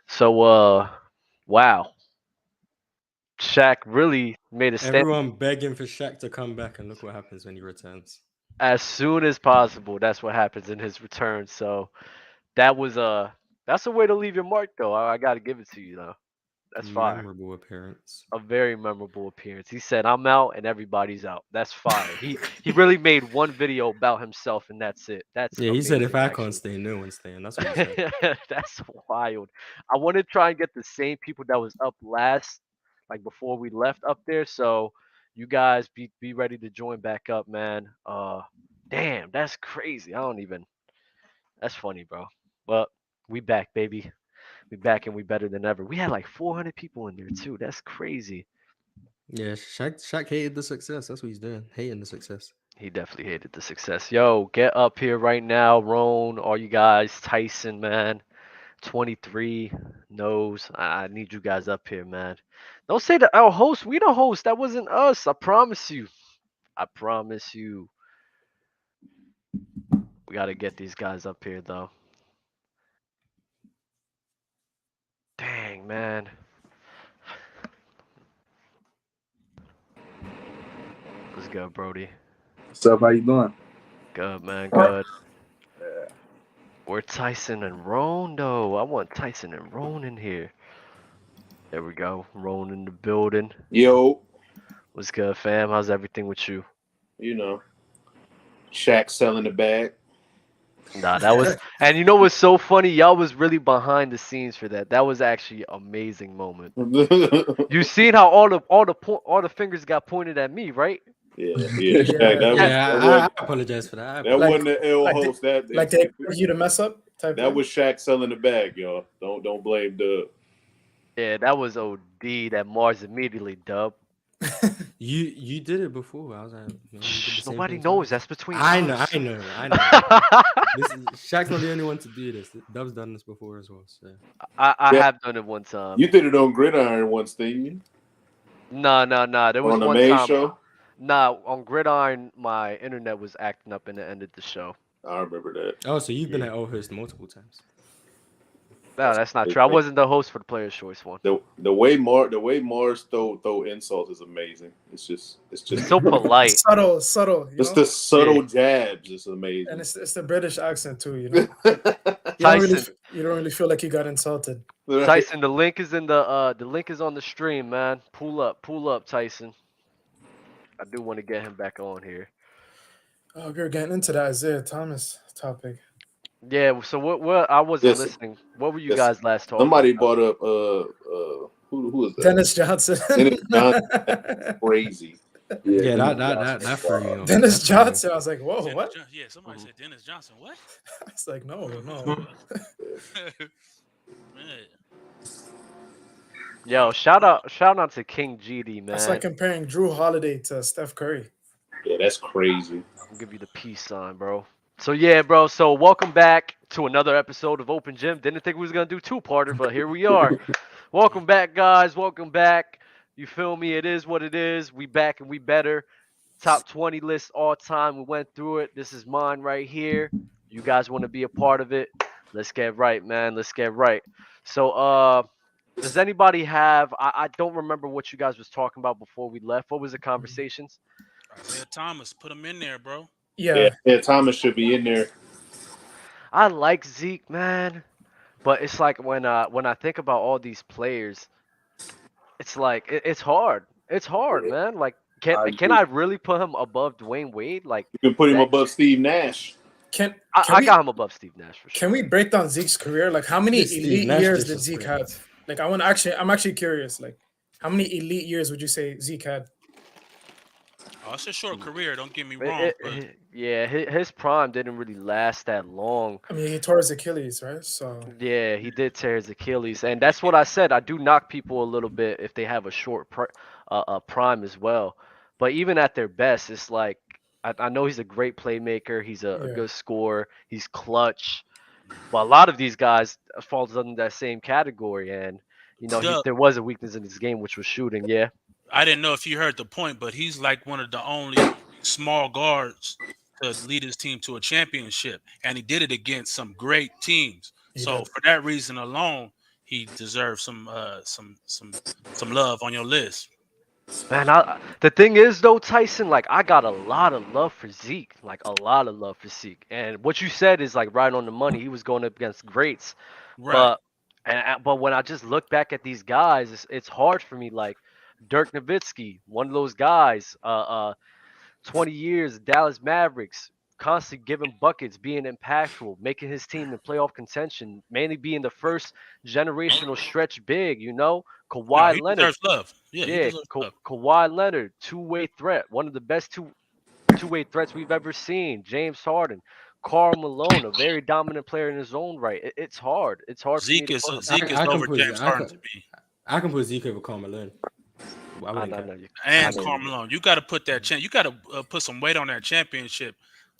So, wow, Shaq really made a stand Everyone begging for Shaq to come back, and look what happens when he returns. as soon as possible. That's what happens in his return. So that was that's a way to leave your mark, though. I got to give it to you, though. That's fire. Memorable appearance. A very memorable appearance. He said, "I'm out and everybody's out." That's fire. He really made one video about himself and that's it. That's Yeah, he said if amazing, I can't actually. stay, no one's staying. That's what he said. That's wild. I want to try and get the same people that was up last, like before we left up there. So you guys be ready to join back up, man. Damn, that's crazy. I don't even. That's funny, bro. But we back, baby. We back and we better than ever. We had like 400 people in there too. That's crazy. Yeah, Shaq hated the success. That's what he's doing. Hating the success. He definitely hated the success. Yo, get up here right now, Roan. All you guys, Tyson, man. 23 knows. I need you guys up here, man. Don't say that our host. We the host. That wasn't us. I promise you. I promise you. We got to get these guys up here, though. Dang, man. Let's go, Brody. What's up? How you doing? Good, man. Good. We're Tyson and Roan, though. I want Tyson and Roan in here. There we go. Roan in the building. Yo, What's good, fam? How's everything with you? you know, Shaq selling the bag. Nah, that was, and you know what's so funny? Y'all was really behind the scenes for that. That was actually an amazing moment. You seen how all the fingers got pointed at me, right? Yeah, Yeah, Shaq, I apologize for that. that Like- wasn't the ill like host. That Like they expect you to mess up type. that was Shaq selling the bag, y'all. Don't blame Dub. Yeah, that was OD. That Mars immediately dub. You did it before. I was like, you did the Shh, same nobody thing knows. twice. That's between I know, us. I know, I know. Shaq's not the only one to do this. Dub's done this before as well. So I Yeah. have done it one time. You did it on Gridiron once, didn't you? Nah. There was On the one main time. show. Nah, on Gridiron, my internet was acting up and it ended the show. I remember that. oh, so you've been at old host multiple times. No, that's not true. I wasn't the host for the Players' Choice one. The way Mars throw insults is amazing. It's just So polite. subtle. You it's know? the subtle jabs. It's amazing. And it's the British accent too. You know, Tyson, you don't really feel like you got insulted. Tyson, the link is in the link is on the stream, man. Pull up, Tyson. I do want to get him back on here. Oh, we were getting into that Isaiah Thomas topic. Yeah. So what? I wasn't Yes. listening. What were you Yes. guys last talking? Somebody about? brought up who is that? Dennis Johnson. Dennis Johnson. Crazy. Yeah, that threw me off. Dennis That threw me off. Johnson. I was like, whoa, Dennis what? Yeah, somebody said Dennis Johnson. What? I was like, no. Man. Yo, shout out to King GD, man. That's like comparing Drew Holiday to Steph Curry. Yeah, that's crazy. I'll give you the peace sign, bro. So yeah, bro. So welcome back to another episode of Open Gym. Didn't think we was gonna do two-parter, but here we are. Welcome back, guys. Welcome back. You feel me? It is what it is. We back and we better. Top 20 list all time. We went through it. This is mine right here. You guys want to be a part of it? Let's get right, man. Let's get right. So does anybody have I don't remember what you guys was talking about before we left. What was the conversations? Isaiah Thomas, put him in there, bro. Yeah. Thomas should be in there. I like Zeke, man. But it's like when I think about all these players, it's like it's hard. It's hard, man. Like can I really put him above Dwayne Wade? Like You can put him above Steve Nash. I got him above Steve Nash for sure. Can we break down Zeke's career? Like, how many Steve elite Nash years did disrespect. Zeke have? Like, I'm actually curious. Like, how many elite years would you say Zeke had? Oh, it's a short career. Don't get me wrong. But Yeah, his prime didn't really last that long. I mean, he tore his Achilles, right? So Yeah, he did tear his Achilles, and that's what I said. I do knock people a little bit if they have a short prime as well. But even at their best, it's like I know he's a great playmaker. He's a good scorer. He's clutch. But a lot of these guys falls under that same category, and there was a weakness in his game, which was shooting. Yeah. I didn't know if you heard the point, but he's like one of the only small guards to lead his team to a championship, and he did it against some great teams. So for that reason alone, he deserves some love on your list. Man, the thing is though, Tyson, like I got a lot of love for Zeke, like a lot of love for Zeke, and what you said is like right on the money. He was going up against greats, Right. but but when I just look back at these guys, it's hard for me. Like Dirk Nowitzki, one of those guys, 20 years, Dallas Mavericks, constantly giving buckets, being impactful, making his team in playoff contention, mainly being the first generational stretch big. No, Kawhi he Leonard. deserves love. Yeah, he Yeah, deserves love. Kawhi Leonard, two-way threat, one of the best two-way threats we've ever seen. James Harden, Karl Malone, a very dominant player in his own right. It's hard. It's hard for me Zeke to is put him. Zeke is I can over put James Harden to me, I can put Zeke over Karl Malone. I I wouldn't know, care. no, you, I and know. Karl Malone. You got to put that you got to put some weight on that championship.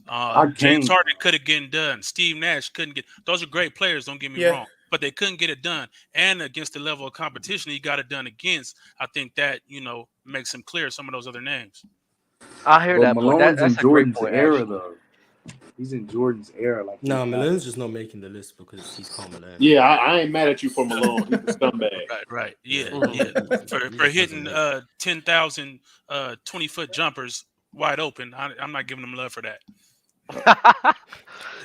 I James can't. Harden could have gotten done. Steve Nash couldn't get. Those are great players. Don't get me Yeah. wrong, but they couldn't get it done. And against the level of competition he got it done against, I think that makes him clear some of those other names. I hear But that point. Malone's in That's a great Jordan's point, era, actually. though. He's in Jordan's era. Like No, he's not- Malone's just not making the list because he's Karl Malone. Yeah, I ain't mad at you for Malone. He's a scumbag. Right. Yeah. Mhm. Yeah. He For just doesn't hitting make- 10,000 20-foot jumpers wide open, I'm not giving him love for that.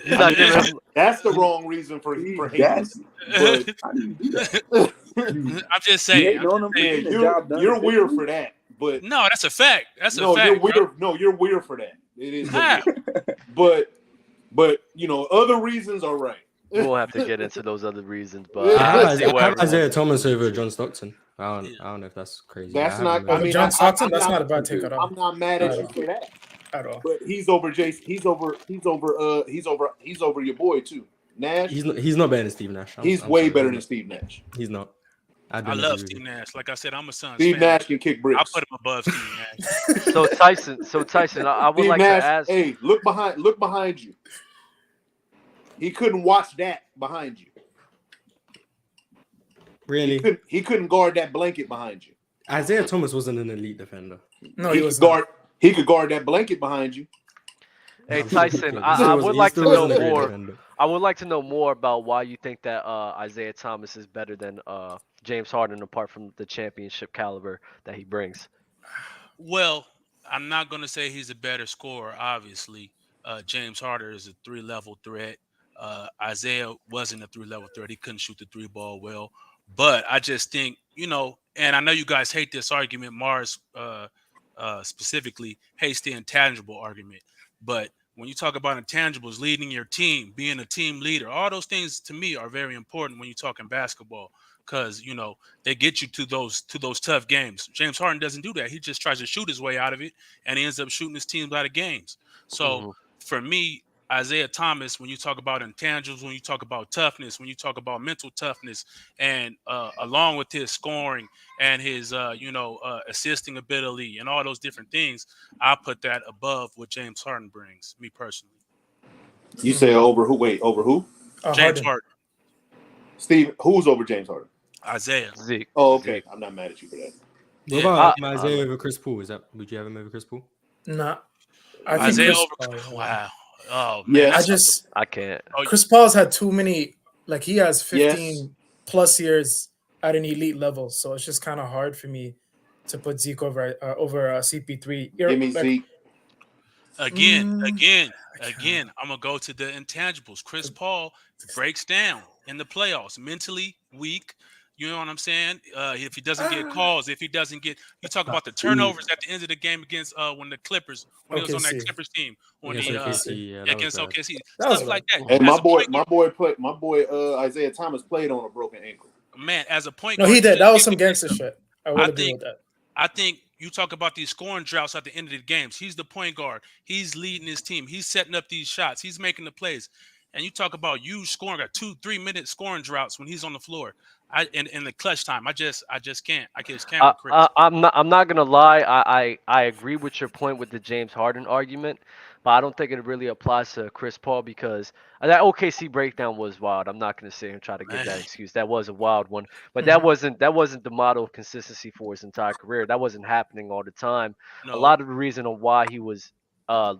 You're not giving him. That's the wrong reason for hating. That's- But How do you do that? I'm just You saying. hating on him for yeah, getting the job done? you're weird for that. But No, that's a fact. That's a no, fact. you're bro. weird. No, you're weird for that. It is. what How? it is. But other reasons are right. We won't have to get into those other reasons, Yeah, but I I have, can see Isaiah, where I have everyone- Isaiah Thomas over John Stockton. I don't know if that's crazy. That's I have not. him I over- mean, John Stockton, I'm that's not a bad take at all. I'm not mad at you for that. At all. But he's over Jason. He's over your boy too. Nash. he's not better than Steve Nash. He's I'm way sorry, better he's than Steve Nash. not. He's not. I don't love agree with Steve you. Nash. Like I said, I'm a Suns Steve fan. Nash can kick bricks. I'll put him above Steve Nash. So Tyson, I would Steve like Nash, to ask. hey, look behind you. He couldn't watch that behind you. Really? He couldn't guard that blanket behind you. Isaiah Thomas wasn't an elite defender. No, he he was could guard. He could guard that blanket behind you. Hey I'm still Tyson, kidding. He I still would wasn't- he like to still know wasn't a great more. defender. I would like to know more about why you think that Isaiah Thomas is better than James Harden, apart from the championship caliber that he brings. Well, I'm not going to say he's a better scorer, obviously. James Harden is a 3-level threat. Isaiah wasn't a 3-level threat. He couldn't shoot the 3 ball well. But I just think, and I know you guys hate this argument, Mars specifically hates the intangible argument. But when you talk about intangibles, leading your team, being a team leader, all those things to me are very important when you're talking basketball. Because they get you to those tough games. James Harden doesn't do that. He just tries to shoot his way out of it, and he ends up shooting his teams out of games. So for me, Isaiah Thomas, when you talk about intangibles, when you talk about toughness, when you talk about mental toughness, and along with his scoring and his assisting ability and all those different things, I put that above what James Harden brings. Me personally, You say over who? Wait, over who? James Harden. Harden, Steve. Who's over James Harden? Isaiah. Zeke. Oh, okay. I'm not mad at you for that. What Yeah. about Isaiah over Chris Paul? Would you have him over Chris Paul? Nah. I think Isaiah Chris over. Paul, Wow. Oh Yeah. man. I can't. Chris Paul's had too many, like he has 15 Yes. plus years at an elite level. So it's just kind of hard for me to put Zeke over CP3. Give me Like, Zeke. Again, I I'm gonna go to the intangibles. Chris Paul breaks down in the playoffs, mentally weak. You know what I'm saying? If he doesn't get calls, if he doesn't get, you talk about the turnovers at the end of the game against when the Clippers, when he was on that OKC. Clippers team, when Against he OKC, yeah, that was against bad. OKC, That was stuff bad. like that. And As my boy Isaiah Thomas played on a broken ankle. man, as a point No, guard, he did. That was some you gangster shit. I would agree think- with that. I think you talk about these scoring droughts at the end of the games. He's the point guard. He's leading his team. He's setting up these shots. He's making the plays. And you talk about huge scoring, 2-3 minute scoring droughts when he's on the floor. In the clutch time, I just can't. I just can't. with Chris. I'm not gonna lie. I agree with your point with the James Harden argument, but I don't think it really applies to Chris Paul because that OKC breakdown was wild. I'm not gonna sit here and try to give that Man. excuse. That was a wild one, but that wasn't the model of consistency for his entire career. That wasn't happening all the time. No. A lot of the reason on why he was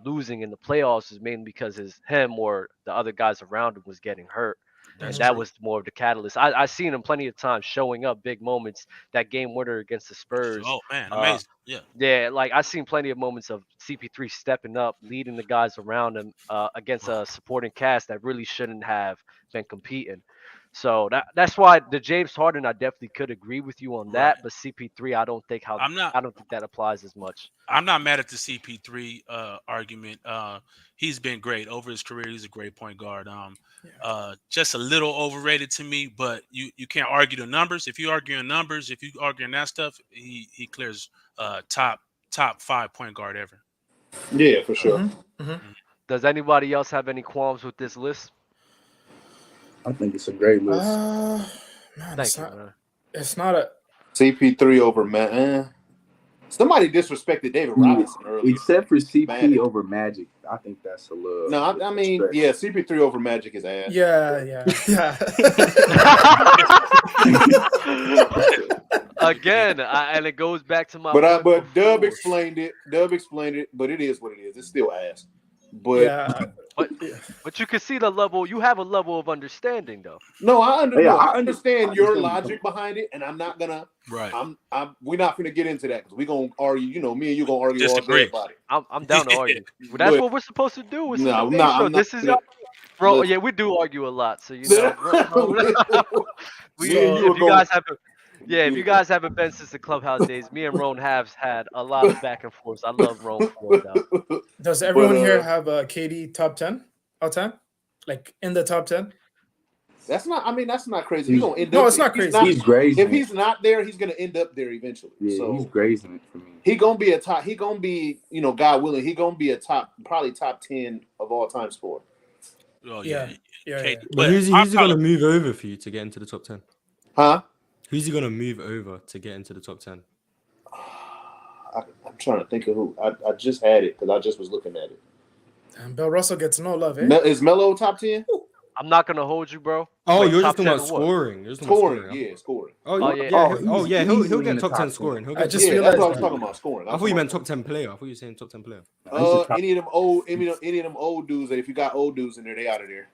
losing in the playoffs is mainly because him or the other guys around him was getting hurt. and That's that true. was more of the catalyst. I seen him plenty of times showing up big moments. That game winner against the Spurs. Oh man, Uh, amazing. Yeah. yeah, like I seen plenty of moments of CP3 stepping up, leading the guys around him against a supporting cast that really shouldn't have been competing. So that's why the James Harden, I definitely could agree with you on Right. that, but CP3, I'm not I don't think that applies as much. I'm not mad at the CP3 argument. He's been great over his career. He's a great point guard. Just a little overrated to me, but you can't argue the numbers. If you arguing numbers, if you arguing that stuff, he clears top 5 point guard ever. Yeah, for sure. Does anybody else have any qualms with this list? I think it's a great list. Man, Thank you, man. it's not a. CP3 over man. Somebody disrespected David Robinson earlier. Except for CP Magic. over Magic. I think that's a little. No, I mean, stretch. yeah, CP3 over Magic is ass. Yeah. Again, and it goes back to my. But point Dub before. explained it. But it is what it is. It's still ass. But Yeah. But you can see the level. You have a level of understanding, though. no, I I understand your understand. logic behind it, and I'm not gonna. Right. We're not gonna get into that because we're gonna argue. You know, me and you gonna argue all Disagree. day about it. I'm down to argue. But that's what we're supposed to do. No, I'm No, not- I'm not this is gonna- bro. Listen. Yeah, we do argue a lot. So you know, Me and you are if you guys going- haven't, if you guys haven't been since the clubhouse days, me and Roan have had a lot of back and forth. I love Roan for it. Though. Does everyone here uh, have a KD top 10 all time? Like in the top 10? That's not. I mean, that's not crazy. He's gonna end No, up. it's not if he's crazy. He's grazing. If he's not there, he's gonna end up there eventually. yeah, So he's grazing it for me. he gonna be a top. He gonna be, God willing, he gonna be probably top 10 of all time scorer. Oh Yeah. Okay, But who's he going to move over for you to get into the top 10? Huh? Who's he going to move over to get into the top 10? I'm trying to think of who. I just had it because I just was looking at it. And Bill Russell gets no love, eh? Is Melo top 10? I'm not gonna hold you, bro. Oh, Wait, you're top just talking 10 about or what? scoring. You're just talking about Scoring, yeah, scoring. Oh, Oh, yeah. yeah. He'll easily get in the top 10 10. scoring. He'll I get just Yeah, that's realized what I was that. talking about. Scoring. I thought you meant top 10 player. I thought you were saying top 10 player. Any of them old dudes. That if you got old dudes in there, they out of there.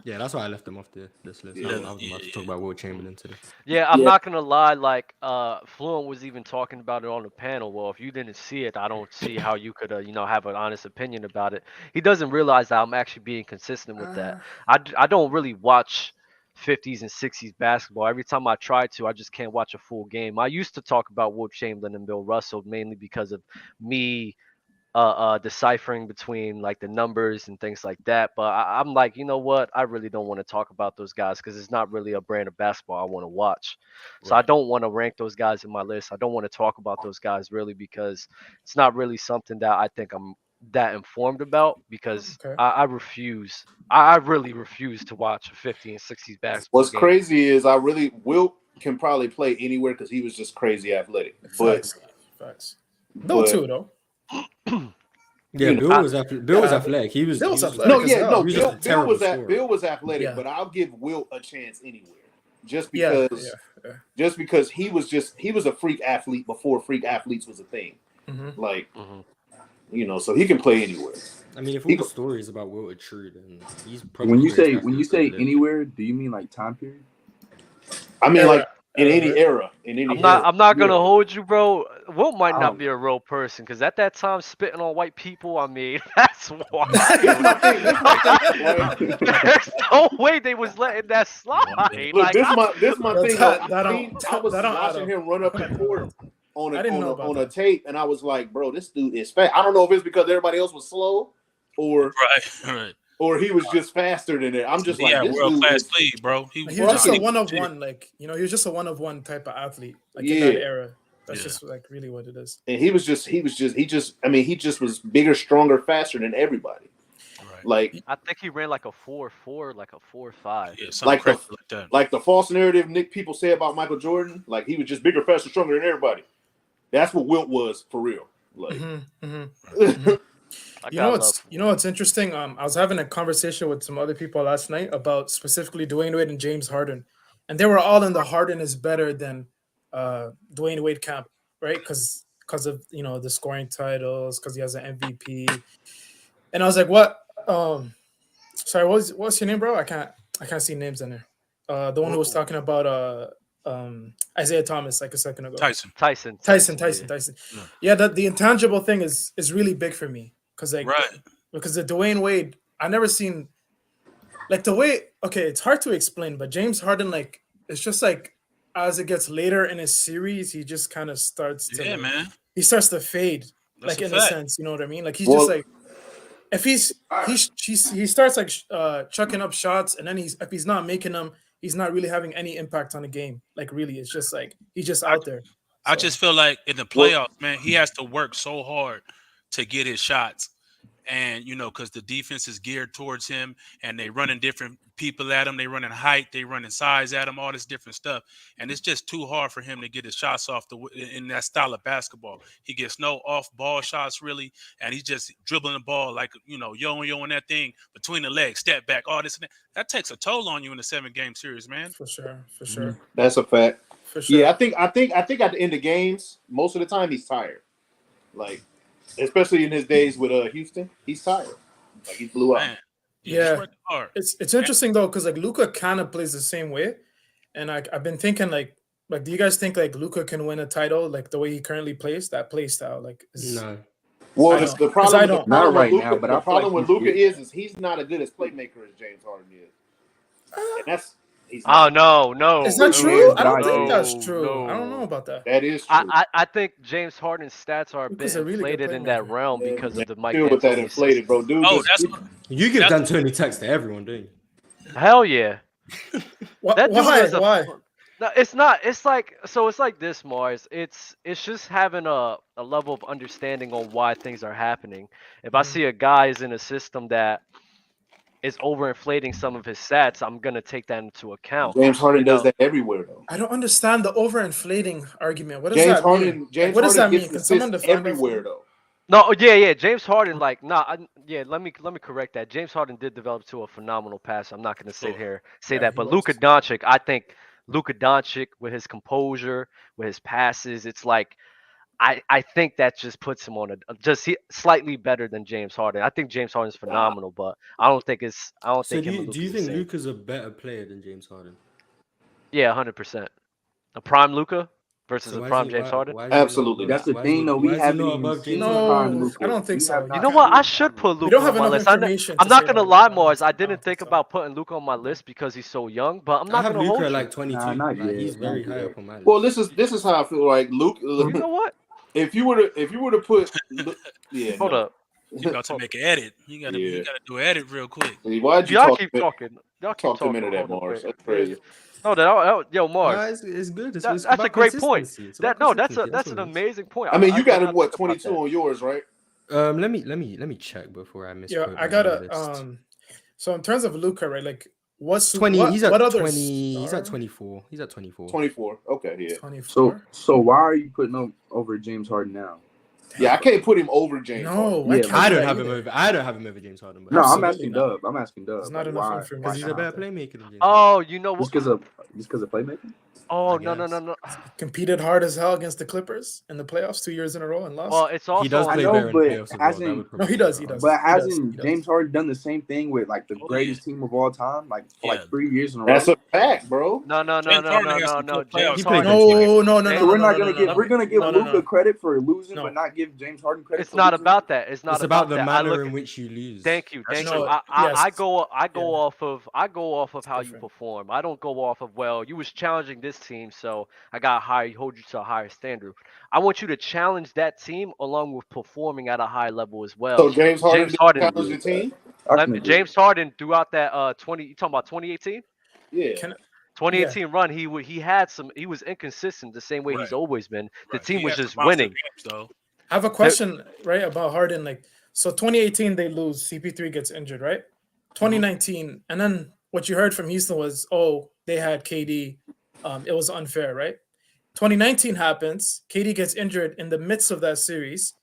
Yeah, that's why I left them off this list. Yeah. I was about to talk about Wilt Chamberlain today. Yeah, I'm Yeah. not gonna lie. Like, Fluent was even talking about it on the panel. Well, if you didn't see it, I don't see how you could, have an honest opinion about it. He doesn't realize that I'm actually being consistent with that. I don't really watch 50s and 60s basketball. Every time I try to, I just can't watch a full game. I used to talk about Wilt Chamberlain and Bill Russell mainly because of me deciphering between like the numbers and things like that. But I'm like, you know what? I really don't want to talk about those guys because it's not really a brand of basketball I want to watch. So I don't want to rank those guys in my list. I don't want to talk about those guys really because it's not really something that I think I'm that informed about because Okay. I refuse. I really refuse to watch a 50 and 60s basketball What's game. crazy is Wilt can probably play anywhere because he was just crazy athletic. But Facts. Bill but- too, though. Yeah, You know, Bill was athletic. He was. Bill was he was athletic. no, yeah, as no, hell. He was Bill, just a terrible scorer. Bill was athletic, Yeah. but I'll give Wilt a chance anywhere. Just Yeah, because yeah. just because he was a freak athlete before freak athletes was a thing. Mhm. Like, Mhm. So he can play anywhere. I mean, if all He the go- stories about Wilt are true, then he's probably. When you the say greatest athlete to live. anywhere, do you mean like time period? I mean, Era. like in any Right? era, in any I'm not. era. I'm not gonna Yeah. hold you, bro. Wilt might I not don't be a real person because at that time, spitting on white people. I mean, that's wild. This my thing, like- There's no way they was letting that slide. Look, Like, this my That's thing. that- I that seen- don't- I was that don't add watching up. him run up the court on I didn't know about a that. tape, and I was like, bro, this dude is fast. I don't know if it's because everybody else was slow, or Right. he was just faster than it. I'm just like, Yeah, this world dude class is- speed, bro. He He was just a Right. one of one, like he was just a one of one type of athlete, like in Yeah. that era. That's Yeah. just like really what it is. and he just was bigger, stronger, faster than everybody. Right. Like I think he ran like a 4.4, like a 4.5. Yeah, something Like the- crazy like that. like the false narrative people say about Michael Jordan, like he was just bigger, faster, stronger than everybody. That's what Wilt was for real. Like, Mhm, mhm. I You know got what's love. interesting? I was having a conversation with some other people last night about specifically Dwayne Wade and James Harden, and they were all in the Harden is better than Dwayne Wade camp, right? Because of the scoring titles, because he has an MVP, and I was like, what? Sorry, what's your name, bro? I can't see names in there. The one who was talking about Isaiah Thomas like a second ago. Tyson. Tyson. Tyson. Yeah, the intangible thing is really big for me because because the Dwayne Wade, I never seen like the way. Okay, it's hard to explain, but James Harden, like, it's just like as it gets later in his series, he just kind of starts to man. he starts to fade, That's like in fact. a sense, you know what I mean? Like he's just like if he starts like chucking up shots, and then if he's not making them, he's not really having any impact on the game. Like really, it's just like he's just out there. I just feel like in the playoffs, man, he has to work so hard to get his shots. And, because the defense is geared towards him and they running different people at him. They running height, they running size at him, all this different stuff. And it's just too hard for him to get his shots off in that style of basketball. He gets no off ball shots really. And he's just dribbling the ball like, yo-and that thing between the legs, step back, all this and that. That takes a toll on you in a 7-game series, man. For sure. That's a fact. For sure. Yeah, I think at the end of games, most of the time he's tired. Like, especially in his days with Houston, he's tired. Like he blew up. Man. Yeah, it's interesting though because like Luka kind of plays the same way, and I've been thinking like do you guys think like Luka can win a title like the way he currently plays that play style? Like No. Well, the problem Not right now, but the problem with Luka is he's not as good as playmaker as James Harden is, and that's. Oh no! Is that true? I don't think that's true. No. I don't know about that. That is true. I think James Harden's stats are a bit inflated in that realm because of the Mike D'Antoni with that inflated, bro. Dude, you give D'Antoni text to everyone, don't you? Hell yeah. Why? No, it's not. It's like this, Mars. It's just having a level of understanding on why things are happening. If I see a guy is in a system that is overinflating some of his stats, I'm gonna take that into account. James Harden does that everywhere, though. I don't understand the overinflating argument. What does that mean? What does that mean? Can someone define everywhere, though? No, yeah. James Harden, like, let me correct that. James Harden did develop to a phenomenal passer. I'm not gonna sit here say that, but Luka Doncic, I think Luka Doncic with his composure, with his passes, it's like. I think that just puts him on slightly better than James Harden. I think James Harden's phenomenal, but I don't think it's. I don't think. Do you think Luka's a better player than James Harden? Yeah, 100%. A prime Luka versus a prime James Harden. Absolutely. That's the thing, though. We haven't even seen prime Luka. I don't think so. You know what? I should put Luka on my list. I'm not gonna lie, Mars. I didn't think about putting Luka on my list because he's so young, but I'm not gonna hold Luka you. like 22. He's very high up on my list. Well, this is how I feel. Like Luka. You know what? If you were to put, hold up. You got to make an edit. You gotta do an edit real quick. Why'd you Y'all keep talking? Y'all keep talk talking. a minute at Mars. That's crazy. No, yo, Mars. No, it's good. That's a great point. That's an amazing point. I mean, you got 22 on yours, right? Let me check before I miss. Yeah, I gotta. So in terms of Luka, right? Like, what's 20? He's at 20. He's star? at 24. He's at 24. 24. Okay, yeah. 24. So why are you putting him over James Harden now? Yeah, I can't put him over James. No, Harden. I don't have him over. I don't have him over James Harden. But No, I'm asking Dub. It's not enough for me because he's a better playmaker than James. Oh, you know what? Just because of playmaking? Oh, no. Competed hard as hell against the Clippers in the playoffs 2 years in a row and lost. Well, it's also he does play better in playoffs as well. No, he does. But hasn't James Harden done the same thing with like the greatest team of all time, like for like 3 years in a row? That's a fact, bro. No. No. We're not gonna give Luka credit for losing, but not give James Harden credit. It's not about that. It's about the manner in which you lose. Thank you. I go off of how you perform. I don't go off of you was challenging this team, so I got hold you to a higher standard. I want you to challenge that team along with performing at a high level as well. So James Harden challenged the team. James Harden throughout that 20. You talking about 2018? Yeah. 2018 run, he was inconsistent the same way he's always been. The team was just winning. I have a question, right, about Harden. Like, so 2018 they lose, CP3 gets injured, right? 2019, and then what you heard from Houston was, they had KD. It was unfair, right? 2019 happens, KD gets injured in the midst of that series,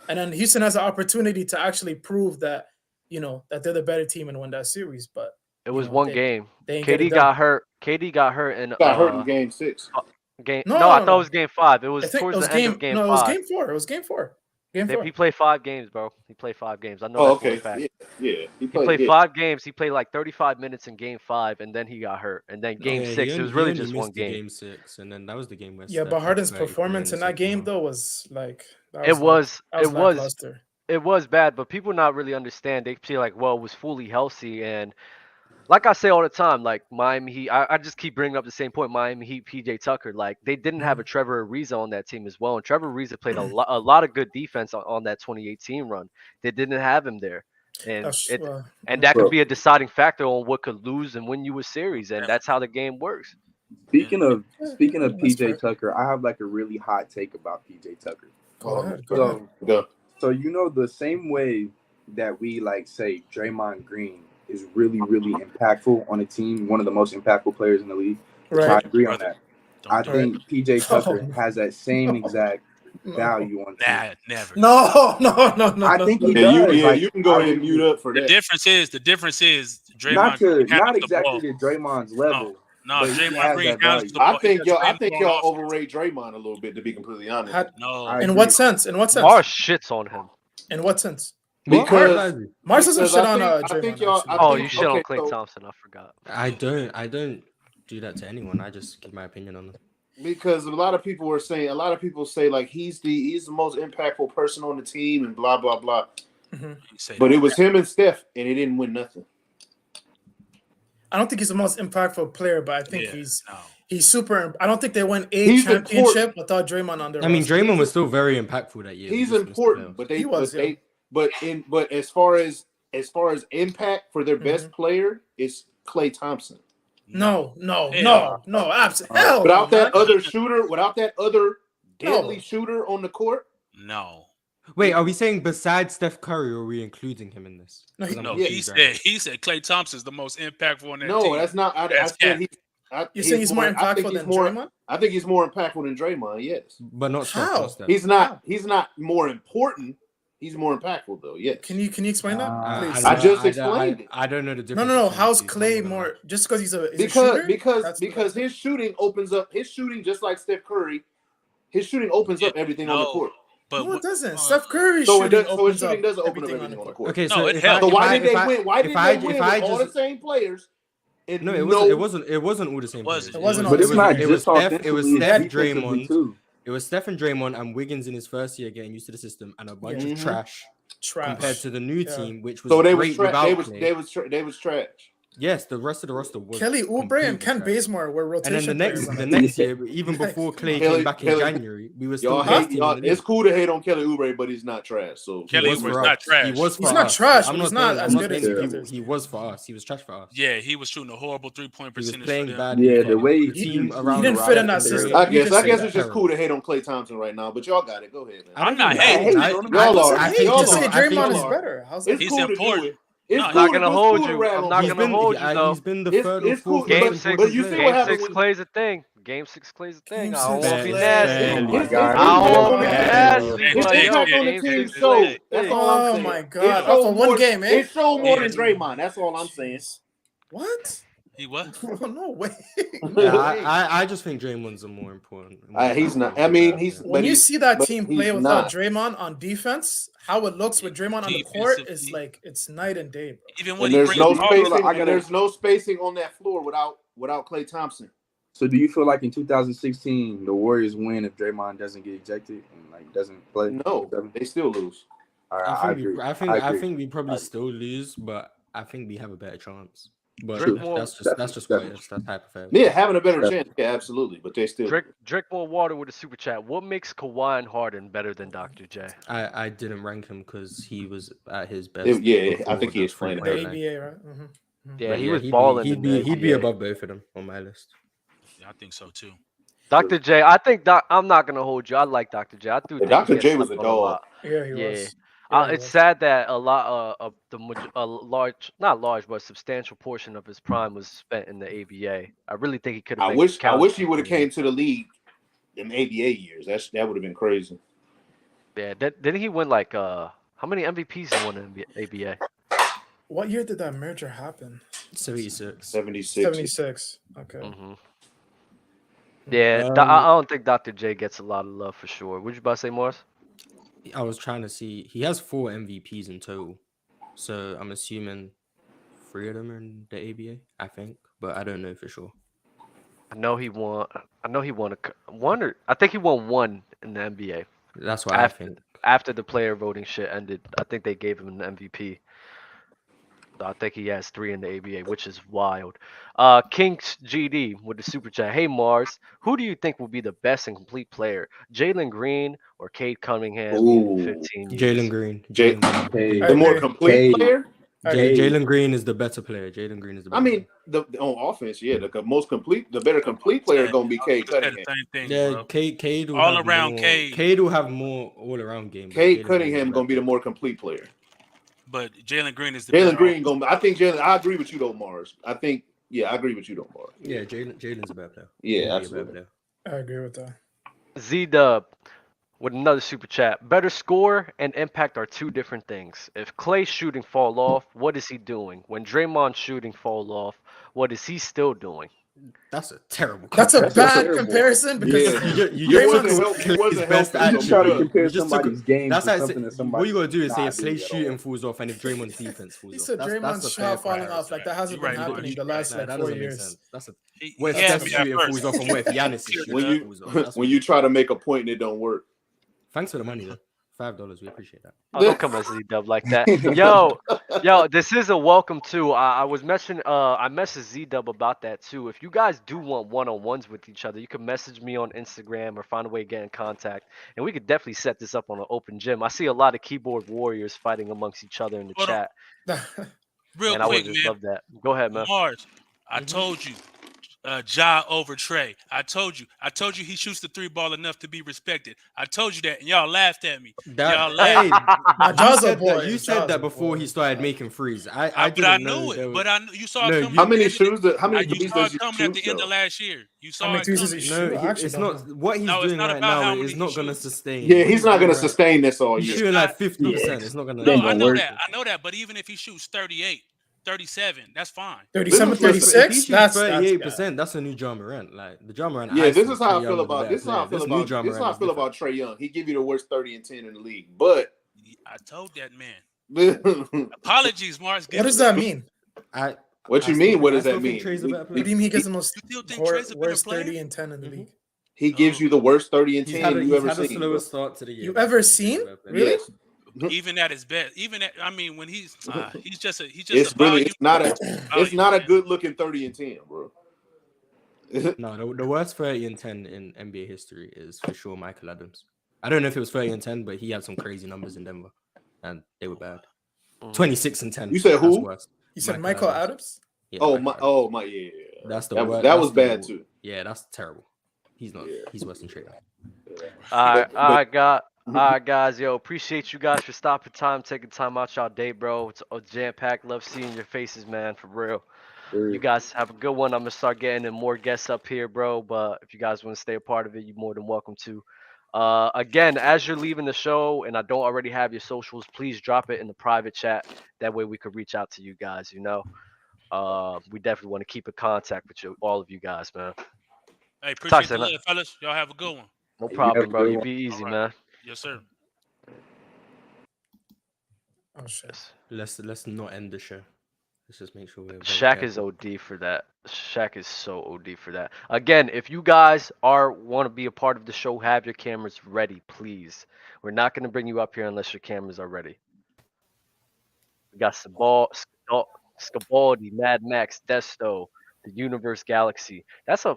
and then Houston has an opportunity to actually prove that, that they're the better team and win that series, but it was one game. KD got hurt. KD got hurt in game 6. I thought it was game 5. It was towards the end of game 5. No, it was game 4. It was game 4. Game 4. He played 5 games, bro. He played 5 games. I know Oh, that for okay. a fact. Yeah. He played 5 games. He played like 35 minutes in game 5, and then he got hurt. And then game 6, it was really just one game. Game 6, and then that was the game where. Yeah, but Harden's performance in that game though was like It was lackluster. It was bad, but people not really understand. They feel like, well, it was fully healthy, and like I say all the time, like Miami Heat, I just keep bringing up the same point. Miami Heat, PJ Tucker, like they didn't have a Trevor Ariza on that team as well, and Trevor Ariza played a lot of good defense on that 2018 run. They didn't have him there, and that could be a deciding factor on what could lose and win you a series, and that's how the game works. Speaking of PJ Tucker, I have like a really hot take about PJ Tucker. Go ahead. So you know the same way that we like say Draymond Green is really, really impactful on a team, one of the most impactful players in the league. Right. I agree on that. I think PJ Tucker has that same exact value on team. Never. No. I think he does. You can go ahead and mute up for that. The difference is Draymond not exactly to Draymond's level. No, Draymond Green handles the I ball. think y'all overrate Draymond a little bit, to be completely honest. In what sense? Mars shits on him. In what sense? Because Mars doesn't shit on Draymond. You shit on Klay Thompson. I forgot. I don't do that to anyone. I just give my opinion on it. Because a lot of people say like he's the most impactful person on the team and blah blah blah. Mm-hmm. But it was him and Steph, and he didn't win nothing. I don't think he's the most impactful player, but I think he's super. I don't think they won a championship important. without Draymond on their. I mean, Draymond was still very impactful that year. He's important, but as far as impact for their best player, it's Klay Thompson. No, absolutely. Without that other deadly shooter on the court. No. Wait, are we saying besides Steph Curry, or are we including him in this? No, he said Klay Thompson's the most impactful on that team. No, that's not. You're saying he's more impactful than Draymond? I think he's more impactful than Draymond. Yes, but not Steph. He's not. He's not more important. He's more impactful though. Yes. Can you explain that? Please? I just explained it. I don't know the difference. No. How's Klay more? Just because he's a shooter? Because his shooting opens up. His shooting, just like Steph Curry, his shooting opens up everything on the court. But no, it doesn't. Steph Curry's shooting doesn't open up everything on the court. Okay, so why did they win? Why did they win with all the same players? No, it wasn't all the same players. It wasn't. But it's not it just Steph, it was Steph, Draymond too. It was Steph and Draymond and Wiggins in his first year getting used to the system, and a bunch of trash compared to the new team, which was great without Klay. They was trash. Yes, the rest of the roster was Kelly Oubre and Ken Bazemore were rotation. And then the next year, even before Klay came back in January, we were still it's cool to hate on Kelly Oubre, but he's not trash. So Kelly Oubre's not trash. He's not trash. He's not as good as he was for us. He was trash for us. Yeah, he was shooting a horrible 3-point percentage. He was playing bad. Yeah, the way team around. He didn't fit in that system. I guess it's just cool to hate on Klay Thompson right now, but y'all got it. Go ahead, man. I'm not hating. Y'all are. I hate to say Draymond is better. He's important. I'm not gonna hold you. I'm not gonna hold you though. He's been the third or fourth. Game 6 plays a thing. Game 6 plays a thing. I don't want to be nasty. I don't want to be nasty. His impact on the team showed. That's all I'm saying. Oh my god! Off of one game, It showed more than Draymond. That's all I'm saying. What? He what? No way. I just think Draymond's more important. He's not. I mean, when you see that team play without Draymond on defense, how it looks with Draymond on the court is like it's night and day, bro. Even when there's no spacing on that floor without Klay Thompson. So do you feel like in 2016 the Warriors win if Draymond doesn't get ejected and like doesn't play? No, they still lose. I agree. I think we probably still lose, but I think we have a better chance. But that's just what it is. That's hypothetical. Yeah, having a better chance. Yeah, absolutely. But they still drink more water with a super chat. What makes Kawhi and Harden better than Dr. J? I didn't rank him because he was at his best. I think he explained the ABA, right? Yeah, he was balling. He'd be above both of them on my list. Yeah, I think so too. Dr. J, I think I'm not gonna hold you. I like Dr. J. I do. Dr. J was a dog. Yeah, he was. It's sad that a lot of a substantial portion of his prime was spent in the ABA. I really think he could have. I wish he would have came to the league in ABA years. That would have been crazy. Yeah, didn't he win like how many MVPs he won in the ABA? What year did that merger happen? 76. Okay. Mm-hmm. Yeah, I don't think Dr. J gets a lot of love for sure. Would you about to say, Morris? I was trying to see. He has 4 MVPs in total, so I'm assuming 3 of them are in the ABA. I think, but I don't know for sure. I know he won one, or I think he won one in the NBA. That's what I think. After the player voting shit ended, I think they gave him an MVP. So I think he has 3 in the ABA, which is wild. Kinks GD with the super chat. Hey Mars, who do you think will be the best and complete player? Jalen Green or Cade Cunningham in 15 years? Jalen Green. The more complete player? Jalen Green is the better player. Jalen Green is the better player. On offense, the better complete player is going to be Cade Cunningham. Cade will all around Cade. Cade will have more all around game. Cade Cunningham going to be the more complete player. But Jalen Green is the Jalen Green going. I think Jalen. I agree with you though, Mars. I agree with you though, Mars. Yeah, Jalen's a better player. Yeah, absolutely. I agree with that. Z-Dub with another super chat. Better score and impact are 2 different things. If Clay's shooting fall off, what is he doing? When Draymond's shooting fall off, what is he still doing? That's a terrible. That's a bad comparison because you wasn't best helping. You try to compare somebody's game to something that somebody. What you gotta do is say if Clay's shooting falls off and if Draymond's defense falls off. He said Draymond's shot falling off. Like that hasn't been happening the last 4 years. What if Steph's shooting falls off and what if Giannis is shooting falls off? When you try to make a point and it don't work. Thanks for the money though. $5, we appreciate that. Oh, don't come at Z-Dub like that. Yo, this is a welcome too. I messaged Z-Dub about that too. If you guys do want one-on-ones with each other, you can message me on Instagram or find a way to get in contact. And we could definitely set this up on an open gym. I see a lot of keyboard warriors fighting amongst each other in the chat. Real and quick, I would just love that. Go ahead, man. Mars, I told you. Ja over Trey. I told you he shoots the 3 ball enough to be respected. I told you that, and y'all laughed at me. You said that before he started making threes. I knew it. But you saw it coming. How many shoes? How many you saw it coming at the end of last year? You saw it coming. No, it's not. What he's doing right now is not going to sustain. Yeah, he's not going to sustain this all year. He's shooting like 50%. It's not going to. No, I know that. But even if he shoots 38. 37, that's fine. 37, 36, that's 38%. That's a new Ja Morant. Like the Ja Morant. Yeah, this is how I feel about Trae Young. He give you the worst 30 and 10 in the league. But I told that man. Apologies, Mars. What does that mean? What you mean? What does that mean? What do you mean he gets the most worst 30 and 10 in the league? He gives you the worst 30 and 10 you ever seen. The slowest start to the year. You ever seen? Really? Even at his best, when he's just it's not a good looking 30 and 10, bro. No, the worst 30 and 10 in NBA history is for sure Michael Adams. I don't know if it was 30 and 10, but he had some crazy numbers in Denver, and they were bad. 26 and 10. You said who? You said Michael Adams? Yeah, yeah. That's the worst. That was bad too. Yeah, that's terrible. He's not. He's worse than Trae. All right, guys. Yo, appreciate you guys for stopping time, taking time out y'all day, bro. It's a jam-packed. Love seeing your faces, man, for real. You guys have a good one. I'm going to start getting in more guests up here, bro. But if you guys want to stay a part of it, you're more than welcome to. Again, as you're leaving the show and I don't already have your socials, please drop it in the private chat. That way we could reach out to you guys, We definitely want to keep in contact with all of you guys, man. Hey, appreciate the love, fellas. Y'all have a good one. No problem, bro. You be easy, man. Yes, sir. Oh shit. Let's not end the show. Let's just make sure we're Shaq is OD for that. Shaq is so OD for that. Again, if you guys want to be a part of the show, have your cameras ready, please. We're not going to bring you up here unless your cameras are ready. We got Scabaldi, Mad Max, Desto, the Universe Galaxy. That's a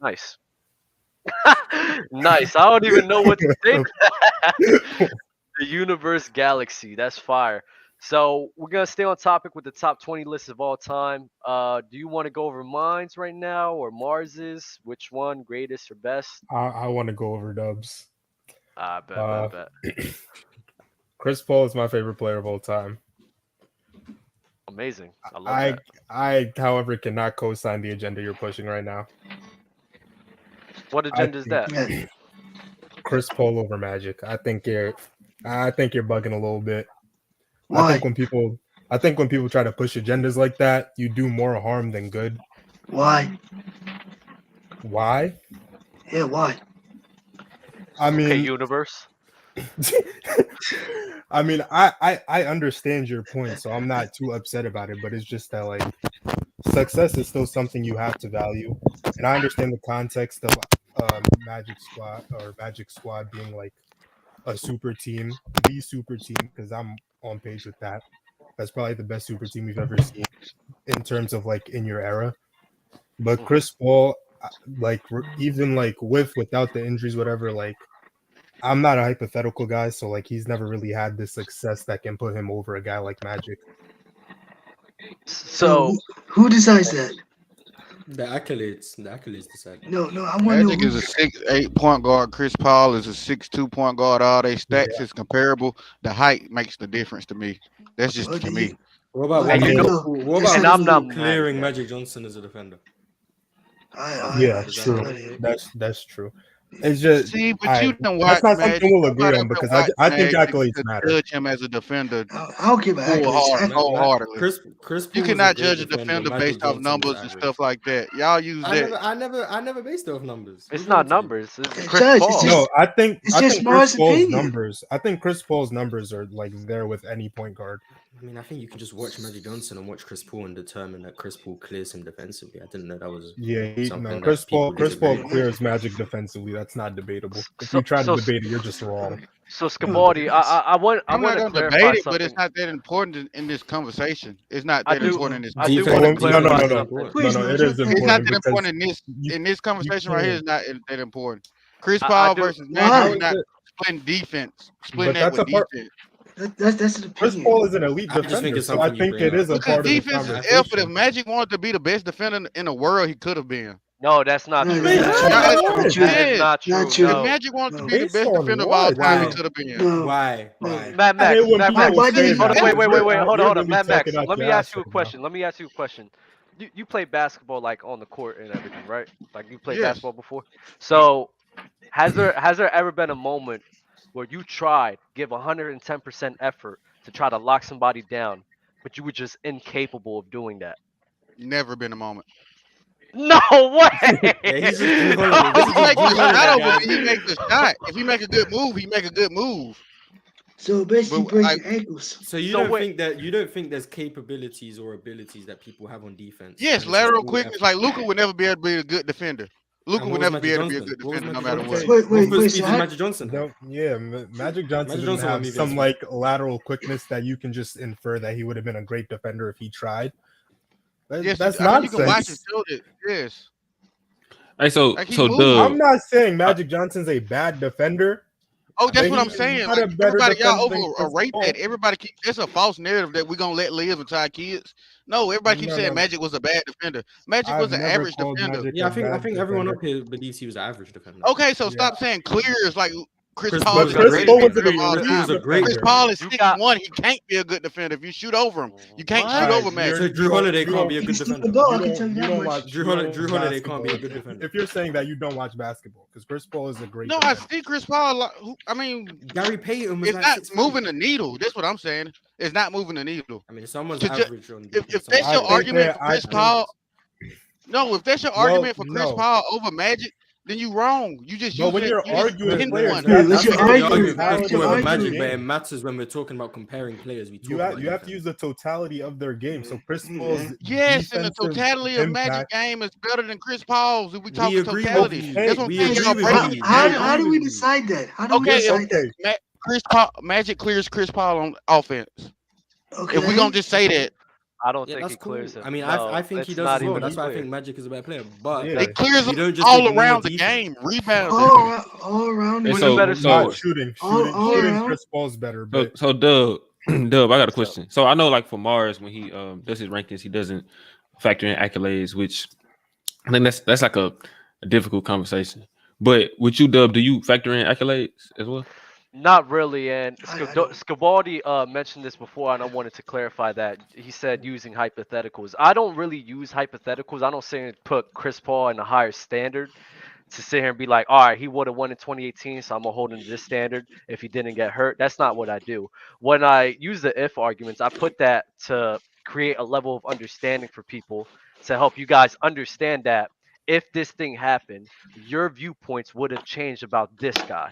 nice. Nice. I don't even know what to think. The Universe Galaxy. That's fire. So we're gonna stay on topic with the top 20 lists of all time. Do you want to go over mine's right now or Mars's? Which one, greatest or best? I want to go over Dubs. I bet. Chris Paul is my favorite player of all time. Amazing. I love that. I, however, cannot co-sign the agenda you're pushing right now. What agenda is that? Chris Paul over Magic. I think you're bugging a little bit. Why? I think when people try to push agendas like that, you do more harm than good. Why? Why? Yeah, why? I Okay, mean, universe. I mean, I understand your point, so I'm not too upset about it. But it's just that like success is still something you have to value, and I understand the context of Magic Squad being like a super team, the super team, because I'm on page with that. That's probably the best super team we've ever seen in terms of like in your era. But Mhm. Chris Paul, like even like without the injuries, whatever, like I'm not a hypothetical guy, so like he's never really had the success that can put him over a guy like Magic. So So who decides that? The accolades decide that. No, I want to know Magic who. is a 6'8" point guard. Chris Paul is a 6'2" point guard. All they Yeah, stats is comparable. The height makes the difference to me. That's just Well, to then me. What about well, what and about you then, know, Liverpool? What that's about how and they I'm do. not Liverpool mad at clearing that. Magic Johnson as a defender? yeah, I Does that true. validate? That's true. It's just See, but I you don't that's watch not something Magic. we'll agree Nobody on ever because watched I think Magic accolades to matter. judge him as a defender I don't care about accolades. wholeheartedly. Chris You Paul was a cannot great judge a defender. defender based Magic off Johnson was numbers and average. stuff like that. Y'all use that. I never based it off numbers. What It's do you not want me to do? numbers. It's Chris Judge, Paul. No, it's I just think Chris Mars' Paul's opinion. numbers. I think Chris Paul's numbers are like there with any point guard. I mean, I think you can just watch Magic Johnson and watch Chris Paul and determine that Chris Paul clears him defensively. I didn't know that was Yeah, no, something that people Chris Paul disagree on. clears Magic defensively. That's not debatable. If So you try to so debate it, you're just wrong. so No, Scabaldi, I I'm want not to gonna clarify debate it, but it's something. not that important in this conversation. It's not I that do important in this I do So want to Defense, when, no, no, clarify no, defense is no, something. important. no, Quiz, no, man, it is It's not important that because important you in this you conversation right here. can't. Is not that important. Chris I Paul do. versus Magic, How we're why? is not it? splitting defense, splitting But that that's with a part. defense. That's an Chris opinion. Paul is an elite I just think defender, it's so I something you think bring it is up. a Because part of the defense is effort. If conversation. Magic wanted to be the best defender in the world, he could have been. No, that's not No, true. that's not Based true. Y'all on ask Not what? true. That is yes. not Not true. If true. No. Magic wanted to No, be the Based best on defender of all what, time, he Why? though? could have been. no, Why? no. Why? I That's hate when Mad people Max. Why did say he? Hold that on, effort. wait, because wait, wait, wait. Hold on, you're hold on. really Mad talking Max. out Let your me ask ass you a right now. question. Let me ask you a question. You play basketball like on the court and everything, right? Like you played Yes. basketball before. So has there ever been a moment where you tried, give 110% effort to try to lock somebody down, but you were just incapable of doing that? Never been a moment. No way! Yeah, he's just Drew Holiday. If This he is just makes No Drew a shot Holiday, way! over me, guys. he makes a shot. If he make a good move, he make a good move. So basically But breaking ankles. So you So don't wait, think that you don't think there's capabilities or abilities that people have on defense, yes, and it's just lateral all quickness. effort. Like Luca would never be able to be a good defender. Luca And what would was never be Magic able to be a Johnson? good What was defender no Magic matter Johnson? what. Okay, What Wait. speed So did how? Magic Johnson have? no, yeah, Magic Johnson Magic didn't Johnson won have me against some speed. like lateral quickness that you can just infer that he would have been a great defender if he tried. Yes, That's I mean you can watch and nonsense. show that. Yes, Hey, so like he so moves. I'm Doug, not saying I, Magic Johnson's a bad defender, Oh, I that's but think what he's I'm he's better. saying. not Like a better everybody, defender y'all than Chris overrate that. Paul. Everybody keep. It's a false narrative that we're gonna let live into our kids. No, everybody keeps No, saying no, Magic was a bad defender. Magic I've was an never average called defender. Magic Yeah, a I bad think everyone defender. up here believes he was an average defender. Okay, so Yeah, stop saying clears like Chris Chris Paul Paul but was is a the Chris great greatest Paul was an defender. defender of all He was time. a elite great Chris defender. Paul defender. is you got 6'1". He can't be a good defender if you shoot over him. You can't shoot what? over You're So Magic. Drew Holiday can't be a He good can steal the defender. ball. I can tell you that much. You don't Drew watch Holiday can't be a basketball. good defender. If you're saying that you don't watch basketball, because Chris Paul is a great No, I defender. see Chris Paul. I mean, Gary Payton was it's like not 6'3". moving the needle. That's what I'm saying. It's not moving the needle. I mean, if someone's To ju- average on if defense, that's someone's I your good. think argument that for I Chris That Paul, matters. no, if that's your well argument for Chris no. Paul over Magic, then you wrong. You just But when you're you just arguing But players, pinpoint. you Wait, have to what's that's your use a the good argument? argument for Chris What's totality Paul your of over their Magic, argument? but it game. matters when we're talking about comparing players. We talk about You have to defense. use the totality of their game. So Chris Paul's Yeah. Yes, and the defensive totality of Magic impact. game is better than Chris Paul's. If we We talking agree with totality, you. that's Okay, what We I'm saying. agree Y'all with breaking How, the you. We how, game. how agree do with we you. decide that? How do we Okay, if decide that? okay. Chris Paul, Magic clears Chris Paul on offense. Okay, If we gonna just say that, I don't Yeah, think that's he clears cool. him. I mean, I No, think he it's does not as well. even That's why I clear. think Magic is a better player. But Yeah. it clears you him don't just all ignore around the defense. game, rebounding. All around hey, Who's a meaning better Not scorer? shooting. all Shooting around. Chris Paul's better, so but so Doug, Doug, I got a What's up? question. So I know, like for Mars, when he does his rankings, he doesn't factor in accolades, which I think that's like a difficult conversation. But with you, Dub, do you factor in accolades as well? Not really, and I don't. Scabaldi mentioned this before, and I wanted to clarify that. He said using hypotheticals. I don't really use hypotheticals. I don't say put Chris Paul in a higher standard to sit here and be like, all right, he would have won in 2018, so I'm gonna hold him to this standard if he didn't get hurt. That's not what I do. When I use the if arguments, I put that to create a level of understanding for people to help you guys understand that if this thing happened, your viewpoints would have changed about this guy.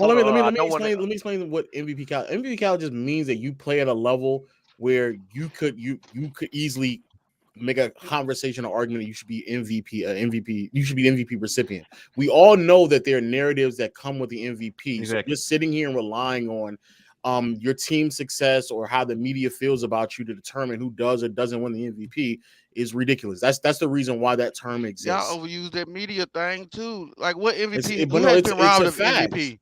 Well, hold on. let I me don't want explain. to. Let me explain what MVP cal. MVP cal just means that you play at a level where you could easily make a conversational argument that you should be MVP, you should be MVP recipient. We all know that there are narratives that come with the MVP. Exactly. So just sitting here and relying on your team's success or how the media feels about you to determine who does or doesn't win the MVP is ridiculous. That's the reason why that term exists. Y'all overuse that media thing too. Like what MVP? It's Who has been robbed a of fact. MVP?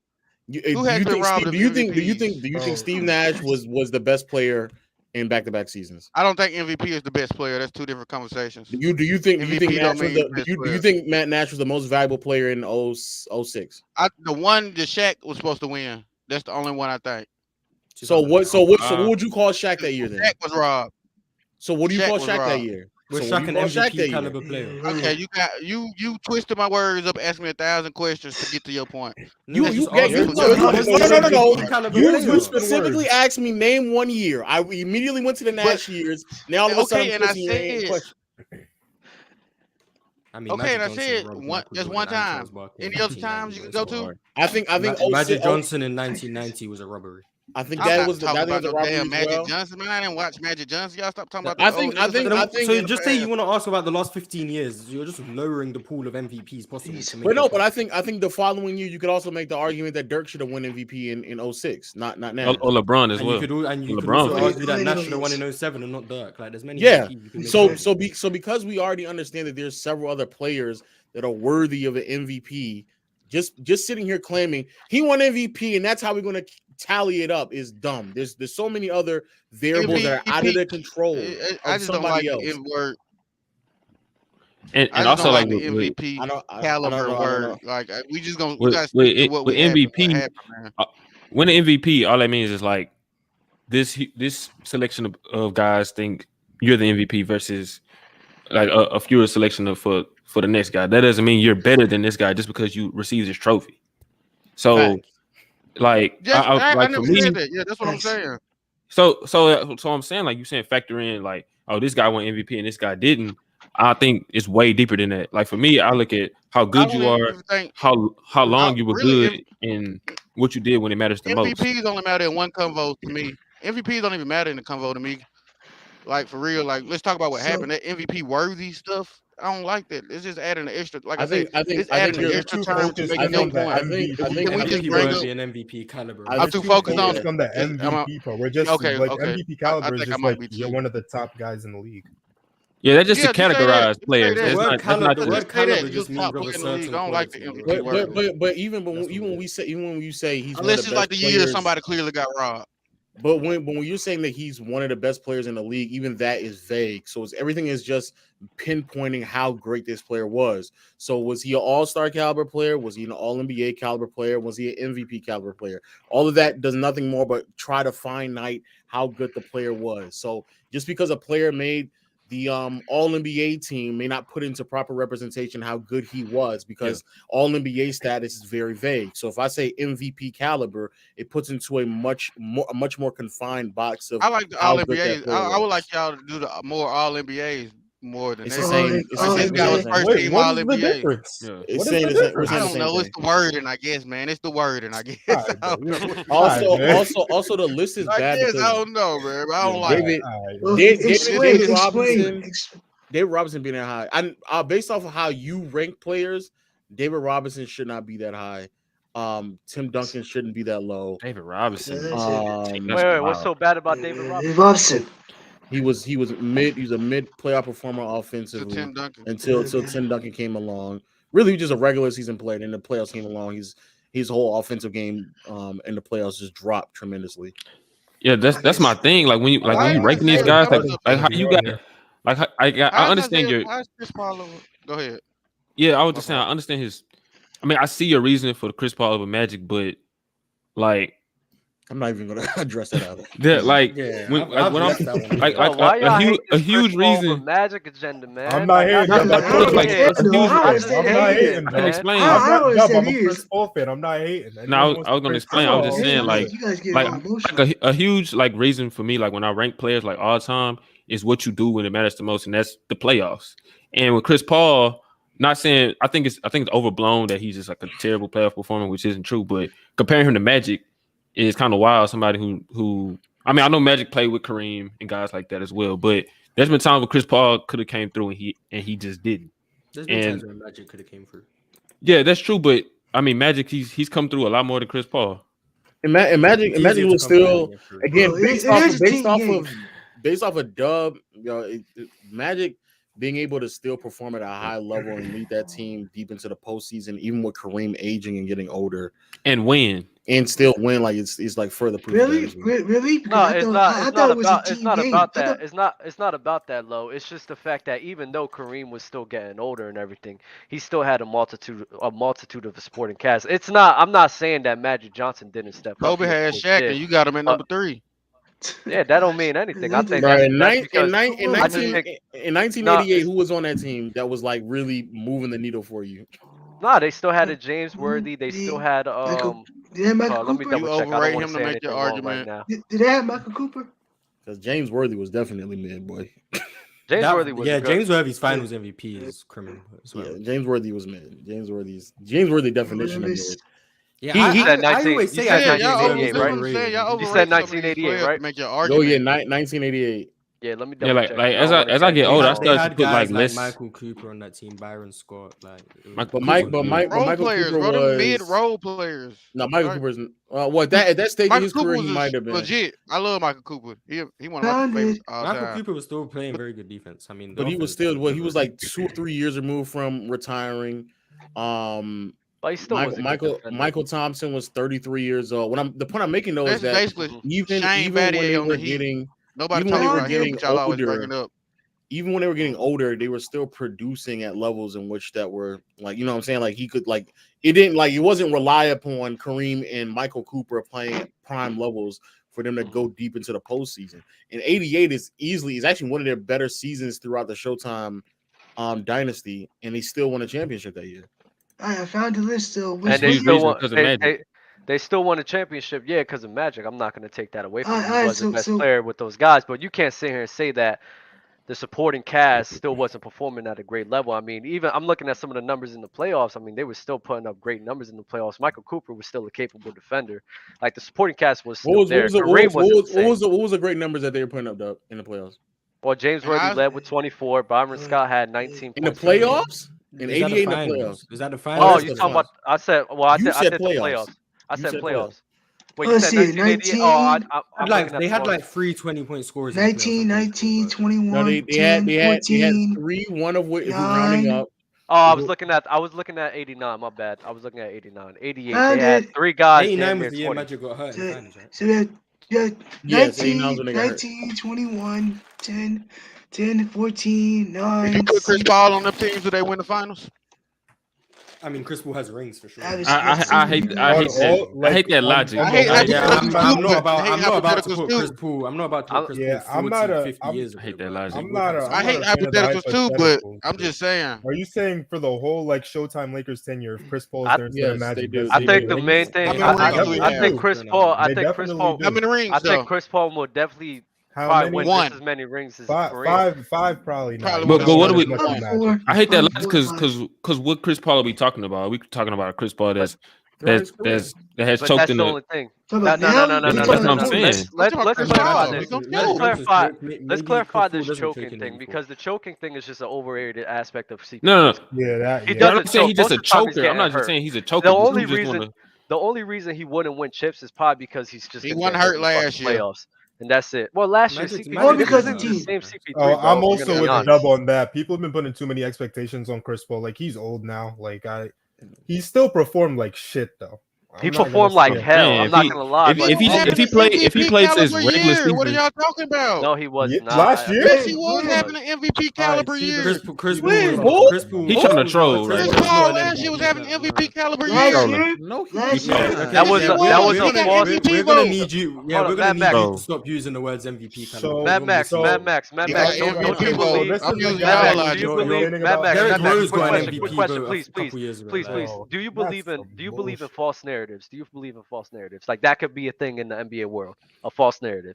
Do has you been think robbed Steve, of do you think MVPs? Steve Nash was the best player in back-to-back seasons? I don't think MVP is the best player. That's two different conversations. Do you think MVP Nash don't was mean the best do player. you think Matt Nash was the most valuable player in 06? The one that Shaq was supposed to win. That's the only one I think. So what would you call Shaq that year then? Shaq was robbed. So what do you Shaq call was Shaq that robbed. year? Was So what Shaq do an you call Shaq that MVP year? caliber player? Okay, you twisted my words up, asked me 1,000 questions to get to your point. You just gave arguing. no. You Caliber specifically words. asked me name one year. I immediately went to the Nash years. Now all of a sudden, Okay, I'm and I twisting your hand said, question. I mean, okay, Magic and I Johnson said robbed one. Michael Just Jordan one and time. Charles Barkley in Any other times you can go 1990, to? I think Magic 06 Johnson in 1990 was a robbery. I think I'm that not was talking about the no robbery damn as Magic well. Johnson, man. I didn't watch Magic Johnson. Y'all stop talking about I the think- old I niggas think- from I the- think- So in the just say you past. want to ask about the last 15 years. You're just lowering the pool of MVPs possible to make But no, your but point. I think the following year you could also make the argument that Dirk should have won MVP in 06, not now. Or LeBron as And well. you could LeBron also for argue that Nash Finals. should have won in 07 and not Dirk. Like, there's many Yeah. MVPs you can make. So because we already understand that there's several other players that are worthy of an MVP, just sitting here claiming he won MVP and that's how we're going to tally it up is dumb. There's so many other variables that are out of the control I of just don't like somebody else. the N word. And I just also don't like like the with MVP I don't caliber know. word. Like we just gonna we with, gotta with, stick to it- what with we have, MVP, what happened, man. winning MVP, all that means is like this selection of guys think you're the MVP versus like a fewer selection of for the next guy. That doesn't mean you're better than this guy just because you received his trophy. So Facts. like I like for never me, said that. Yeah, that's what I'm saying. so I'm saying like you saying factor in like, oh, this guy won MVP and this guy didn't. I think it's way deeper than that. Like for me, I look at how good you are, how long you were good, and what you did when it matters the most. MVPs only matter in one convo to me. MVPs don't even matter in the convo to me. Like for real, like let's talk about what happened. That MVP worthy stuff, I don't like that. It's just adding an extra. Like I think it's adding an extra term to make your point. I think Can we just MVP bring up? worthy and MVP caliber. I'm too focused on on the MVP part. We're just okay, like okay. MVP caliber is think I just might like be you're too. one of the top guys in the league. Yeah, that's just Yeah, to just say that. categorize Just say players. that. That's The not word that's caliber, not the the word Just say that. caliber You just means top of a player in the league. certain I don't like the quality. MVP word. But even That's when what we say he's one Unless of the it's like best the year players, somebody clearly got robbed. But when you're saying that he's one of the best players in the league, even that is vague. So everything is just pinpointing how great this player was. So was he an all-star caliber player? Was he an all-NBA caliber player? Was he an MVP caliber player? All of that does nothing more but try to finite how good the player was. So just because a player made the all-NBA team may not put into proper representation how good he was because all-NBA status is very vague. So if I say MVP caliber, it puts into a much more confined box of I like the how all good that NBAs. player I would was. like y'all to do the more all NBAs more than It's that. the same. It's the Like, this same. guy was thing. first Wait, team what all is the NBA. difference? Yeah. It's What is saying the the same- we're difference? saying I the don't same know. thing. It's the wording, I guess, man. It's the wording, I guess. Alright, I don't bro. know. Also, the list is I bad guess because I don't know, man. But I don't like it. David, Well, David explain. David Robinson being that high. And based off of how you rank players, David Robinson should not be that high. Tim Duncan shouldn't be that low. David Robinson. Wait, what's so bad about David Robinson? Robinson. He was mid. He was a mid playoff performer To offensively Tim Duncan. until Tim Duncan came along. Really, just a regular season player. And the playoffs came along. His whole offensive game in the playoffs just dropped tremendously. Yeah, that's my thing. Like when you ranking these guys, like how you got like I understand your. How's Chris Paul over? Go ahead. Yeah, I was just saying I understand his. I mean, I see your reasoning for the Chris Paul over Magic, but like I'm not even gonna address that out. that, like Yeah, when I've when I'm left that one. like Yo, why y'all a hate this huge Chris Paul for reason. Magic agenda, man? I'm not hating. Like, I'm I not don't like, understand. that's a huge I reason. understand I'm not hating. hating, I can man. explain. I I'm not, understand I'm a he is. Chris Paul fan. I'm not hating. No, Anyone I wants was to gonna praise explain. Chris I was Paul, just I'm saying, not like hating. You guys get like all emotional. like a huge like reason for me, like when I rank players like all time, is what you do when it matters the most, and that's the playoffs. And with Chris Paul, not saying I think it's overblown that he's just like a terrible playoff performer, which isn't true. But comparing him to Magic is kind of wild. Somebody who I mean, I know Magic played with Kareem and guys like that as well, but there's been times where Chris Paul could have came through and he just didn't. There's been And times where Magic could have came through. yeah, that's true. But I mean, Magic, he's come through a lot more than Chris Paul. Imagine It's easier to was come through still than get through. again Bro, it is a team game. based off of Dub. You know, Magic being able to still perform at a high level and lead that team deep into the postseason, even with Kareem aging and getting older, And win. and still win. Like it's like further proof. Really? that as well. Really? No, Because it's I thought it was a team game. about I that. thought- It's not about that, Lo. It's just the fact that even though Kareem was still getting older and everything, he still had a multitude of the supporting cast. It's not. I'm not saying that Magic Johnson didn't step up. Kobe He of had course Shaq, did. and you got him at number 3. Yeah, that don't mean anything. I think Right, that's because in 1988, who was on that team that was like really moving the needle for you? Nah, they still had a James Worthy. They still had Michael, did they have Michael let me Cooper? double check. I don't overrate want him to to say make your anything wrong argument. right now. Did they have Michael Cooper? Because James Worthy was definitely mid, boy. James That- Worthy was yeah, good. James Worthy's finals MVP is criminal as well. Yeah, James Worthy was mid. James Worthy definition of mid. Yeah, He- he- said I always you say said I think 1988, James right? Worthy is overrated. Y'all You overrate said some of these 1988, players right? to make your Yo, argument. yeah, 1988. Yeah, let me Yeah, double like check. like I as don't I wanna as I get anything older, I wrong. They start to had put like guys like less. Michael Cooper on that team, Byron Scott. Like, it was- Michael But Cooper was good. Michael Role players, Cooper bro. Them mid was role players. no Michael Right. Cooper's at that stage of Michael his Cooper career was he might have been. legit. I love Michael Cooper. He one of my Found favorites it. all Michael time. Cooper was still playing very good defense. I mean, the But he was offense still was he was like 2 or 3 years removed from retiring. But he still was a good defender. Michael Thompson was 33 years old. The point I'm making though That's is that basically even Shane when they Battier on were the Heat. getting Nobody even talking when they about were him, getting but y'all always older, bringing up. even when they were getting older, they were still producing at levels in which that were like, you know what I'm saying? Like he could like it didn't like it wasn't rely upon Kareem and Michael Cooper playing at prime levels for them to go deep into the postseason. And 88 is actually one of their better seasons throughout the Showtime dynasty, and they still won a championship that year. I found the list still. And they still won. because of Magic. They still won a championship, yeah, because of Magic. I'm not going to take that away from him. He Alright, was the best so- player with those guys, but you can't sit here and say that the supporting cast still wasn't performing at a great level. I mean, even I'm looking at some of the numbers in the playoffs. I mean, they were still putting up great numbers in the playoffs. Michael Cooper was still a capable defender. Like the supporting cast was still there. Kareem What was the great numbers that they were putting up in the playoffs? Well, James Worthy led with 24. Byron Scott had 19. In the playoffs? In Is that the 88 in the finals? playoffs. Is that the Oh, finals? you talking about? I said You said the playoffs. playoffs. I You said said playoffs. Wait, you Let's said see, 1988? Oh, I'm Like looking at they had the like 3 20-point scores. in the playoffs, 19, I think, 19, but- 21, No, they 10, had 14. 3, one of which if we're rounding 9. up. Oh, I was looking at 89. My bad. I was looking at 89. 88. Found They had it. 3 guys. 89 damn was near the year 20. Magic got hurt in the finals, right? So that Yes, 89 19, when they got hurt. 19, 21, 10, 14, 9. If you put Chris 6. Paul on them teams, do they win the finals? I mean, Chris Paul has rings for sure. That is- I hate that logic. I hate bro. I'm not about to hypotheticals put too. Chris Paul. I'm not about to put Chris Yeah, Paul I'm not 40, a- 50 years. I hate that logic. I'm not a. I hate I'm not a fan of the hypotheticals too, but hypotheticals, I'm just saying. Are you saying for the whole like Showtime Lakers tenure, if Chris Paul is I- there instead of Yes, Magic? they do. does I he think get the rings? main thing. How many I rings do he think have? Chris Paul. I They think Chris definitely Paul. do. How many rings? I think though? Chris Paul will definitely How probably many? win One. just as many rings as Five, Kareem. five, probably not. Probably But what do we- Not as much as Magic. Four. I hate that Five, logic four, five. because what Chris Paul are we talking about? Are we talking about a Chris Paul that has But choked that's in the the. only thing. Talk No, about no, now? no, no, no, You no, talking no, about no. saying. Let's Let's talk about clarify Chris this. Paul. Let's clarify this Chris Paul doesn't choking choke thing in because the choking thing is just an overrated aspect of CP. No. Yeah, that. He Yeah. doesn't I'm saying he's just choke. a Most of the time he's choker. I'm getting not just hurt. saying he's a choker. The but only you just reason wanna- the only reason he wouldn't win chips is probably because he's just He been wasn't getting hurt in the fucking last year. playoffs, and that's it. Well, last year Magic's- CP3 Magic's All because this of is the team. same CP3. Oh, bro, I'm if we're also gonna with be the honest. dub on that. People have been putting too many expectations on Chris Paul. Like he's old now. Like he still performed like shit though. He I'm not gonna performed like say- hell. Man, I'm if not he- gonna lie. but if he plays his caliber regular year. What are season- y'all talking about? no, he was Yeah, not. last year? Yes, he was Yeah. having an MVP caliber see, year. Chris Paul Win. was- Chris Paul- He trying to troll, Chris right? Paul last year was having an MVP caliber Last year. year? No, he Last didn't. year? That was Yes, a- he that was. was He a got false- MVP We're gonna vote. need you. Yeah, Hold we're on, gonna Mad need Max. you So- to stop using the words MVP. So- Mad Max, So- Mad Max. He Don't got you MVP believe? vote. This I'm is using the y'all guy- Do logic. you You're believe? learning Mad about- Max, Derrick Mad Max, Rose quick got an question, MVP quick question, vote please, a couple please. years ago. Please, right? please. Oh, Do you that's believe in some false narratives? Do you believe in false narratives? Like that could be a thing in the NBA world, a false narrative.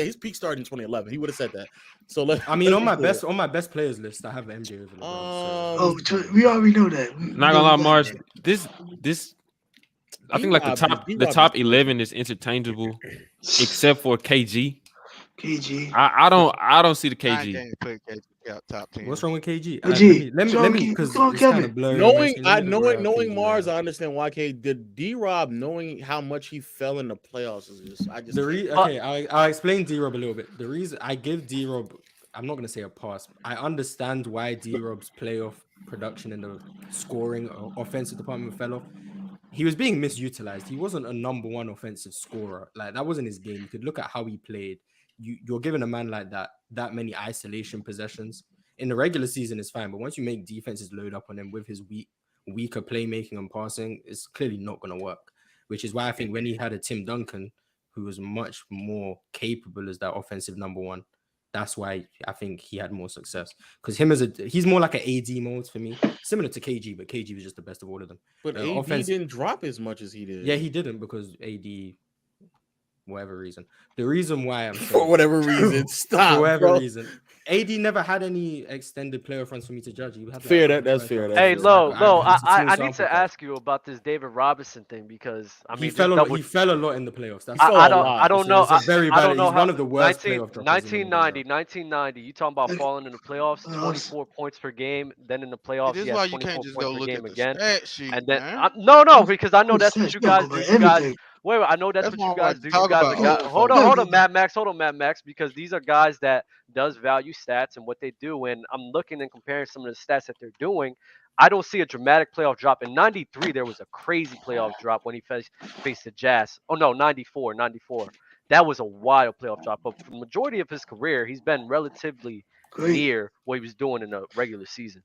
yeah, his peak started in 2011. He would have said that. So I mean, on my best players list, I have MJ over LeBron. Oh, we already know that. Not gonna lie, Mars. This I think like the top 11 is interchangeable, except for KG. KG. I don't see the KG. can't put KG top 10. What's wrong with KG? KG, Let me because come on, it's kind Kevin. of blurry. Knowing Mars, I understand why the D-Rob, knowing how much he fell in the playoffs is just okay, I'll explain D-Rob a little bit. The reason I give D-Rob, I'm not gonna say a pass. I understand why D-Rob's playoff production in the scoring or offensive department fell off. He was being misutilized. He wasn't a number one offensive scorer. Like, that wasn't his game. You could look at how he played. You're giving a man like that many isolation possessions. in the regular season is fine, but once you make defenses load up on him with his weaker playmaking and passing, it's clearly not going to work. Which is why I think when he had a Tim Duncan, who was much more capable as that offensive number one, that's why I think he had more success. Because he's more like an AD mode for me, similar to KG, but KG was just the best of all of them. But AD didn't drop as much as he did. Yeah, he didn't because AD, whatever reason. The reason why I'm saying, for whatever reason, stop. For whatever bro. reason, AD never had any extended playoff runs for me to judge. You have fair. That's fair. Hey, I need to ask you about this David Robinson thing because I mean he fell a lot in the playoffs. I don't know. He's one of the worst 1990. You talking about falling in the playoffs? 24 points per game. Then in the playoffs, this he is why had you 24 can't just points go per look game at again. the stat sheet, And then man. no, because I know that's what you guys do. You guys. Wait, I know that's what you guys do. You guys are hold on, Mad Max, because these are guys that does value stats and what they do. And I'm looking and comparing some of the stats that they're doing. I don't see a dramatic playoff drop. In 93, there was a crazy playoff drop when he faced the Jazz. Oh, no, 94. That was a wild playoff drop. But for the majority of his career, he's been relatively near what he was doing in the regular season.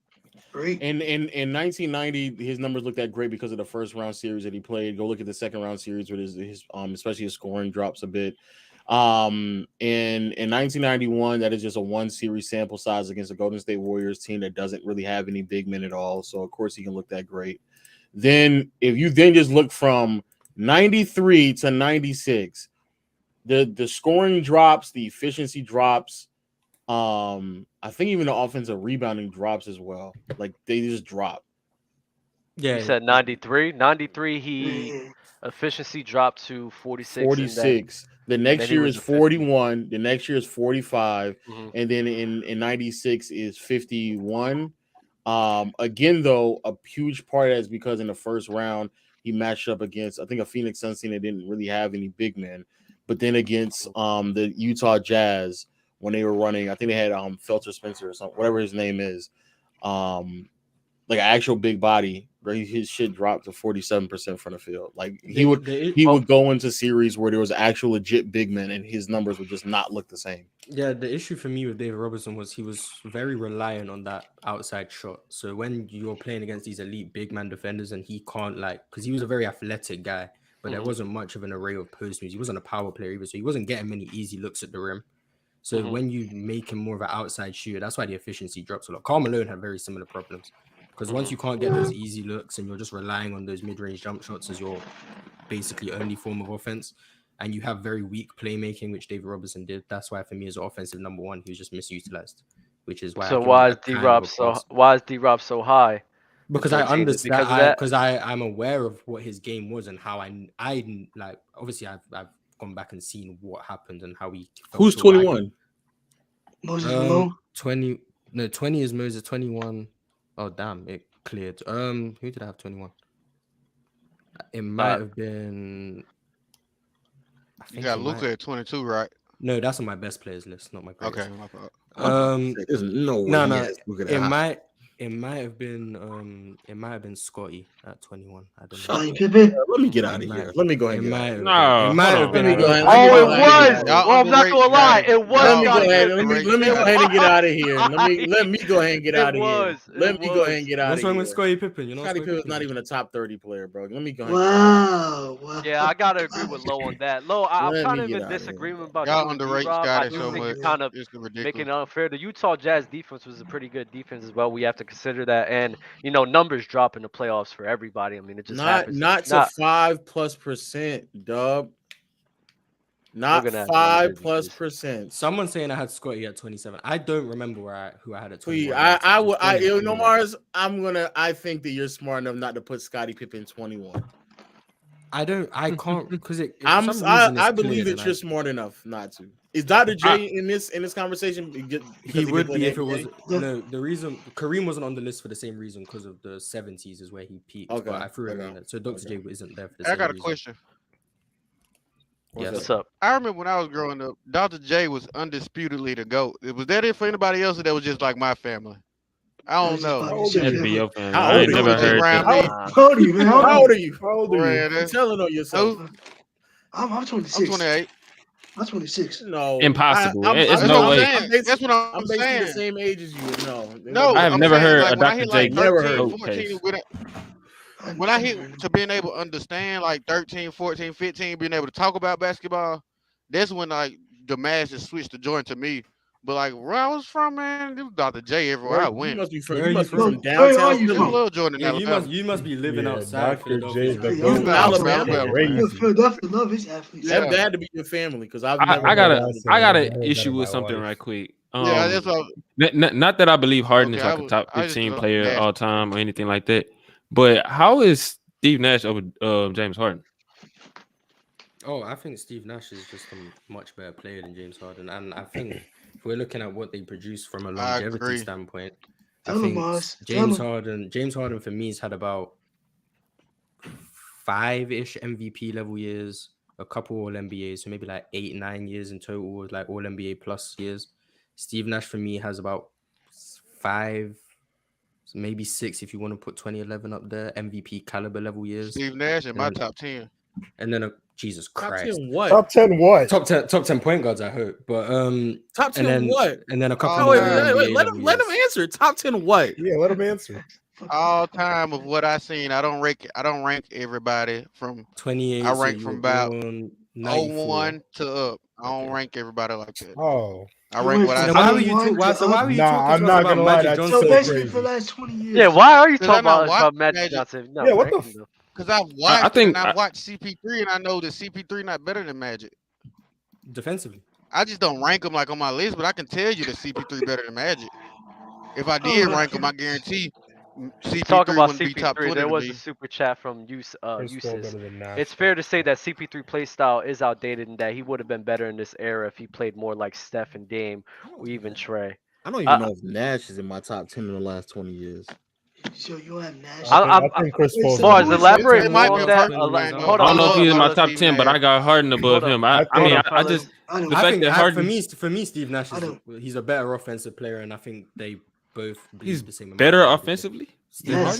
Great. In 1990, his numbers looked that great because of the first round series that he played. Go look at the second round series with his especially his scoring drops a bit. In 1991, that is just a one series sample size against the Golden State Warriors team that doesn't really have any big men at all. So of course he can look that great. Then if you then just look from 93 to 96, the scoring drops, the efficiency drops. I think even the offensive rebounding drops as well. Like they just drop. Yeah. You said 93. 93, he efficiency dropped to 46. 46. The next year is 41. The next year is 45. And then in 96 is 51. Again, though, a huge part of that is because in the first round, he matched up against, I think, a Phoenix Suns team that didn't really have any big men. But then against the Utah Jazz, when they were running, I think they had Felter Spencer or something, whatever his name is, like an actual big body. His shit dropped to 47% from the field. Like he would go into series where there was actual legit big men, and his numbers would just not look the same. Yeah, the issue for me with David Robinson was he was very reliant on that outside shot. So when you're playing against these elite big man defenders, and he can't because he was a very athletic guy, but there wasn't much of an array of post moves. He wasn't a power player either, so he wasn't getting many easy looks at the rim. So when you make him more of an outside shooter, that's why the efficiency drops a lot. Karl Malone had very similar problems. Because once you can't get those easy looks and you're just relying on those mid-range jump shots as your basically only form of offense, and you have very weak playmaking, which David Robinson did, that's why for me as an offensive number one, he was just misutilized. Which is why. So why is D-Rob so high? Because I understand. Because I'm aware of what his game was and how I like. Obviously, I've gone back and seen what happened and how he. Who's 21? Moses Malone. 20. No, 20 is Moses. 21. Oh damn! It cleared. Who did I have 21? It might have been. You got Luka at 22, right? No, that's on my best players list, not my greatest. Okay, my fault. There's no way. No. It might have been Scotty at 21. I don't know. Let me get out of here. Let me go ahead. It might have been. It was. Well, I'm not gonna lie. It was. Let me go ahead and get out of here. Let me go ahead and get out of here. Let me go ahead and get out of here. What's wrong with Scottie Pippen? You know, Scottie Pippen's not even a top 30 player, bro. Let me go ahead. Wow. Yeah, I gotta agree with Low on that. Low, I'm kind of in disagreement about y'all underrate Scottie so much. You're kind of making ridiculous. it unfair. The Utah Jazz defense was a pretty good defense as well. We have to consider that, and numbers drop in the playoffs for everybody. I mean, it just happens. Not to 5+%, dub. Not 5+%. Someone saying I had Scotty at 27. I don't remember who I had at 21. Mars, I think that you're smart enough not to put Scottie Pippen 21. I can't because I believe that you're smart enough not to. Is Dr. J in this conversation? He would be if it was the reason Kareem wasn't on the list for the same reason because of the 70s is where he peaked. Okay, but I threw it in there. So Dr. J isn't there for the same reason. I got a question. What's up? I remember when I was growing up, Dr. J was undisputedly the GOAT. Was that it for anybody else, or that was just like my family? I don't know. How old are you? I ain't never heard that. How old are you, man? How old are you? How old are you? You're telling on yourself. I'm 26. I'm 28. I'm 26. No, Impossible. I'm, It's that's no what way. I'm saying. That's what I'm I'm basically the saying. same age as you. No, I have I'm never saying, heard like, a when I Dr. hit J like Never 13, heard. 14, case. when I hit to being able to understand like 13, 14, 15, being able to talk about basketball, that's when like the masses switched the joint to me. But like where I was from, man, it was Dr. J everywhere I You went. must be from. Where You are you must be from? from Where are downtown you I from? Philly. love Jordan, Yeah, Alabama. you must be living Yeah, outside Dr. Philadelphia. J, the Hey, goat. you from Alabama. Alabama? Crazy. Yo, Philadelphia love his athletes. Yeah. That had to be your family because I've I never. got heard a that said. I got I an heard that issue of with my something wife. right quick. Yeah, that's what Not that I believe Harden okay. is like a top I just 15 love player Nash. all time or anything like that. But how is Steve Nash over James Harden? Oh, I think Steve Nash is just a much better player than James Harden, and I think if we're looking at what they produce from a I longevity agree. standpoint, I Tell him, think Mars. Tell him. James Harden for me has had about 5-ish MVP level years, a couple All NBA, so maybe like 8-9 years in total, like All NBA plus years. Steve Nash for me has about 5, maybe 6 if you want to put 2011 up there, MVP caliber level years. Steve Nash in And my then- top 10. And then Jesus Top Christ. 10 what? Top 10 what? Top 10 point guards, I hope. But Top 10 and then what? and then a couple Oh, more wait, NBA let level him years. answer. Top 10 what? Yeah, let him answer. All time of what I seen, I don't rank everybody from 28. I So rank you from were about born 94. 01 to up. I don't Okay. rank everybody like that. Oh. I You rank went what So I then from why seen. were you 21 why, to so why up? were you Nah, talking I'm to us not about gonna lie, Magic that's Johnson? So so basically crazy. for the last 20 years. Yeah, why are you 'Cause talking I'm not about watching Magic Magic. Johnson? No, Yeah, what the ranking though. Because I've watched I think and I've watched CP3 and I know that CP3 not better than Magic. Defensively. I just don't rank them like on my list, but I can tell you that CP3 better than Magic. If I Oh did my rank them, I God. guarantee Talk CP3 about wouldn't be top CP3. 20 There to was a me. super chat from Chris Paul Usis. better than Nash. It's fair to say that CP3 play style is outdated and that he would have been better in this era if he played more like Steph and Dame or even Trey. I don't even know if Nash is in my top 10 in the last 20 years. So you have Nash. I'm I think Chris Wait, Paul's so Mars, who is elaborate It more might be on a that. first Hold round. Hold I on, don't know if hold he's on, in my fellas. top 10, but I got Harden above Hold up. him. I I mean, think- I just I don't. the I fact think that Harden for me, Steve Nash I is don't. he's a better offensive player, and I think they both bleed he's the same amount. better of offensively. Steve Yes.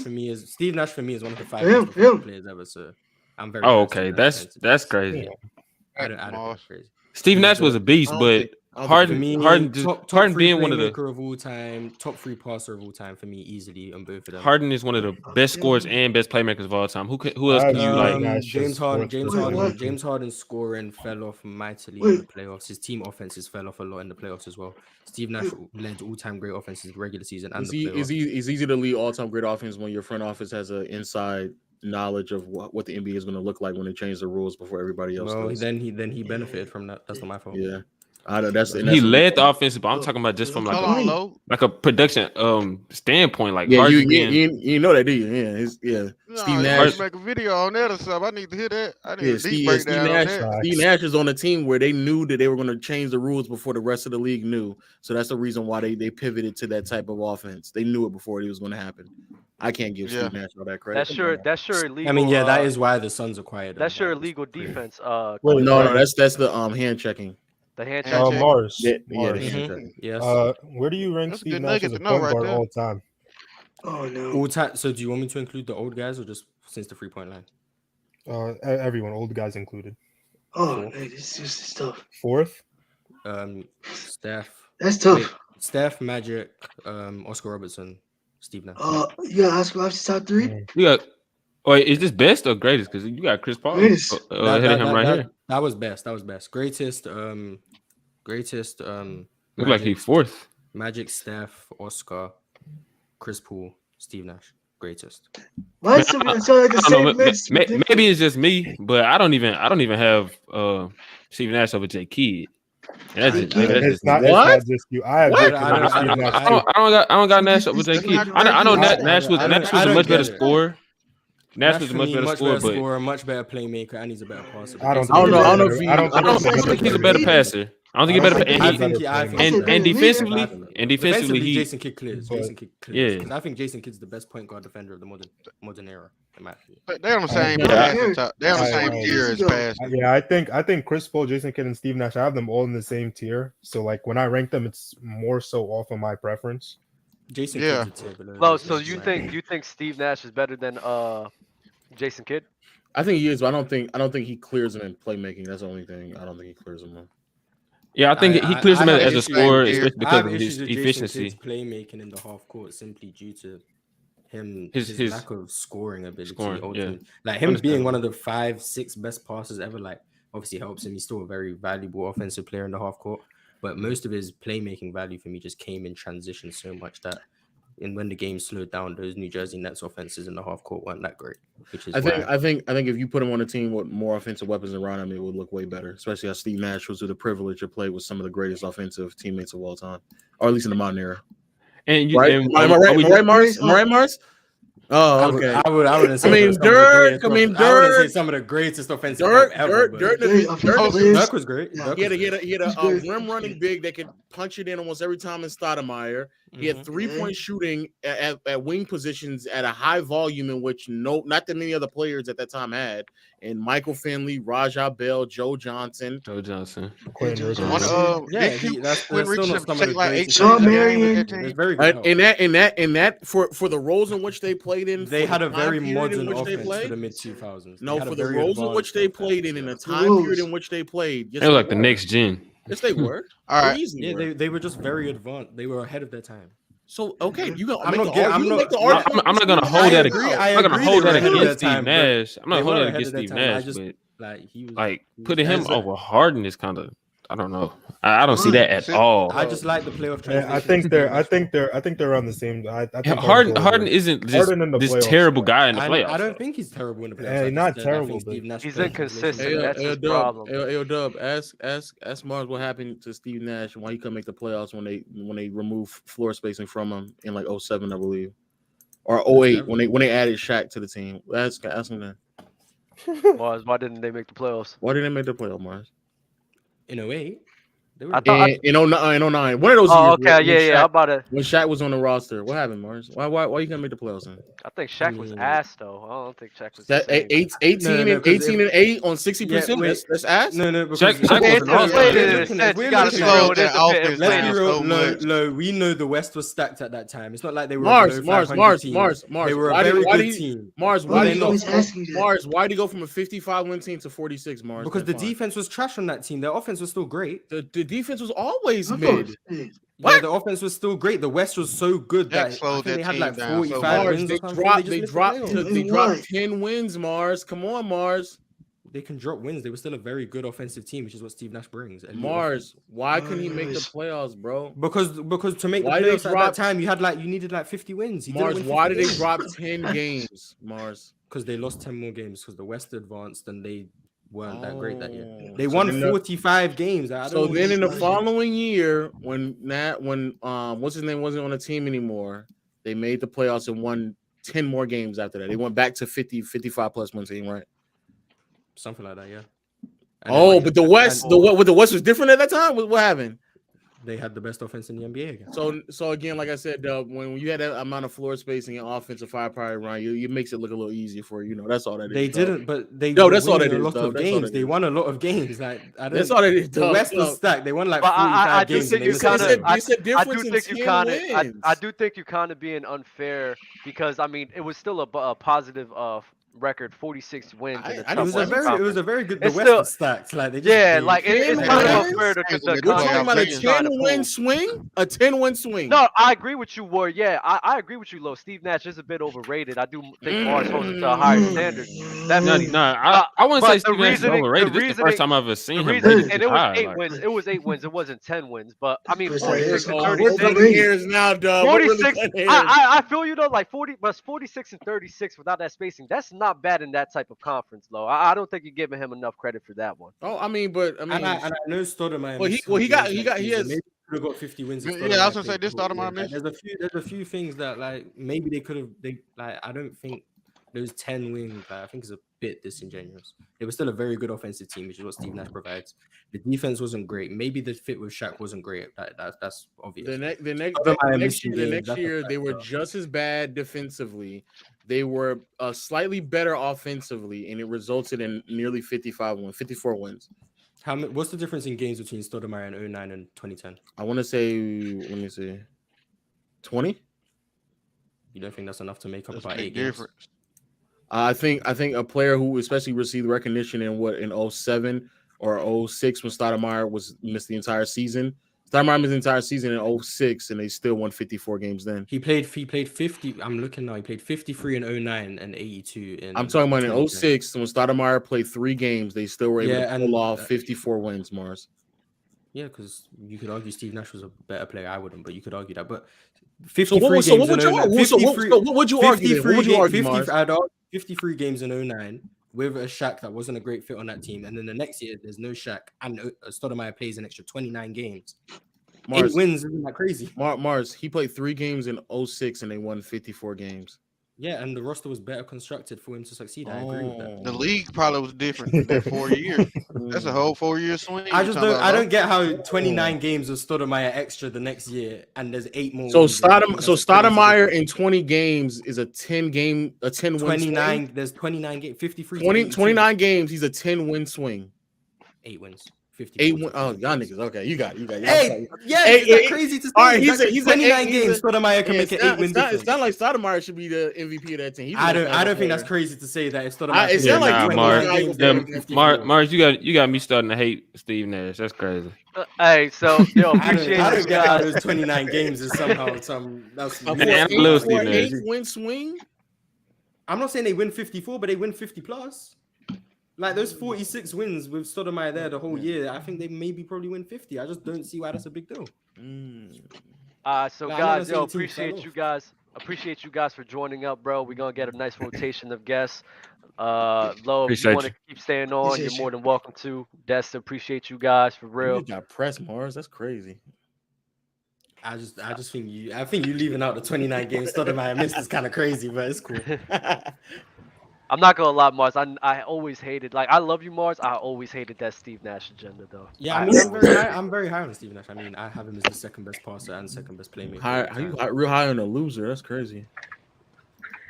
Nash for me is one of the 5 Him, best offensive him. players ever. So I'm very. Oh, proud of Steve okay, Nash that's defensively. that's crazy. I don't think Mars. it's crazy. Steve He's Nash was the- a beast, I don't but think- I don't Harden, For me, Harden, just top Harden 3 being one of the playmaker of all time, top 3 passer of all time for me easily on both of them. Harden is one of the best scorers and best playmakers of all time. Who else I can you agree. like? Nash James is Harden, fourth for me. James Harden's scoring fell off mightily in Wait. the playoffs. His team offenses fell off a lot in the playoffs as well. Steve Nash led all-time great offenses regular season and It's the playoffs. easy to lead all-time great offense when your front office has an inside knowledge of what the NBA is going to look like when they change the rules before everybody else Well, does. then he benefited from that. That's not my fault. Yeah, that's He led the offensive, but I'm talking about just from like Hold on, low. a production standpoint. Like Yeah, Harden you being, you know that, do you? Yeah. No, Steve you Nash. should make a video on that or something. I need to hear that. I need Yeah, a deep Steve breakdown on Nash. that. Steve Nash is on a team where they knew that they were going to change the rules before the rest of the league knew. So that's the reason why they pivoted to that type of offense. They knew it before it was going to happen. I can't give Steve Nash all that credit. That's your illegal. I mean, yeah, that is why the Suns acquired him. That's your illegal defense. Wait, No, that's the hand checking. The hand check. Mars. Yeah, Mars. the hand checking. Yes. Where do you rank That's a Steve good Nash nugget as a to know point right guard there. all time? Oh no. All time. So do you want me to include the old guys or just since the 3-point line? Everyone, old guys included. Oh, hey, this is tough. Fourth? Steph. That's tough. Wait, Steph, Magic, Oscar Robertson, Steve Nash. You got Oscar Robertson top 3? you got. Wait, is this best or greatest? Because you got Chris Paul Greatest. ahead of him right here. That was best. Greatest. Look like he's fourth. Magic, Steph, Oscar, Chris Paul, Steve Nash. Greatest. Why is so like the I don't know, same list? maybe it's just me, but I don't even have Steve Nash over J Kidd. That's It's just not just you. I have What? J. Kidd over Steve Nash too. I don't got Nash over J Kidd. I know Nash was a much better scorer. Nash was a much better scorer, much better playmaker, and he's a better passer. I don't know I don't think he's a better passer. I don't think he's a better passer. And defensively, he Jason Kidd clears. Yeah. Because I think Jason Kidd's the best point guard defender of the modern era, in my opinion. But they're on the same They're on the same tier as pass. Yeah, I think Chris Paul, Jason Kidd, and Steve Nash, I have them all in the same tier. So like when I rank them, it's more so off of my preference. Jason Yeah. Kidd's a tier below. Well, so you think Steve Nash is better than Jason Kidd? I think he is, but I don't think he clears him in playmaking. That's the only thing. I don't think he clears him on. Yeah, I think he clears him have as a issues scorer, with- especially I because have of his issues with Jason Kidd's efficiency. playmaking in the half court simply due to his His lack of scoring ability. scoring, yeah. Ultimately. Like him being one Understandable. of the 5-6 best passers ever, like obviously helps him. He's still a very valuable offensive player in the half court, but most of his playmaking value for me just came in transition so much that when the game slowed down, those New Jersey Nets offenses in the half court weren't that great. Which is I think if you put him on a team with more offensive weapons around him, it would look way better. Especially as Steve Nash was with the privilege to play with some of the greatest offensive teammates of all time, or at least in the modern era. And you, Right? and, Am I right, Mars? Am I right, Mars? Oh, okay. I wouldn't say. I mean, Dirk. I wouldn't say some of the greatest offensive Dirk. ever. Dirk Was great. He had a rim running big that could punch it in almost every time in Stoudemire. He had 3-point shooting at wing positions at a high volume in which not that many other players at that time had. And Michael Finley, Rajah Bell, Joe Johnson. Joe Johnson. Quinn reached like 8 Sean Marion. Very good. In that for the roles in which they played in, they had a very modern offense for the mid 2000s. No, for the roles in which they played in a time period in which they played. They were like the next gen. Yes, they were. All right. Yeah, they were just very advanced. They were ahead of their time. So okay, you got. I'm not gonna hold that. I'm not gonna hold that against Steve Nash. I'm not holding that against Steve Nash, but like putting him over Harden is kind of. I don't know. I don't see that at all. I just like the playoff transition. I think they're on the same. I think Harden isn't just this terrible guy in the playoffs. I don't think he's terrible in the playoffs. Hey, not terrible, but he's inconsistent. That's his problem. Hey, Dub, ask Mars what happened to Steve Nash and why he couldn't make the playoffs when they removed floor spacing from him in like 07, I believe, or 08 when they added Shaq to the team. Ask him that. Mars, why didn't they make the playoffs? Why didn't they make the playoffs, Mars? In 08? In 09. One of those years. Okay, yeah. How about it? When Shaq was on the roster, what happened, Mars? Why you gonna make the playoffs then? I think Shaq was ass though. I don't think Shaq was. That 18 and 8 on 60%. That's ass. No, because Shaq we know the West was stacked at that time. It's not like they were Mars. They were a very good team. Mars, why did he go from a 55 win team to 46? Mars, because the defense was trash on that team. Their offense was still great. The defense was always mid. Yeah, the offense was still great. The West was so good that they had like 45 wins. They dropped 10 wins, Mars. Come on, Mars. They can drop wins. They were still a very good offensive team, which is what Steve Nash brings. Mars, why couldn't he make the playoffs, bro? Because to make the playoffs at that time, you needed like 50 wins. Mars, why did they drop 10 games, Mars? Because they lost 10 more games. Because the West advanced and they weren't that great that year. They won 45 games. So then in the following year, when what's his name wasn't on the team anymore, they made the playoffs and won 10 more games after that. They went back to 55 plus one team, right? Something like that, yeah. But the West was different at that time. What happened? They had the best offense in the NBA again. So again, like I said, when you had that amount of floor spacing and offensive firepower around you, it makes it look a little easier for you. That's all that is. They didn't, but they that's all that is. A lot of games. They won a lot of games. Like that's all that is. The West was stacked. They won like 45 games. I do think you kind of being unfair because I mean it was still a positive record, 46 wins. It was a very good. The West was stacked. Like they just it's kind of unfair to we're talking about a 10-win swing. A 10-win swing. No, I agree with you, Ward. Yeah, I agree with you, Lo. Steve Nash is a bit overrated. I do think Mars holds it to a higher standard. I wouldn't say Steve Nash is overrated. This is the first time I've ever seen him. And it was 8 wins. It was 8 wins. It wasn't 10 wins. But I mean, 46 and 36 now, dog. 46. I feel you though. Like 46 and 36 without that spacing. That's not bad in that type of conference, Lo. I don't think you're giving him enough credit for that one. Oh, I mean, and I know Stoudemire. He got 50 wins. Yeah, I was gonna say this Stoudemire missed. There's a few things that like maybe they could have. I don't think those 10 wins. I think is a bit disingenuous. They were still a very good offensive team, which is what Steve Nash provides. The defense wasn't great. Maybe the fit with Shaq wasn't great. That's obvious. The next year they were just as bad defensively. They were slightly better offensively, and it resulted in nearly 54 wins. What's the difference in games between Stoudemire in 09 and 2010? I want to say, let me see, 20. You don't think that's enough to make up about 8 games? I think a player who especially received recognition in 07 or 06 when Stoudemire missed the entire season. Stoudemire missed the entire season in 06, and they still won 54 games then. He played 50. I'm looking now. He played 53 in 09 and 82 in. I'm talking about in 2010. 06 when Stoudemire played 3 games, they still were able to pull off 54 wins, Mars. Yeah, because you could argue Steve Nash was a better player. I wouldn't, but you could argue that. But 53 games in 09. What would you argue? What would you argue, Mars? I'd argue 53 games in 09 with a Shaq that wasn't a great fit on that team. And then the next year, there's no Shaq. And Stoudemire plays an extra 29 games. Mars, 8 wins, isn't that crazy? Mars, he played 3 games in 06 and they won 54 games. Yeah, and the roster was better constructed for him to succeed. I agree with that. The league probably was different in that 4 years. That's a whole 4-year swing. I don't get how 29 games of Stoudemire extra the next year, and there's 8 more. So Stoudemire in 20 games is a 10 win 29. Swing. There's 29 games, 53. 29 games. He's a 10 win swing. 8 wins. 8 wins. Oh, y'all niggas. Okay, you got it. Hey, yeah, is that crazy to say? All right, he's 29 games. Stoudemire can make an 8 wins. It's not like Stoudemire should be the MVP of that team. I don't think that's crazy to say that if Stoudemire. It's not like Mars, you got me starting to hate Steve Nash. That's crazy. Hey, so yo, appreciate I you don't get how guys. those 29 games is somehow some. That's for an 8 win swing. I'm not saying they win 54, but they win 50 plus. Like those 46 wins with Stoudemire there the whole year, I think they maybe probably win 50. I just don't see why that's a big deal. So guys, yo, appreciate you guys. Appreciate you guys for joining up, bro. We're gonna get a nice rotation of guests. Lo, if you want to keep staying on, you're more than welcome to. Desta, appreciate you guys for real. You got press, Mars. That's crazy. I just think you leaving out the 29 games Stoudemire missed is kind of crazy, but it's cool. I'm not gonna lie, Mars. I always hated, like, I love you, Mars. I always hated that Steve Nash agenda, though. Yeah, I mean, I'm very high on Steve Nash. I mean, I have him as the second best passer and second best playmaker. You real high on a loser? That's crazy.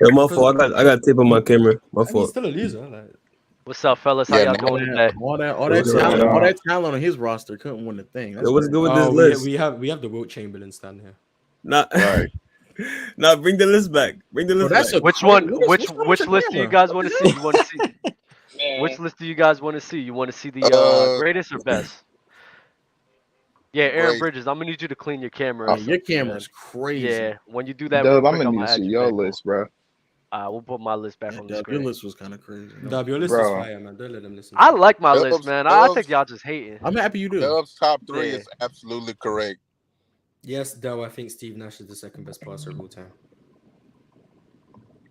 Yo, my fault. I got tape on my camera. My fault. He's still a loser. Like. What's up, fellas? How y'all doing today? All that talent on his roster couldn't win the thing. Yo, what's good with this list? We have the Wilt Chamberlain stand here. Right. Now bring the list back. Bring the list back. Which list do you guys want to see? You want to see which list do you guys want to see? You want to see the greatest or best? Yeah, Aaron Bridges, I'm gonna need you to clean your camera. Your camera's crazy. Yeah, when you do that, Dub, I'm gonna need to see your list, bro. We'll put my list back on the screen. Your list was kind of crazy. Dub, your list is fire, man. Don't let them listen. I like my list, man. I think y'all just hating. I'm happy you do. Dub's top 3 is absolutely correct. Yes, though, I think Steve Nash is the second best passer of all time.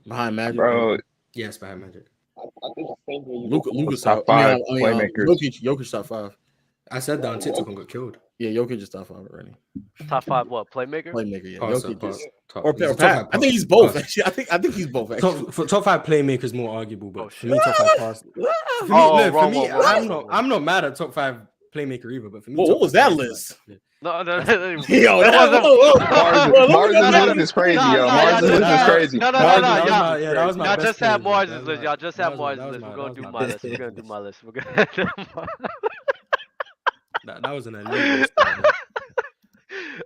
Behind Magic? Bro. Yes, behind Magic. Lucas top 5 playmakers. Jokic top 5. I said that on TikTok and got killed. Yeah, Jokic is top 5 already. Top 5 what? Playmaker? Playmaker, yeah. Passer, I think he's both. Actually, I think he's both. Actually. Top 5 playmakers more arguable, but for me, top 5 passer. I'm not mad at top 5 playmaker either, but for me, what was that list? No, Yo, Mars's list is crazy, yo. Mars's list is crazy. No. Y'all just have Mars's list. Y'all just have Mars's list. We're gonna do my list. We're gonna do my list. That was an elite list.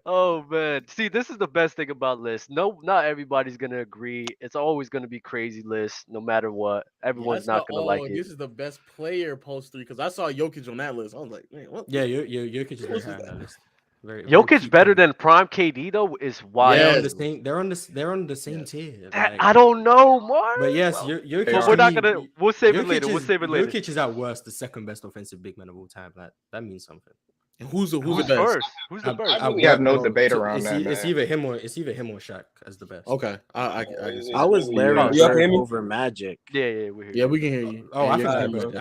Oh man, see, this is the best thing about lists. No, not everybody's gonna agree. It's always gonna be crazy lists, no matter what. Everyone's not gonna like it. This is the best player post 3 because I saw Jokic on that list. I was like, man, what? Yeah, Jokic is very high on that list. Jokic better than prime KD though is wild. Yeah, they're on the same tier. I don't know, Mark. But yes, Jokic. We're not gonna. We'll save it later. Jokic is at worst the second best offensive big man of all time. That means something. Who's the best? First? Who's the first? We have no debate around that. It's either him or Shaq as the best. Okay, I was Larry Bird over Magic. Yeah, we hear you. Yeah, we can hear you. Oh, I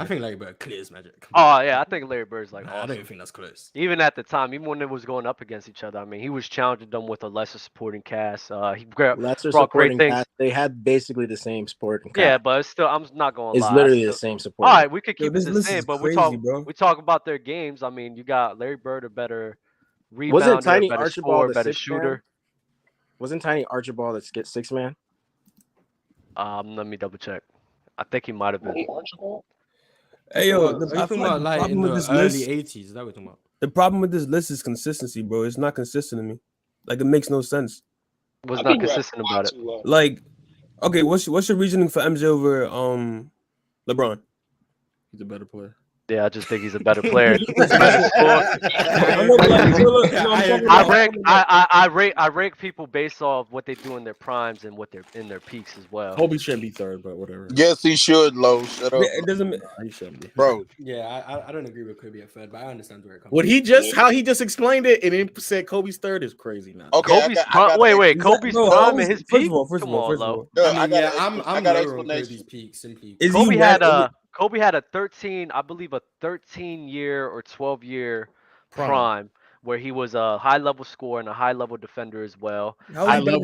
think Larry Bird clears Magic. Oh yeah, I think Larry Bird's like. I don't think that's close. Even at the time, even when it was going up against each other, I mean, he was challenging them with a lesser supporting cast. He brought great things. Cast. They had basically the same supporting cast. Yeah, but it's still, I'm not gonna lie. It's literally the same support. All right, we could keep it the same, but we talk about their games. I mean, you got Larry Bird, a better rebounder, wasn't Tiny better Archibald scorer, the better 6th shooter. Man? Wasn't Tiny Archibald that get 6 man? Let me double check. I think he might have been. Hey yo, the problem with this list, early 80s. Is that what we're talking about? The problem with this list is consistency, bro. It's not consistent to me. Like it makes no sense. Was not consistent about it. Like, okay, what's your reasoning for MJ over LeBron? He's a better player. Yeah, I just think he's a better player. Better scorer. I rank people based off what they do in their primes and what they're in their peaks as well. Kobe shouldn't be third, but whatever. Yes, he should. Low. Shut up, It doesn't. He shouldn't be, bro. Yeah, I don't agree with Kobe at third, but I understand where it comes. What he just how he just explained it and then said Kobe's third is crazy now. Okay, Kobe's wait, Kobe's prime and his peak. First of all. I'm lower on Kobe's peak simply. Kobe had a 13, I believe, a 13-year or 12-year prime where he was a high-level scorer and a high-level defender as well. High level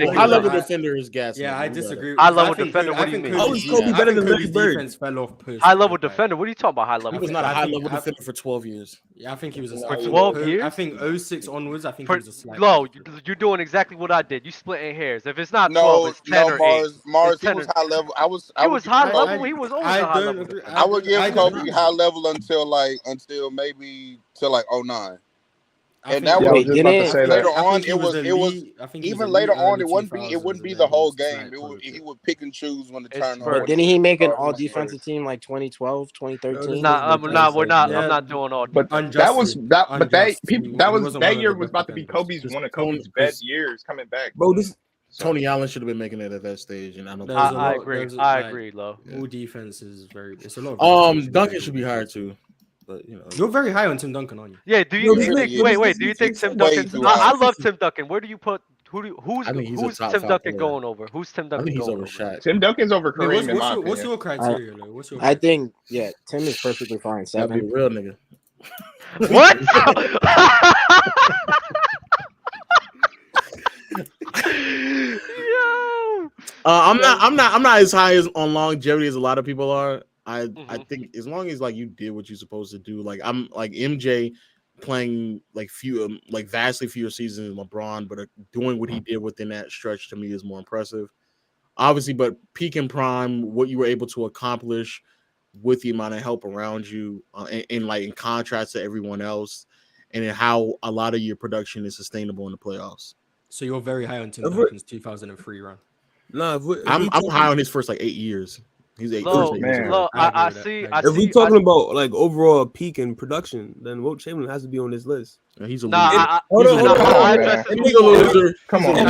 defender is gas. Yeah, I disagree. High-level defender. What do you mean? How is Kobe better than Larry Bird? Defense fell off post. High-level defender. What are you talking about? High-level. He was not a high-level defender for 12 years. Yeah, I think he was a for 12 years. I think 06 onwards. I think he was a slight. Low, you're doing exactly what I did. You splitting hairs. If it's not 12, it's 10 or 8. Mars, he was high level. He was high level. He was always high level. I would give Kobe high level until maybe till like 09. And that was later on. It was even later on. It wouldn't be the whole game. He would pick and choose when to turn on. But didn't he make an all defensive team like 2012, 2013? I'm not doing all. But that was that year was about to be one of Kobe's best years coming back. Bro, this Tony Allen should have been making it at that stage, and I don't. I agree, Lo. All defense is it's a lot. Duncan should be higher too. But you're very high on Tim Duncan, aren't you? Yeah. Do you think? Wait. Do you think Tim Duncan? I love Tim Duncan. Where do you put? Who's Tim Duncan going over? Who's Tim Duncan going over? Shaq. Tim Duncan's over Kareem. What's your criteria? I think Tim is perfectly fine. 7. Be real nigga. What? Yo. I'm not as high as on longevity as a lot of people are. I think as long as like you did what you're supposed to do, like I'm like MJ playing like vastly fewer seasons than LeBron, but doing what he did within that stretch to me is more impressive. Obviously, but peak and prime, what you were able to accomplish with the amount of help around you, and like in contrast to everyone else, and how a lot of your production is sustainable in the playoffs. So you're very high on Tim Duncan's 2003 run. No, I'm high on his first like 8 years. He's 8 years. I see. If we're talking about like overall peak in production, then Wilt Chamberlain has to be on this list. Yeah, he's a loser. Hold on. Come on. Me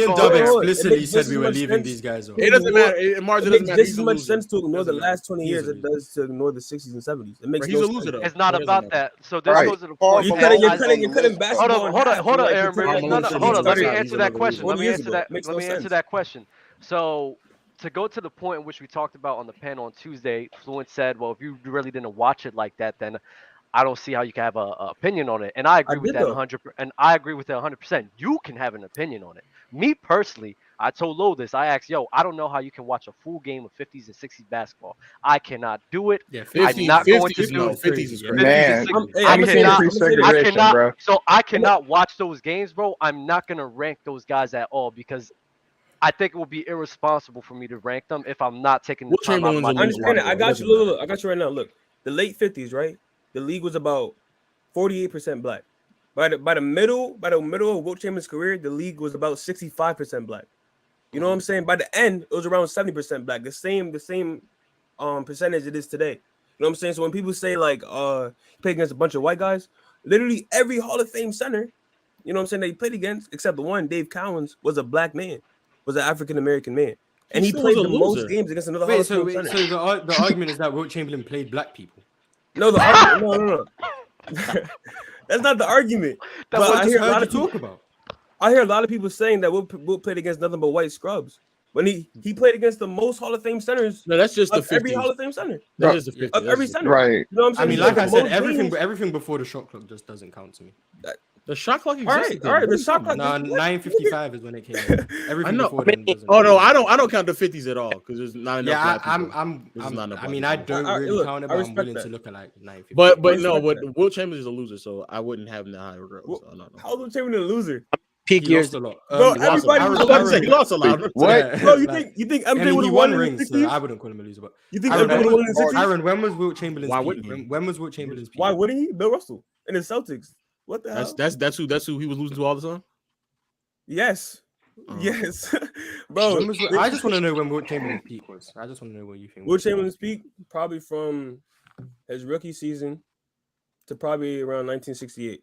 and Dub explicitly said we were leaving these guys off. It doesn't matter. It doesn't matter. Just as much sense to ignore the last 20 years as it does to ignore the 60s and 70s. It makes no sense. It's not about that. So this goes to the point. You're cutting basketball. Hold on, Aaron. Hold on. Let me answer that question. Let me answer that question. So, to go to the point in which we talked about on the panel on Tuesday, Fluent said, well, if you really didn't watch it like that, then I don't see how you can have an opinion on it. And I agree with that 100%. And I agree with that 100%. You can have an opinion on it. Me personally, I told Lo this. I asked, I don't know how you can watch a full game of 50s and 60s basketball. I cannot do it. Yeah, 50s, I'm not going to do it. 50s is crazy. Man, I cannot watch those games, bro. I'm not going to rank those guys at all because I think it would be irresponsible for me to rank them if I'm not taking the time out of my I understand it. I got you. Look, I got you right now. Look, the late 50s, right? The league was about 48% black. By the middle of Wilt Chamberlain's career, the league was about 65% black. You know what I'm saying? By the end, it was around 70% black. The same percentage it is today. You know what I'm saying? So when people say like play against a bunch of white guys, literally every Hall of Fame center, you know what I'm saying, they played against, except the one, Dave Cowens, was a black man. Was an African American man, and he played the most games against another Hall of Fame center. So the argument is that Wilt Chamberlain played black people. No, the argument, no. That's not the argument. That's what I hear a lot of talk about. I hear a lot of people saying that Wilt played against nothing but white scrubs. When he played against the most Hall of Fame centers. No, that's just the 50s. Every Hall of Fame center. That is the 50s. Of every center. Right. You know what I'm saying? I mean, like I said, everything before the shot clock just doesn't count to me. The shot clock existed. All right. The shot clock. 9:55 is when it came. Everything before then doesn't. Oh no, I don't count the 50s at all because there's not enough. Yeah, I mean, I don't really count it, but I'm willing to look at like 9:50. But Wilt Chamberlain is a loser, so I wouldn't have him that high regret. So How is Wilt Chamberlain a loser? Peak years. A lot. Bro, everybody he lost a lot. What? Bro, you think MJ would have won rings? So I wouldn't call him a loser, but you think MJ would have won in the 60s? Aaron, when was Wilt Chamberlain's Why peak? wouldn't he? When was Wilt Chamberlain's peak? Why wouldn't he? Bill Russell and the Celtics. What the hell? That's who he was losing to all the time. Yes. Yes, bro. I just want to know when Wilt Chamberlain's peak was. I just want to know what you think. Wilt Chamberlain's peak probably from his rookie season to probably around 1968.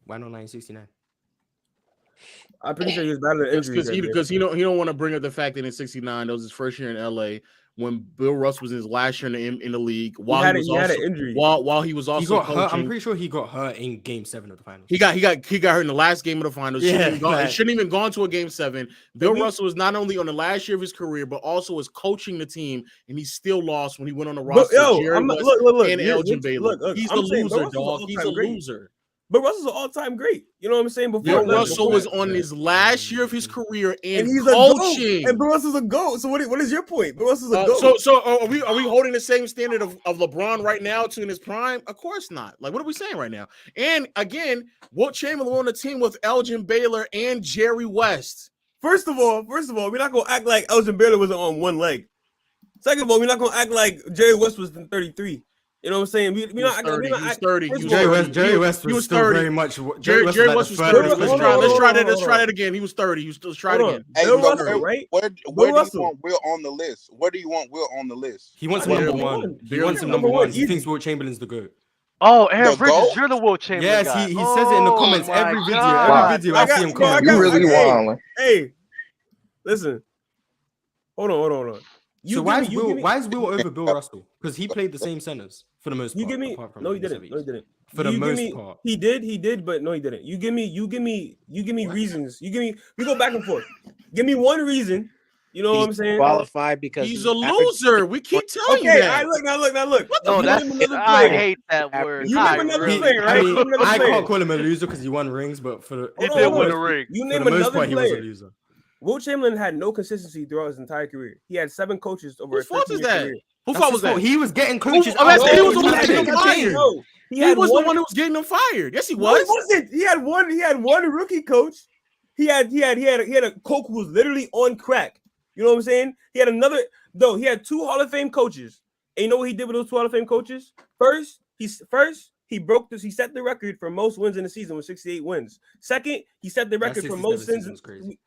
Why not 1969? I'm pretty sure he was battling injuries because he don't want to bring up the fact that in '69 that was his first year in LA when Bill Russ was in his last year in the league. While he had an injury. While he was also got coaching. hurt. I'm pretty sure he got hurt in Game 7 of the finals. He got hurt in the last game of the finals. Yeah, shouldn't even gone to a Game 7. Bill Russell was not only on the last year of his career, but also was coaching the team, and he still lost when he went on the roster. Look, and Elgin Baylor. He's a loser, dog. He's a loser. But Russell's an all-time great. You know what I'm saying? Bill Russell was on his last year of his career and he's coaching. And Bill Russell's a GOAT. So what is your point? Bill Russell's a GOAT. So are we holding the same standard of LeBron right now to in his prime? Of course not. Like, what are we saying right now? And again, Wilt Chamberlain on the team with Elgin Baylor and Jerry West. First of all, we're not gonna act like Elgin Baylor was on one leg. Second of all, we're not gonna act like Jerry West was in 33. You know what I'm saying? We're not 30. Jerry West was still 30. Very much. Jerry West was 30. Let's try that again. He was 30. Let's try it again. Hey, Bill Russell, right? Where do you want Will on the list? Where do you want Will on the list? He wants him number one. He wants him number one. He thinks Wilt Chamberlain's the GOAT. Oh, Aaron Bridges, you're the Wilt Chamberlain guy. Yes, he says it in the comments every video. I see him comment. You really wilding. Hey, listen. Hold on. Why is Will over Bill Russell? Because he played the same centers for the most part. No, he didn't. For the most part, he did, but no, he didn't. You give me reasons. We go back and forth. Give me one reason. You know what I'm saying? Qualified because he's a loser. We keep telling you that. Now look. I hate that word. You name another player, right? I can't call him a loser because he won rings, but for he did win a ring. You name another player. Wilt Chamberlain had no consistency throughout his entire career. He had 7 coaches over his 13-year career. Who fault was that? He was getting coaches. He was the one getting them fired. He was the one who was getting them fired. Yes, he was. No, he wasn't. He had one rookie coach. He had a coach who was literally on crack. You know what I'm saying? He had another though. He had 2 Hall of Fame coaches. And you know what he did with those 2 Hall of Fame coaches? First, he broke this. He set the record for most wins in the season with 68 wins. Second, he set the record for most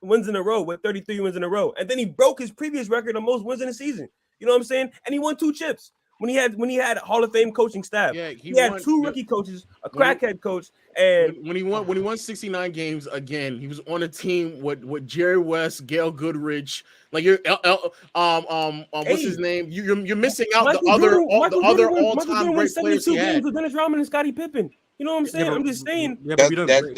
wins in a row with 33 wins in a row. And then he broke his previous record of most wins in the season. You know what I'm saying? And he won 2 chips when he had Hall of Fame coaching staff. Yeah, he had 2 rookie coaches, a crackhead coach, and when he won 69 games again, he was on a team with Jerry West, Gail Goodrich. Like what's his name? You're missing out the other all-time great players he had. With Dennis Rodman and Scottie Pippen. You know what I'm saying? Yeah, I'm just saying. Yeah, but we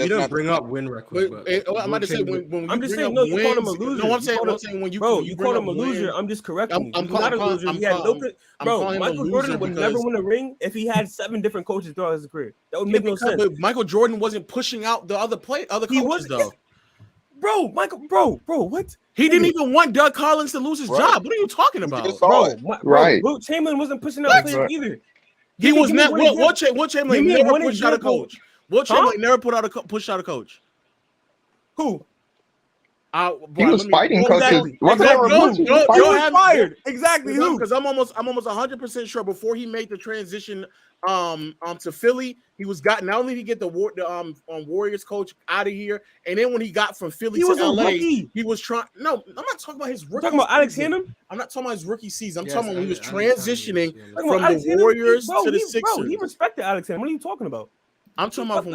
don't bring up win records. I'm about to say when I'm just saying no. You call him a loser. No, I'm saying when you call him a loser. I'm just correcting. I'm not a loser. Michael Jordan would never win a ring if he had 7 different coaches throughout his career. That would make no sense. But Michael Jordan wasn't pushing out the other coaches though. Bro, what? He didn't even want Doug Collins to lose his job. What are you talking about? Right. Wilt Chamberlain wasn't pushing out players either. He was not. Wilt Chamberlain never pushed out a coach. Wilt Chamberlain never pushed out a coach. Who? He was fighting coaches. You're fired. Exactly. Who? Because I'm almost 100% sure before he made the transition to Philly, he was not only did he get the Warriors coach out of here, and then when he got from Philly to LA, he was trying. No, I'm not talking about his rookie. Talking about Alex Hannum. I'm not talking about his rookie season. I'm talking about when he was transitioning from the Warriors to the Sixers. Bro, he respected Alex Hannum. What are you talking about? I'm talking about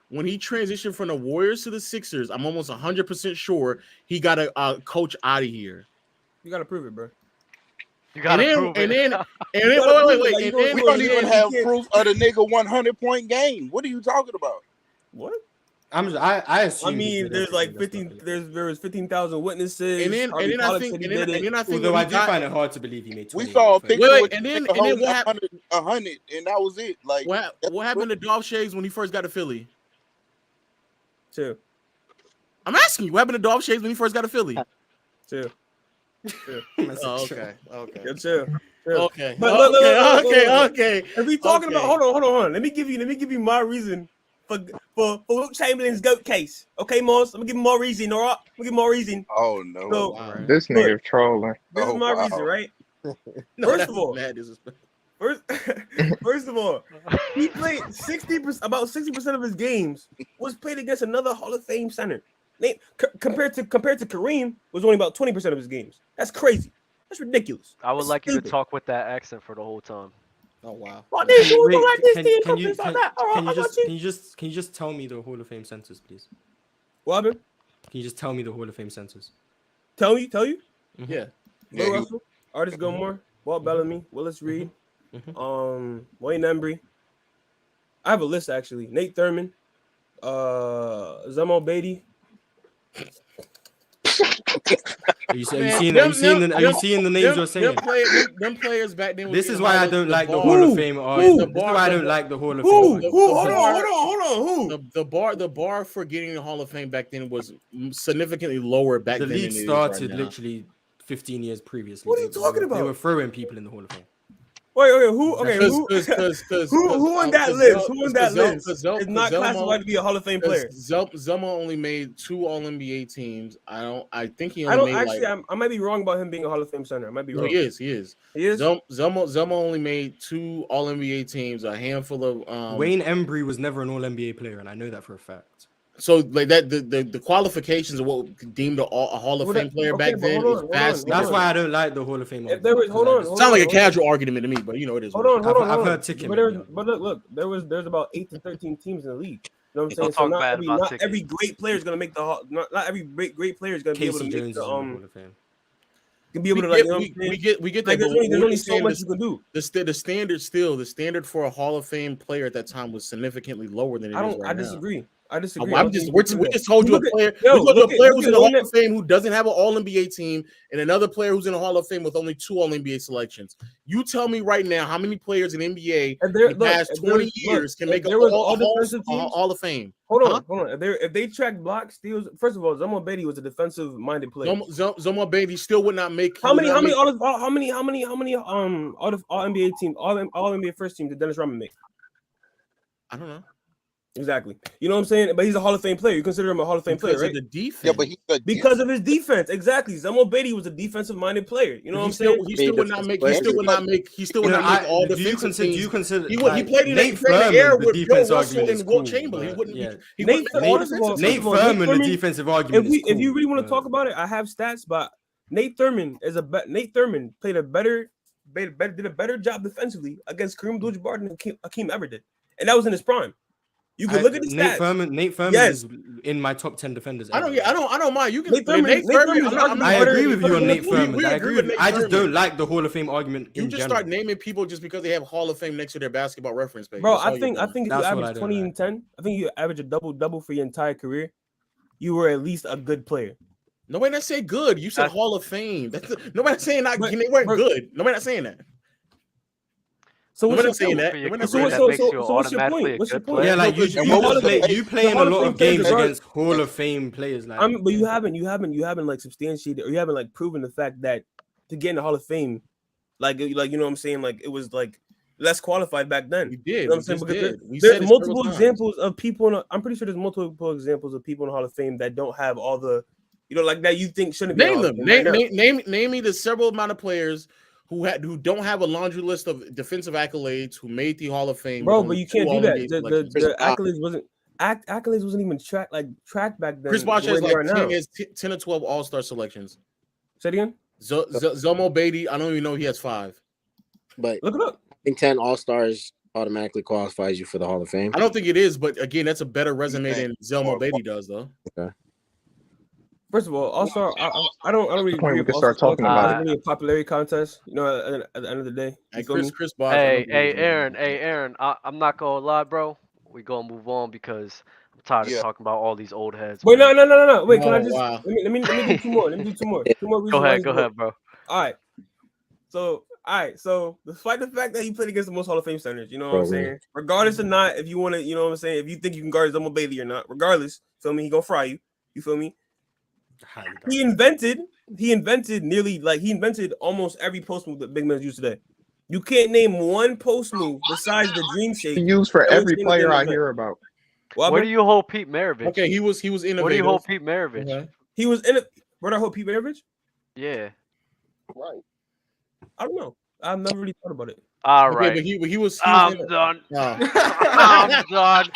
when he transitioned from the Warriors to the Sixers. I'm almost 100% sure he got a coach out of here. You gotta prove it, bro. We don't even have proof of the nigga 100-point game. What are you talking about? What? I assume. I mean, there's like 15. There was 15,000 witnesses. And then I think. Although I do find it hard to believe he made 20. We saw a picture. And then what happened? 100, and that was it. Like what happened to Dolph Shades when he first got to Philly? Chill. I'm asking you. What happened to Dolph Shades when he first got to Philly? Chill. Okay. Yeah, chill. Okay. But look. Okay. If we talking about hold on. Let me give you my reason for Wilt Chamberlain's GOAT case. Okay, Moss? I'm gonna give him more reason, all right? I'm gonna give him more reason. Oh no. So, this nigga trolling. This is my reason, right? First of all, he played about 60% of his games was played against another Hall of Fame center. Nate, compared to Kareem, was only about 20% of his games. That's crazy. That's ridiculous. I would That's like you to stupid. talk with that accent for the whole time. Oh wow. Oh, these dudes Wait, don't like this team. can you Can just tell me the Hall of Fame census, please? What happened? Can you just tell me the Hall of Fame census? Tell you? Mm-hmm. Yeah. Bill Russell, Artis Gilmore, Walt Bellamy, Willis Reed, Wayne Embry. I have a list actually. Nate Thurman, Zemo Beatty. Are you seeing the names you're saying? Them players back then. This is why I don't like the Hall of Fame argument. This is why I don't like the Hall of Fame. Hold on. The bar for getting the Hall of Fame back then was significantly lower back then. The league started literally 15 years previously. What are you talking about? They were throwing people in the Hall of Fame. Wait, who? Okay, who on that list? Who on that list is not classified to be a Hall of Fame player? Zelma only made 2 All-NBA teams. I think he I only don't made actually. I might be wrong about him being a Hall of Fame center. I might be wrong. He is. He is. Zelma only made 2 All-NBA teams. A handful of Wayne Embry was never an All-NBA player, and I know that for a fact. So like that, the qualifications of what deemed a Hall of Fame player back then is vastly. That's why I don't like the Hall of Fame. If there was, sound like a casual argument to me, but you know it is. Hold on. I've heard ticket. But look, there's about 8 to 13 teams in the league. You know what I'm saying? So not every great player is gonna make the not every great player is gonna be able to make the Hall of Fame. Can be able to we get that. There's only so much you can do. The standard for a Hall of Fame player at that time was significantly lower than it is right now. I disagree. We just told you a player. A player who's in the Hall of Fame who doesn't have an All-NBA team, and another player who's in the Hall of Fame with only 2 All-NBA selections. You tell me right now how many players in NBA in the past 20 years can make a Hall of Fame? Hold on. If they track block steals, first of all, Zemo Beatty was a defensive-minded player. Zemo Beatty still would not make. How many All-NBA team, All-NBA first team did Dennis Rodman make? I don't know. Exactly. You know what I'm saying? But he's a Hall of Fame player. You consider him a Hall of Fame player, right? Because of the defense. Yeah, but because of his defense. Exactly. Zemo Beatty was a defensive-minded player. You know what I'm saying? He still would not make all the defense. Do you consider he played in the air with Bill Russell and Wilt Chamberlain. Nate Thurman, the defensive argument. If you really want to talk about it, I have stats, but Nate Thurman did a better job defensively against Kareem Abdul-Jabbar than Hakeem ever did, and that was in his prime. You can look at the stats. Nate Thurman is in my top 10 defenders. I don't mind. You can Nate Thurman. I agree with you on Nate Thurman. I just don't like the Hall of Fame argument. You just start naming people just because they have Hall of Fame next to their basketball reference page. Bro, I think if you average 20 and 10, I think you average a double for your entire career. You were at least a good player. Nobody not say good. You said Hall of Fame. Nobody saying that they weren't good. Nobody not saying that. So what's your saying point? that? So what's your point? What's your point? Yeah, like you play in a lot of games against Hall of Fame players. Like, but you haven't like substantiated or you haven't like proven the fact that to get in the Hall of Fame, like you know what I'm saying, like it was like less qualified back then. We did. You know what I'm saying? Because there's multiple examples of people. I'm pretty sure there's multiple examples of people in the Hall of Fame that don't have all the, like that you think shouldn't be. Name them. Name me the several amount of players who don't have a laundry list of defensive accolades who made the Hall of Fame. Bro, but you can't do that. The accolades wasn't even tracked back then. Chris Bosh has like 10 or 12 All-Star selections. Say it again. Zemo Beatty, I don't even know he has 5. But look it up. I think 10 All-Stars automatically qualifies you for the Hall of Fame. I don't think it is, but again, that's a better resume than Zemo Beatty does, though. Okay. First of all, All-Star, I don't really we can start talking about really a popularity contest. You know, at the end of the day. Chris Bosh. Hey, Aaron, I'm not gonna lie, bro. We gonna move on because I'm tired of talking about all these old heads. Wait, no. Wait, can I just let me do 2 more? Let me do 2 more. 2 more reasons. Go ahead, bro. All right. So despite the fact that he played against the most Hall of Fame centers, you know what I'm saying? Regardless of not, if you want to, you know what I'm saying, if you think you can guard Zemo Beatty or not, regardless, feel me, he gonna fry you. You feel me? He invented almost every post move that big men use today. You can't name one post move besides the dream shake. Used for every player I hear about. Where do you hold Pete Maravich? Okay, he was innovative. Where do you hold Pete Maravich? Okay. He was in it. Where do I hold Pete Maravich? Yeah. Right. I don't know. I've never really thought about it. All Okay, right. but he was. I'm done. I'm done.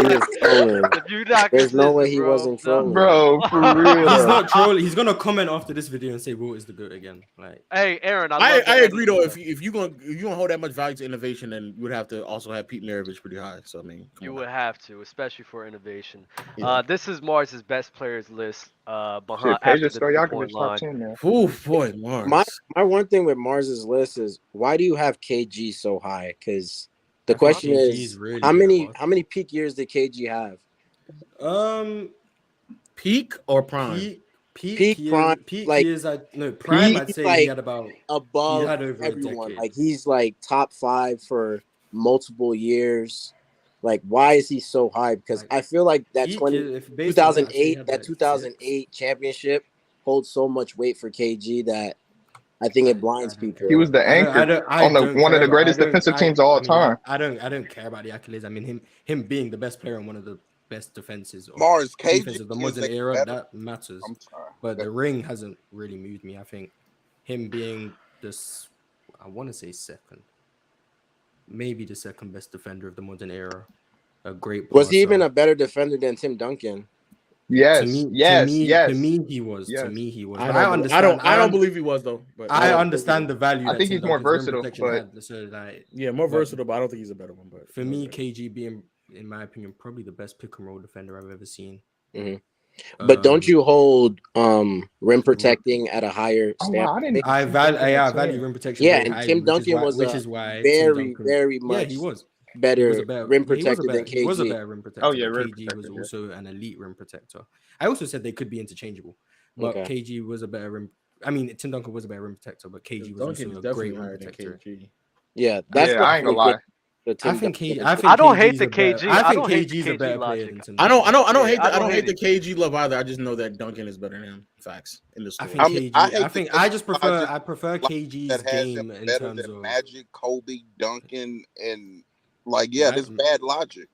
If you're not There's no way consistent, he bro, wasn't trolling. Bro, for real. He's not trolling. He's gonna comment after this video and say Wilt is the GOAT again. Like, Hey, Aaron, I love the agree though. energy. If you're gonna hold that much value to innovation, then you would have to also have Pete Maravich pretty high. So I mean, You would have to, especially for innovation. Yeah. This is Mars's best players list. Behind Shit, after Pedro the Stojakovic 3-point top line. 10 now. Ooh, boy, Mars. My one thing with Mars's list is why do you have KG so high? Because the I think question KG is is really how good, many peak years did KG have? Peak or prime? Peak prime, peak like years. Prime. I'd he's say like he had about above over everyone. a decade. Like he's like top 5 for multiple years. Like why is he so high? Because I feel like that peak 2008 like 2008 championship holds so much weight for KG that I think it blinds people. He was the anchor on one of the greatest defensive teams of all time. I don't care about the accolades. I mean, him being the best player in one of the best defenses of Mars, defense KG of the is modern a era, better- that matters. I'm sorry. But the ring hasn't really moved me. I think him being this, I want to say second, maybe the second best defender of the modern era. A great passer. Was he even a better defender than Tim Duncan? Yes, to me, he was. Yes. To me, he was. I But don't, I understand. I don't believe he was though. But I understand the value. I think Tim he's more Duncan's rim versatile, protection but had, so like, yeah, more versatile. But I don't think he's a better one. But for me, KG being, in my opinion, probably the best pick and roll defender I've ever seen. Mm-hmm. But don't you hold rim protecting at a higher standard? I value rim protection. Yeah, very and highly, Tim Duncan was very much better rim protector than KG. He was a better rim protector. Oh yeah, rim KG protector, was yeah. also an elite rim protector. I also said they could be interchangeable, but KG was a better rim. I mean, Tim Duncan was a better rim protector, but KG was also a great rim protector. Yeah, that's I ain't gonna lie. I think I don't hate the KG. KG. I I think don't hate KG's the a better KG player logic. than Tim I Duncan. don't hate I don't hate the hate KG love either. I just know that Duncan is better than him. Facts in the story. I just prefer KG's that has game him in better terms than of Magic, Kobe, Duncan, and this bad logic.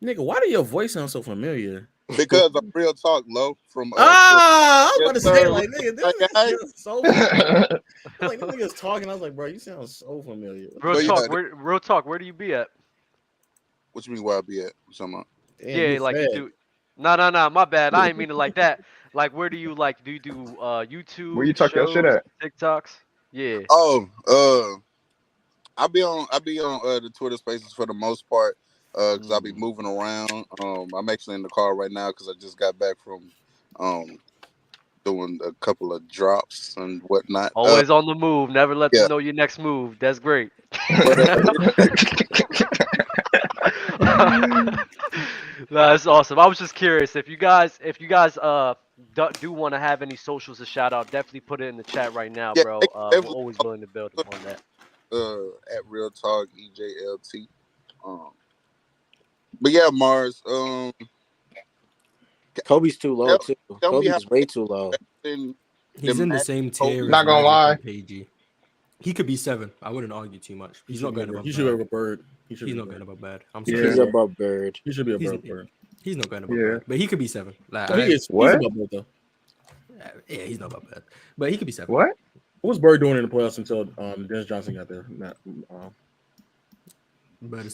Nigga, why do your voice sound so familiar? Because of real talk, low from. I was about to say, sir. like, nigga, this Okay. nigga so familiar. Like, this nigga's talking. I was like, bro, you sound so familiar. Real talk. Where do you be at? What you mean? Where I be at? What you talking about? Yeah, like you do. No. My bad. I ain't mean it like that. Like, where do you like? Do you do YouTube? Where you talk your shit at? TikToks. Yeah. Oh, I be on the Twitter Spaces for the most part, because I'll be moving around. I'm actually in the car right now because I just got back from doing a couple of drops and whatnot. Always on the move. Never let them know your next move. That's great. That's awesome. I was just curious if you guys do want to have any socials to shout out, definitely put it in the chat right now, bro. We're always willing to build upon that. At Real Talk EJLT. But yeah, Mars. Kobe's too low too. Kobe's way too low. He's in the same tier. Not gonna lie. KG. He could be 7. I wouldn't argue too much. He's not going above. He should be above Bird. He's not going above Bird. I'm He's sorry. above Bird. He should be above Bird. He's not going above Bird, but he could be 7. Like, he's above Bird though. Yeah, he's not above Bird, but he could be 7. What? What was Bird doing in the playoffs until Dennis Johnson got there?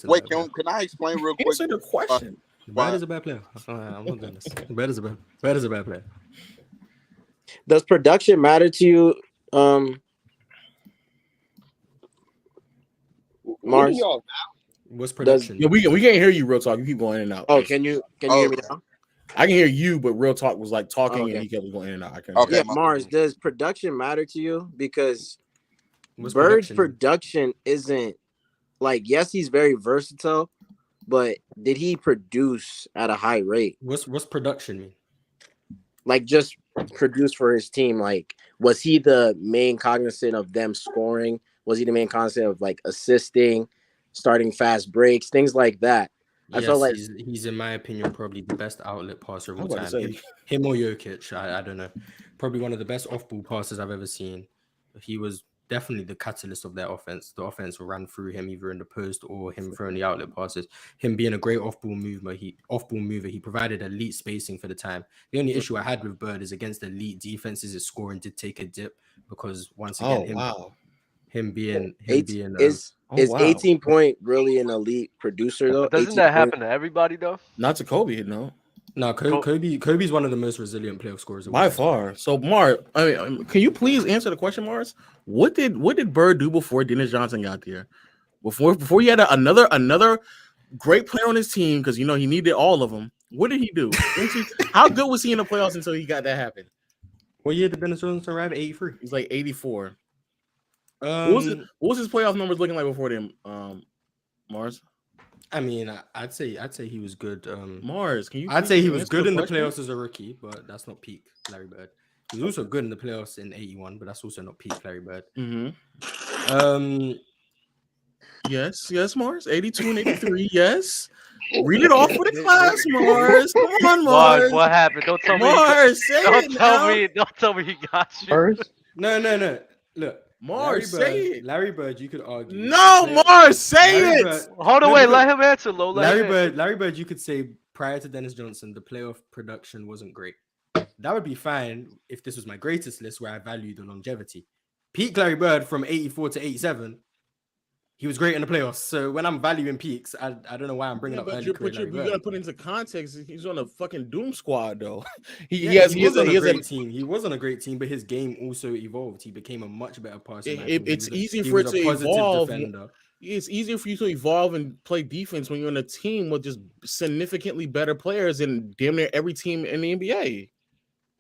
Wait, can I explain real quick? Answer the question. Bird is a bad player. I'm not doing this. Bird is a bad player. Does production matter to you, Mars? What's production? Yeah, we can't hear you. Real talk. You keep going in and out. Oh, can you hear me now? I can hear you, but Real Talk was like talking and he kept going in and out. I can't. Yeah, Mars. Does production matter to you? Because Bird's production isn't like, yes, he's very versatile, but did he produce at a high rate? What's production mean? Like just produce for his team. Like, was he the main cognizant of them scoring? Was he the main cognizant of like assisting, starting fast breaks, things like that? I felt like he's in my opinion probably the best outlet passer of all time. Him or Jokic, I don't know. Probably one of the best off-ball passers I've ever seen. He was definitely the catalyst of their offense. The offense ran through him either in the post or him throwing the outlet passes. Him being a great off-ball mover, he provided elite spacing for the time. The only issue I had with Bird is against elite defenses, his scoring did take a dip because once again, him being Is 18 point really an elite producer though? But doesn't 18 that point? happen to everybody though? Not to Kobe, no. No, Kobe's one of the most resilient playoff scorers of all By time. far. So, Mars, I mean, can you please answer the question, Mars? What did Bird do before Dennis Johnson got there? Before he had another great player on his team, because you know he needed all of them. What did he do? How good was he in the playoffs until he got that happen? What year did Dennis Johnson arrive? 83. He's like 84. What was his playoff numbers looking like before them? Mars. I mean, I'd say he was good. Mars, can you? I'd say he was good in the playoffs as a rookie, but that's not peak Larry Bird. He was also good in the playoffs in 81, but that's also not peak Larry Bird. Mm-hmm. Yes, Mars. 82 and 83. Yes. Read it off for the class, Mars. Come on, Mars. What happened? Don't tell Mars, me. Don't tell me he got you. First? No. Look. Mars, say it. Larry Bird, you could argue. No, Mars, say it. Hold on, wait. Let him answer, Lo. Larry Bird, you could say prior to Dennis Johnson, the playoff production wasn't great. That would be fine if this was my greatest list where I value the longevity. Peak Larry Bird from 84 to 87, he was great in the playoffs. So when I'm valuing peaks, I don't know why I'm bringing up early career Larry Bird. You gotta put into context. He's on a fucking doom squad though. He was on a great team. He was on a great team, but his game also evolved. He became a much better passer. It's easy for it to evolve. It's easier for you to evolve and play defense when you're on a team with just significantly better players than damn near every team in the NBA.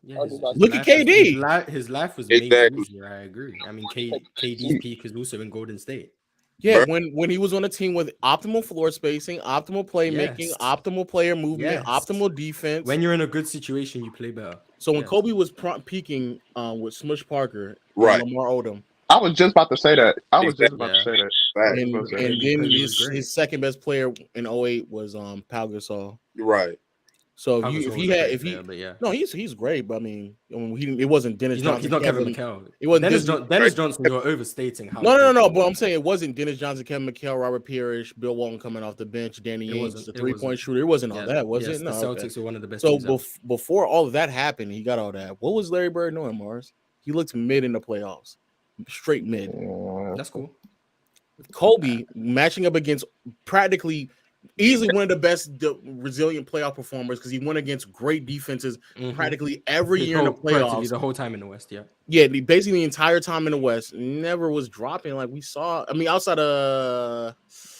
Yeah, look at KD. His life was made easier. I agree. I mean, KD's peak is also in Golden State. Yeah, when he was on a team with optimal floor spacing, optimal playmaking, optimal player movement, optimal defense. When you're in a good situation, you play better. So when Kobe was peaking with Smush Parker, right, and Lamar Odom. I was just about to say that. And then his second best player in 08 was Pau Gasol. Right. So he's great, but I mean it wasn't Dennis Johnson. He's not Kevin McHale. It wasn't Dennis Johnson. You're overstating how. No. But I'm saying it wasn't Dennis Johnson, Kevin McHale, Robert Parrish, Bill Walton coming off the bench, Danny Ainge, the 3-point shooter. It wasn't all that, was it? No. The Celtics were one of the best. So before all of that happened, he got all that. What was Larry Bird doing, Mars? He looked mid in the playoffs, straight mid. That's cool. Kobe matching up against practically. Easily one of the best resilient playoff performers because he went against great defenses practically every year in the playoffs. The whole time in the West, basically the entire time in the West. Never was dropping like we saw. I mean, outside of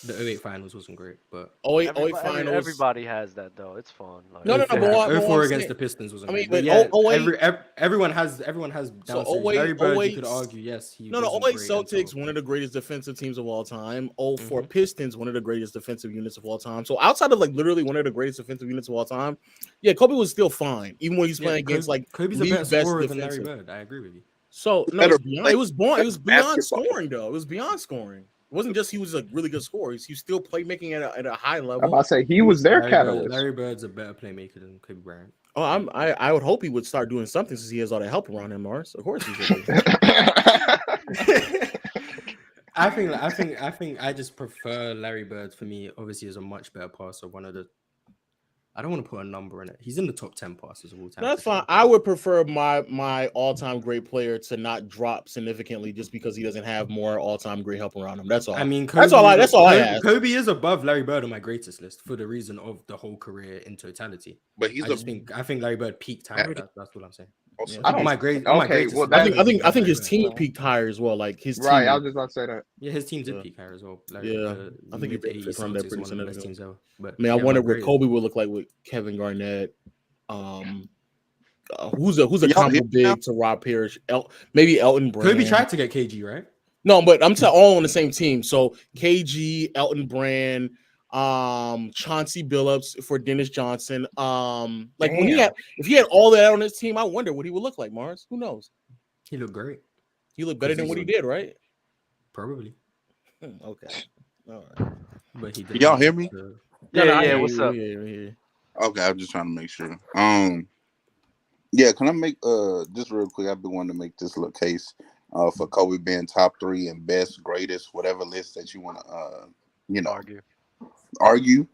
the 08 finals wasn't great, but 08 finals. Everybody has that though. It's fun. Like, No. 04 against the Pistons wasn't great. But everyone has downsides. So Larry Bird, you could argue, yes, he the 08 Celtics, one of the greatest defensive teams of all time. 04 Pistons, one of the greatest defensive units of all time. So outside of like literally one of the greatest defensive units of all time, Kobe was still fine, even when he's playing against like Kobe's the best scorer than Larry Bird. I agree with you. So no, it was beyond scoring though. It was beyond scoring. It wasn't just he was a really good scorer. He still playmaking at a high level. I'm about to say he was their catalyst. Larry Bird's a better playmaker than Kobe Bryant. Oh, I would hope he would start doing something since he has all that help around him, Mars. Of course he should. I think I just prefer Larry Bird. For me, obviously, is a much better passer. I don't want to put a number in it. He's in the top 10 passers of all time. That's fine. I would prefer my all-time great player to not drop significantly just because he doesn't have more all-time great help around him. That's all. I mean, that's all I ask. Kobe is above Larry Bird on my greatest list for the reason of the whole career in totality. But I think Larry Bird peaked higher. That's what I'm saying. Yeah. I think his team peaked higher as well. Like his team, right. I was just about to say that. Yeah, his team did peak higher as well. Like, I think he from that pretty significant. But I wonder what Kobe would look like with Kevin Garnett. Who's a combo big to Rob Parrish? Maybe Elton Brand. Kobe tried to get KG, right? No, but I'm all on the same team. So KG, Elton Brand, Chauncey Billups for Dennis Johnson. Like if he had all that on his team, I wonder what he would look like, Mars. Who knows? He looked great. He looked better than what he did, right? Probably. Okay. All right. But he did. Y'all hear me? Yeah. What's up? Okay, I'm just trying to make sure. Yeah, can I make just real quick? I've been wanting to make this little case for Kobe being top 3 and best, greatest, whatever list that you want to argue.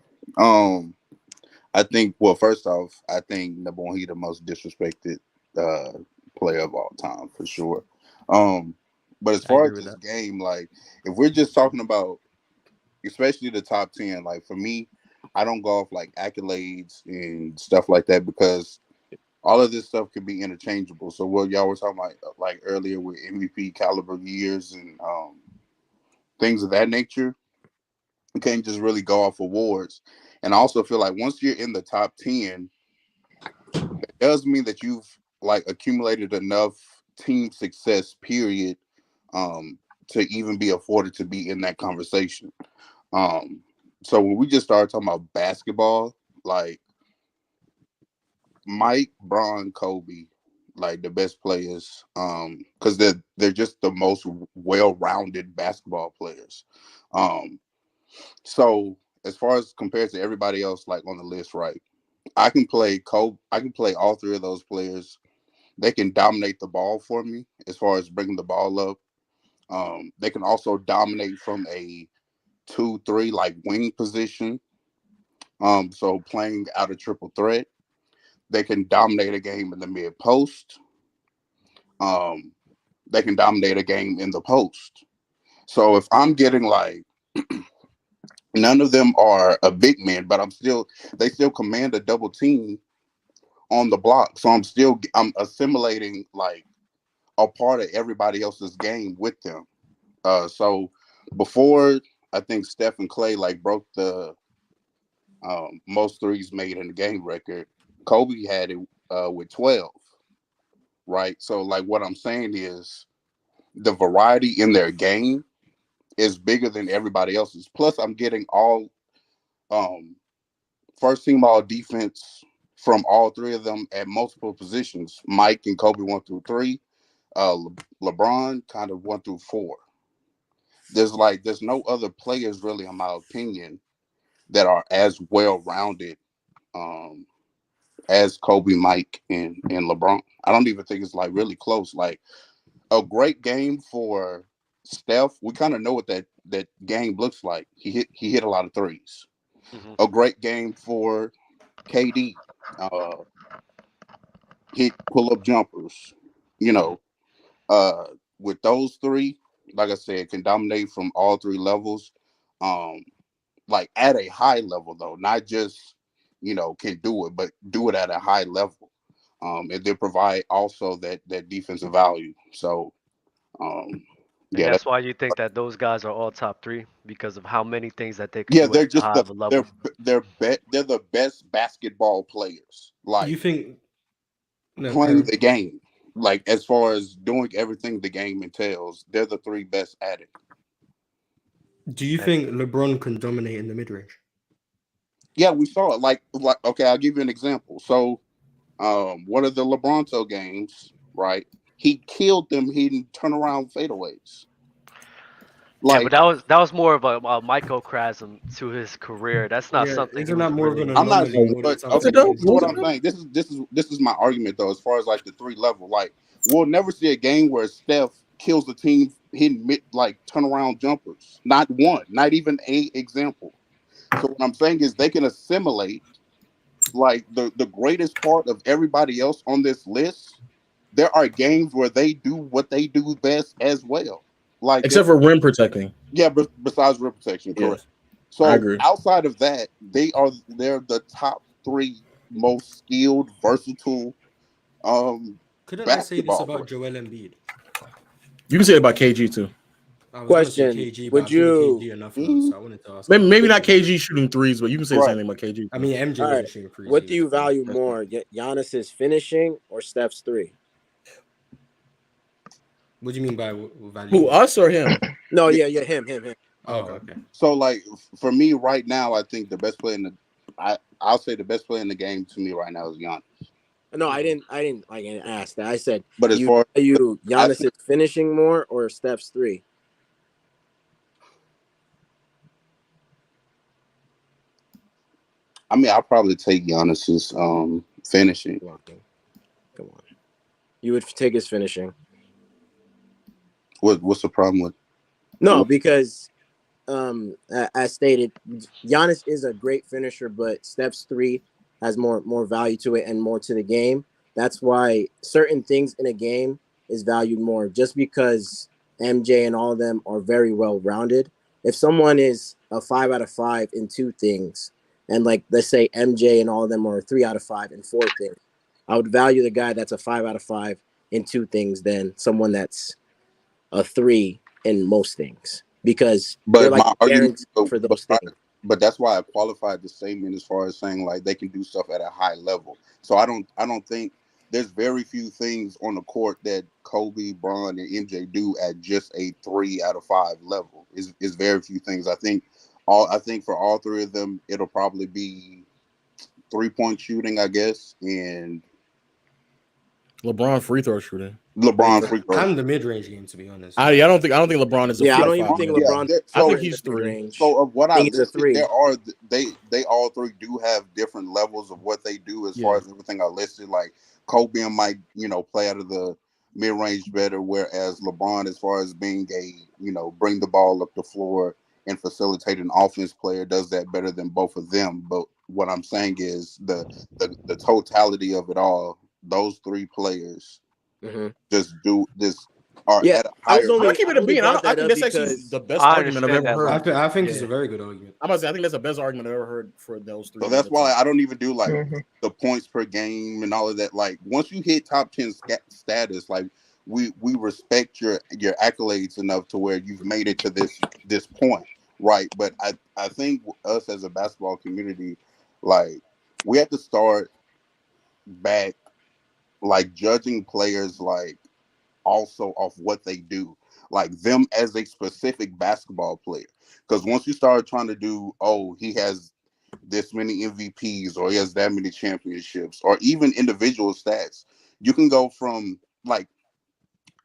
I think, well, first off, I think number one, he's the most disrespected player of all time for sure. But as far as this game, like if we're just talking about, especially the top 10, like for me, I don't go off like accolades and stuff like that because all of this stuff can be interchangeable. So what y'all were talking about like earlier with MVP caliber years and things of that nature, you can't just really go off awards. And I also feel like once you're in the top 10, it does mean that you've like accumulated enough team success, period, to even be afforded to be in that conversation. So when we just started talking about basketball, like Mike, Bron, Kobe, like the best players, because they're just the most well-rounded basketball players. So as far as compared to everybody else, like on the list, right? I can play Kobe. I can play all three of those players. They can dominate the ball for me as far as bringing the ball up. They can also dominate from a 2-3 like wing position. So playing out a triple threat. They can dominate a game in the mid post. They can dominate a game in the post. So if I'm getting like none of them are a big man, but they still command a double team on the block. So I'm assimilating like a part of everybody else's game with them. So before I think Steph and Clay like broke the most threes made in the game record, Kobe had it with 12, right? So like what I'm saying is the variety in their game is bigger than everybody else's. Plus I'm getting all first team all defense from all three of them at multiple positions. Mike and Kobe 1 through 3, LeBron kind of 1 through 4. There's no other players really, in my opinion, that are as well rounded as Kobe, Mike, and LeBron. I don't even think it's like really close. Like a great game for Steph, we kind of know what that game looks like. He hit a lot of threes. Mm-hmm. A great game for KD, hit pull up jumpers. With those three, like I said, can dominate from all three levels. Like at a high level though, not just can do it, but do it at a high level. And then provide also that defensive value. So And yeah, that's why you think that those guys are all top 3 because of how many things that they could yeah, do at they're a just high of a level. they're the best basketball players. Like You think playing the game, like as far as doing everything the game entails, they're the 3 best at it. Do you think LeBron can dominate in the mid range? Yeah, we saw it. Like okay, I'll give you an example. So, one of the LeBronto games, right? He killed them hitting turnaround fadeaways. Yeah, but that was more of a microcosm to his career. That's not Yeah, something he isn't was that more of really. an I'm not, anomaly more than but something? okay. that is So what I'm consistent? saying, this is my argument though, as far as like the 3 level. Like we'll never see a game where Steph kills the team hitting like turnaround jumpers. Not one, not even a example. So what I'm saying is they can assimilate like the greatest part of everybody else on this list. There are games where they do what they do best as well. Like Except for rim protecting. yeah, besides rim protection, Yeah, correct. I So agree. outside of that, they're the top 3 most skilled, versatile Couldn't I say this basketball about players. Joel Embiid? You can say it about KG too. I was Question, going to say KG, but would I feel you- KG enough now, so I wanted to ask. Maybe not KG shooting threes, but you can say the Right. same thing about KG. I mean, MJ All wasn't right. shooting threes. What either. do you value more, Giannis's finishing or Steph's 3? What do you mean by value? Who, us or him? No, yeah, him. Oh, okay. So like for me right now, I think the best player I'll say the best player in the game to me right now is Giannis. No, I didn't ask that. I said, But as do you far value Giannis's finishing more or Steph's 3? I mean, I'll probably take Giannis's finishing. Come on. You would take his finishing. What's the problem with? No, because as stated, Giannis is a great finisher, but Steph's 3 has more value to it and more to the game. That's why certain things in a game is valued more. Just because MJ, and all of them are very well rounded. If someone is a 5 out of 5 in 2 things, and like let's say MJ and all of them are 3 out of 5 in 4 things, I would value the guy that's a 5 out of 5 in 2 things than someone that's a 3 in most things, because they're But like my argument, guaranteed for those things. but that's why I qualified the statement as far as saying like they can do stuff at a high level. So I don't think there's very few things on the court that Kobe, Bron, and MJ do at just a 3 out of 5 level. Is very few things. I think for all three of them, it'll probably be 3-point shooting, I guess, and LeBron free throw shooting. LeBron free throw and the mid range game. To be honest, I don't think LeBron is. I don't even think LeBron. I think he's 3. So of what I think he's a listed, 3. there are they all three do have different levels of what they do as far as everything I listed. Like Kobe might play out of the mid range better, whereas LeBron, as far as being a bring the ball up the floor and facilitate an offense player, does that better than both of them. But what I'm saying is the totality of it all. Those 3 players just do this. At a higher. I was only keep it a bean. I think that's actually the best argument I've ever heard. I think it's a very good argument. I'm about to say I think that's the best argument I've ever heard for those 3. So that's why I don't even do like the points per game and all of that. Like once you hit top 10 status, like we respect your accolades enough to where you've made it to this point, right? But I think us as a basketball community, like we have to start back, like judging players like also off what they do, like them as a specific basketball player. Because once you start trying to do, he has this many MVPs or he has that many championships or even individual stats, you can go from like,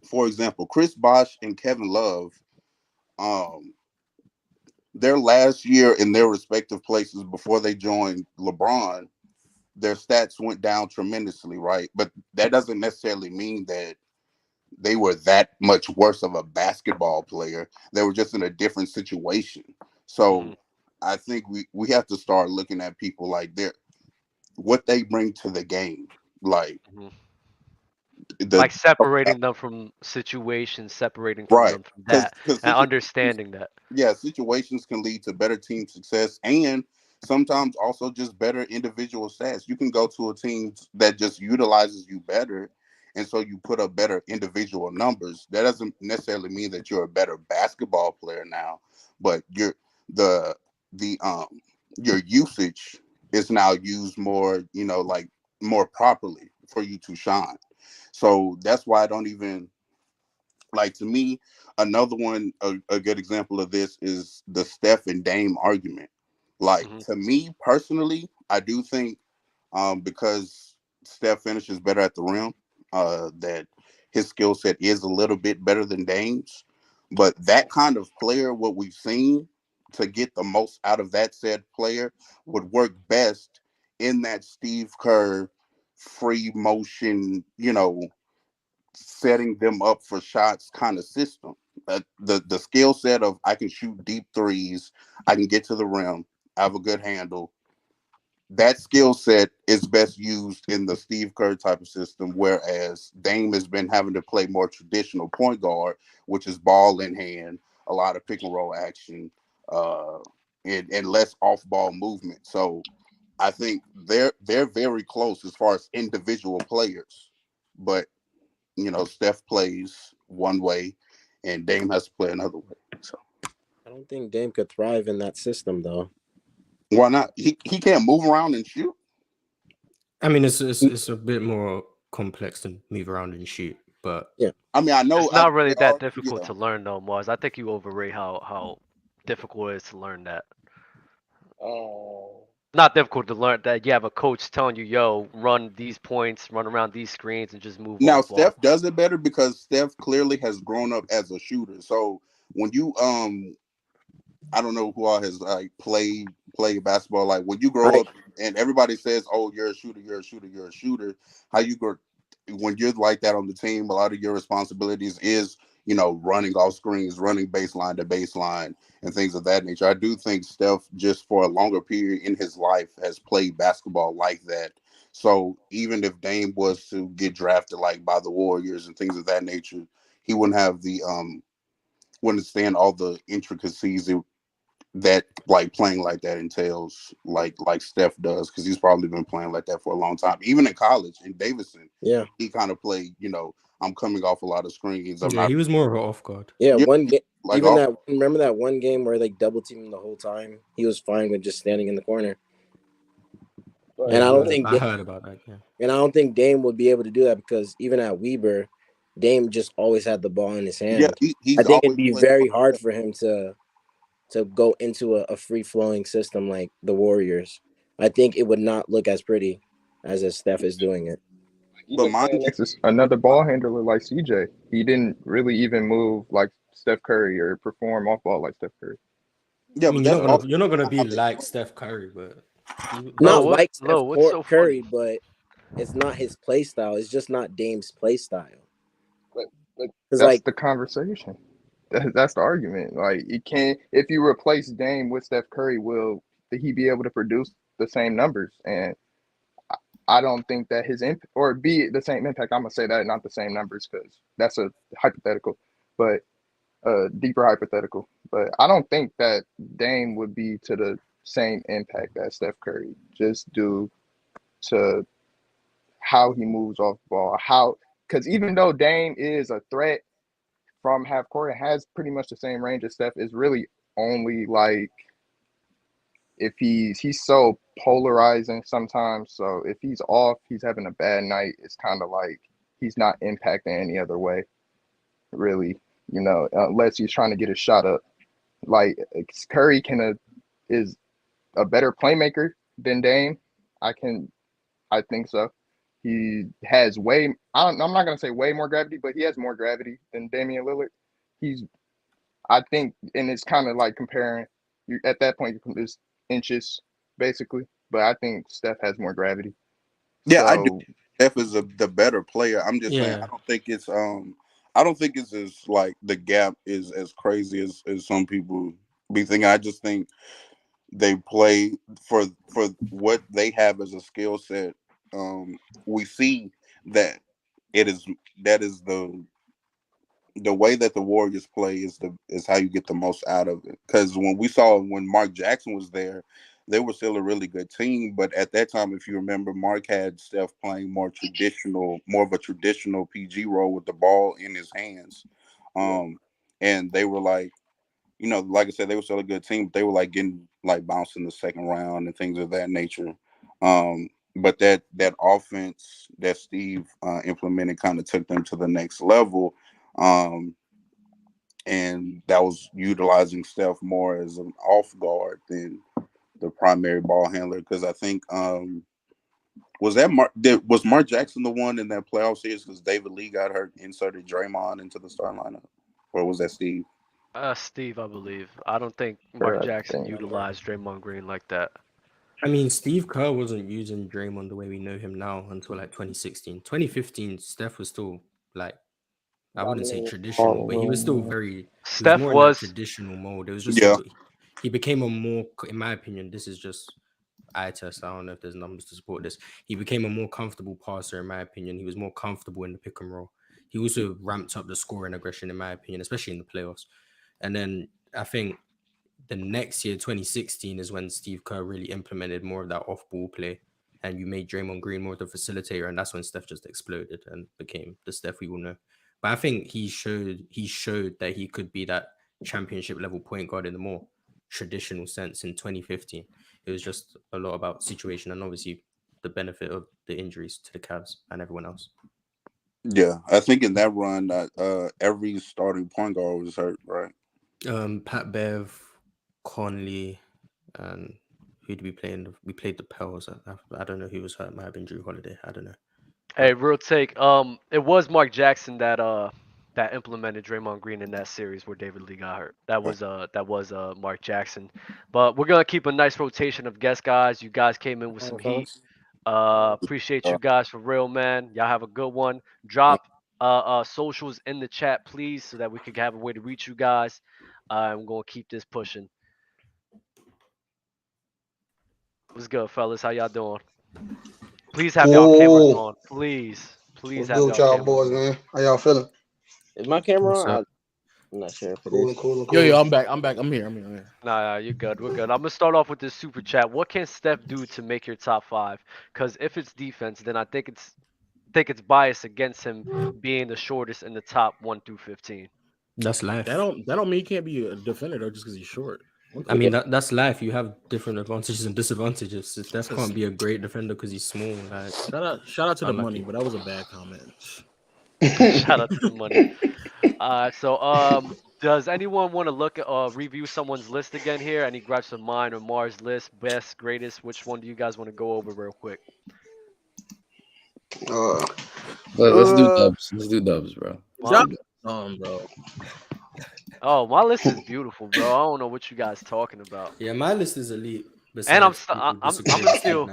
for example, Chris Bosh and Kevin Love, their last year in their respective places before they joined LeBron, their stats went down tremendously, right? But that doesn't necessarily mean that they were that much worse of a basketball player. They were just in a different situation. So I think we have to start looking at people like what they bring to the game. Like like separating them from situations, separating from them from that, and understanding that. Yeah, situations can lead to better team success and sometimes also just better individual stats. You can go to a team that just utilizes you better, and so you put up better individual numbers. That doesn't necessarily mean that you're a better basketball player now, but your usage is now used more, like more properly for you to shine. So that's why I don't even like, to me, another one, a good example of this is the Steph and Dame argument. Like to me personally, I do think because Steph finishes better at the rim, that his skill set is a little bit better than Dame's. But that kind of player, what we've seen to get the most out of that said player, would work best in that Steve Kerr free motion, setting them up for shots kind of system. The skill set of I can shoot deep threes, I can get to the rim, I have a good handle. That skill set is best used in the Steve Kerr type of system, whereas Dame has been having to play more traditional point guard, which is ball in hand, a lot of pick and roll action, and less off ball movement. So I think they're very close as far as individual players, but Steph plays one way and Dame has to play another way. So I don't think Dame could thrive in that system, though. Why not? He can't move around and shoot. I mean, it's a bit more complex to move around and shoot, but yeah. I mean, I know it's not really that difficult to learn, though, Mars. I think you overrate how difficult it is to learn that. Not difficult to learn that you have a coach telling you, "Yo, run these points, run around these screens, and just move." Now, Steph does it better because Steph clearly has grown up as a shooter. So when you I don't know who all has like played basketball. Like when you grow up and everybody says, "Oh, you're a shooter, you're a shooter, you're a shooter." How you go when you're like that on the team? A lot of your responsibilities is running off screens, running baseline to baseline, and things of that nature. I do think Steph, just for a longer period in his life, has played basketball like that. So even if Dame was to get drafted like by the Warriors and things of that nature, he wouldn't have the understand all the intricacies that like playing like that entails, like Steph does, because he's probably been playing like that for a long time. Even in college, in Davidson, Yeah, he kind of played. I'm coming off a lot of screens. I'm Yeah, not. he was more of an off guard. yeah. Yeah, One game, like even off. that. Remember that one game where like double teamed him the whole time? He was fine with just standing in the corner. And I don't think I heard about that. Yeah. And I don't think Dame would be able to do that because even at Weber, Dame just always had the ball in his hand. Yeah, he's I think always it'd be playing. very hard for him to go into a free flowing system like the Warriors. I think it would not look as pretty as if Steph is doing it. But mind you, It's another ball handler like CJ. He didn't really even move like Steph Curry or perform off ball like Steph Curry. Yeah, I mean, you're not gonna be like Steph Curry, but Not like Steph what's so Curry, but it's not his play style. It's just not Dame's play style. But It's that's like the conversation. That's the argument. Like, you can't, if you replace Dame with Steph Curry, will he be able to produce the same numbers? And I don't think that his impact, or be the same impact. I'm gonna say that, not the same numbers, because that's a hypothetical, but deeper hypothetical. But I don't think that Dame would be to the same impact as Steph Curry, just due to how he moves off the ball. Because even though Dame is a threat from half court and has pretty much the same range as Steph, is really only like if he's so polarizing sometimes. So if he's off, he's having a bad night, it's kind of like he's not impacting any other way, really, unless he's trying to get his shot up. Like, Curry is a better playmaker than Dame. I think so. He has I'm not gonna say way more gravity, but he has more gravity than Damian Lillard. I think, and it's kind of like comparing. At that point, it's inches basically, but I think Steph has more gravity. Yeah, I So, do. Steph is the better player. I'm just saying, Yeah. I don't think it's as like the gap is as crazy as some people be thinking. I just think they play for what they have as a skill set. We see that that is the way that the Warriors play is how you get the most out of it. Because when Mark Jackson was there, they were still a really good team. But at that time, if you remember, Mark had Steph playing more of a traditional PG role with the ball in his hands. And they were like, like I said, they were still a good team, but they were like getting like bounced in the second round and things of that nature. But that offense that Steve implemented kind of took them to the next level. And that was utilizing Steph more as an off guard than the primary ball handler. Because I think was Mark Jackson the one in that playoff series because David Lee got hurt, inserted Draymond into the starting lineup, or was that Steve? Steve, I believe. I don't think Mark Jackson utilized Draymond Green like that. I mean, Steve Kerr wasn't using Draymond the way we know him now until like 2016. 2015, Steph was still like, I wouldn't say traditional, but he was still very. Steph more in that traditional mode. It was just he became a more, in my opinion, this is just eye test. I don't know if there's numbers to support this. He became a more comfortable passer, in my opinion. He was more comfortable in the pick and roll. He also ramped up the scoring aggression, in my opinion, especially in the playoffs. And then I think the next year, 2016, is when Steve Kerr really implemented more of that off-ball play, and you made Draymond Green more of the facilitator, and that's when Steph just exploded and became the Steph we all know. But I think he showed that he could be that championship level point guard in the more traditional sense in 2015. It was just a lot about situation and obviously the benefit of the injuries to the Cavs and everyone else. Yeah, I think in that run, every starting point guard was hurt, right? Pat Bev, Conley, and who did we play in? We played the Pels. I don't know who was hurt. It might have been Drew Holiday. I don't know. Hey, real take. It was Mark Jackson that implemented Draymond Green in that series where David Lee got hurt. That was Mark Jackson. But we're gonna keep a nice rotation of guest guys. You guys came in with some heat. Appreciate you guys for real, man. Y'all have a good one. Drop socials in the chat, please, so that we could have a way to reach you guys. I'm gonna keep this pushing. What's good, fellas? How y'all doing? Please have y'all cameras on. Please What's have good y'all with y'all cameras boys, on. man? How y'all feeling? Is my camera What's on? up? I'm not sure if it Cool, is. cool, Yo, I'm back. I'm here. Nah, you're good. We're good. I'm gonna start off with this super chat. What can Steph do to make your top 5? Because if it's defense, then I think it's biased against him being the shortest in the top 1 through 15. That's life. That don't mean he can't be a defender though, just because he's short. I mean that's life. You have different advantages and disadvantages. Steph can't be a great defender because he's small. Like shout out to the money, but that was a bad comment. Shout out to the money. So does anyone want to look at review someone's list again here? Any gripes of mine or Mars list, best, greatest? Which one do you guys want to go over real quick? Let's do dubs. Let's do dubs, bro. Bro. Oh, my list is beautiful, bro. I don't know what you guys talking about. Yeah, my list is elite. And I'm besides still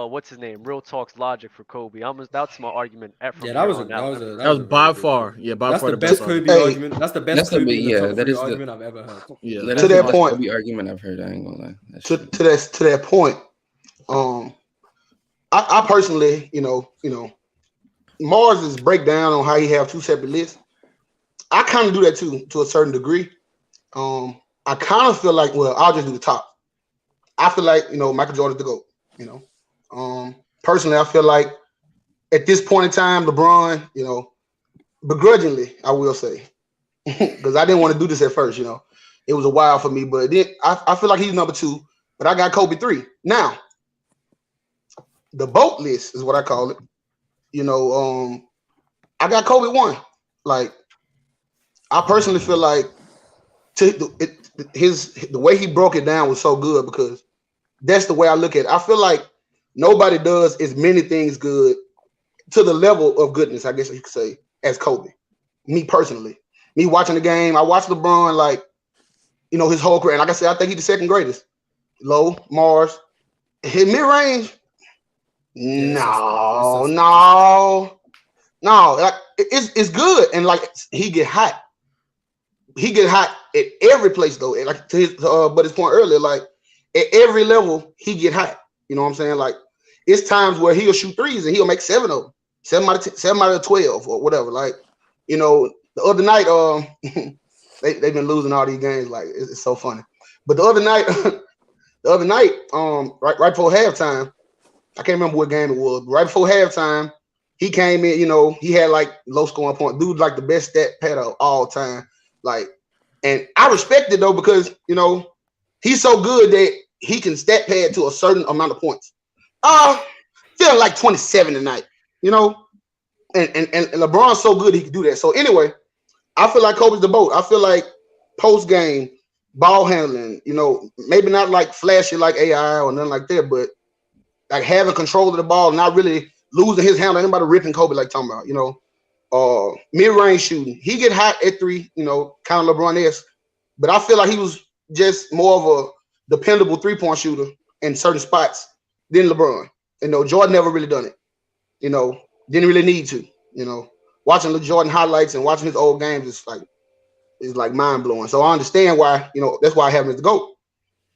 what's his name? Real Talk's logic for Kobe. That's my argument. That was by far. Yeah, by far the best Kobe argument. That's the best Kobe argument I've ever heard. Yeah, to that point, Kobe argument I've heard. I ain't gonna lie. To that point, I personally, Mars' breakdown on how he have 2 separate lists. I kind of do that too, to a certain degree. I kind of feel like, well, I'll just do the top. I feel like, Michael Jordan's the GOAT, Personally, I feel like at this point in time, LeBron, begrudgingly, I will say, because I didn't want to do this at first, it was a while for me, but then I feel like he's number 2, but I got Kobe 3. Now, the boat list is what I call it. I got Kobe 1. Like, I personally feel like the way he broke it down was so good because that's the way I look at it. I feel like nobody does as many things good to the level of goodness, I guess you could say, as Kobe. Me personally. Me watching the game, I watched LeBron his whole career. And like I said, I think he's the second greatest. Low, Mars. His mid-range, no. Like, it's good. And like he get hot. He get hot at every place though. And like to his but his point earlier, like at every level he get hot. You know what I'm saying? Like it's times where he'll shoot threes and he'll make 7 of them, 7 out of 12 or whatever. Like the other night, they've been losing all these games. Like it's so funny. But the other night, right before halftime, I can't remember what game it was. But right before halftime, he came in. He had like low scoring point. Dude, like the best stat pad of all time. Like, and I respect it though because he's so good that he can stat pad to a certain amount of points. Feeling like 27 tonight, and LeBron's so good he can do that. So anyway, I feel like Kobe's the GOAT. I feel like post game ball handling, maybe not like flashy like AI or nothing like that, but like having control of the ball, not really losing his handle. Anybody ripping Kobe like talking about, mid-range shooting. He get hot at 3, kind of LeBron-esque, but I feel like he was just more of a dependable 3-point shooter in certain spots than LeBron. Jordan never really done it. Didn't really need to. Watching the Jordan highlights and watching his old games is like mind blowing. So I understand why, that's why I have him as the GOAT.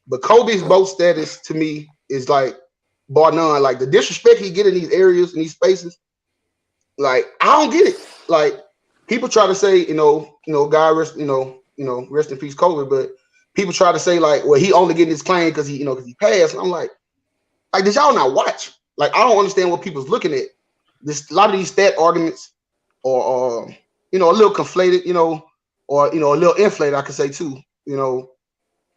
But Kobe's GOAT status to me is like bar none. Like the disrespect he get in these areas, in these spaces, like I don't get it. Like people try to say, God rest, rest in peace, Kobe. But people try to say like, well, he only getting his claim because he passed. And I'm like, did y'all not watch? Like I don't understand what people's looking at. A lot of these stat arguments, or a little conflated, or a little inflated, I could say too.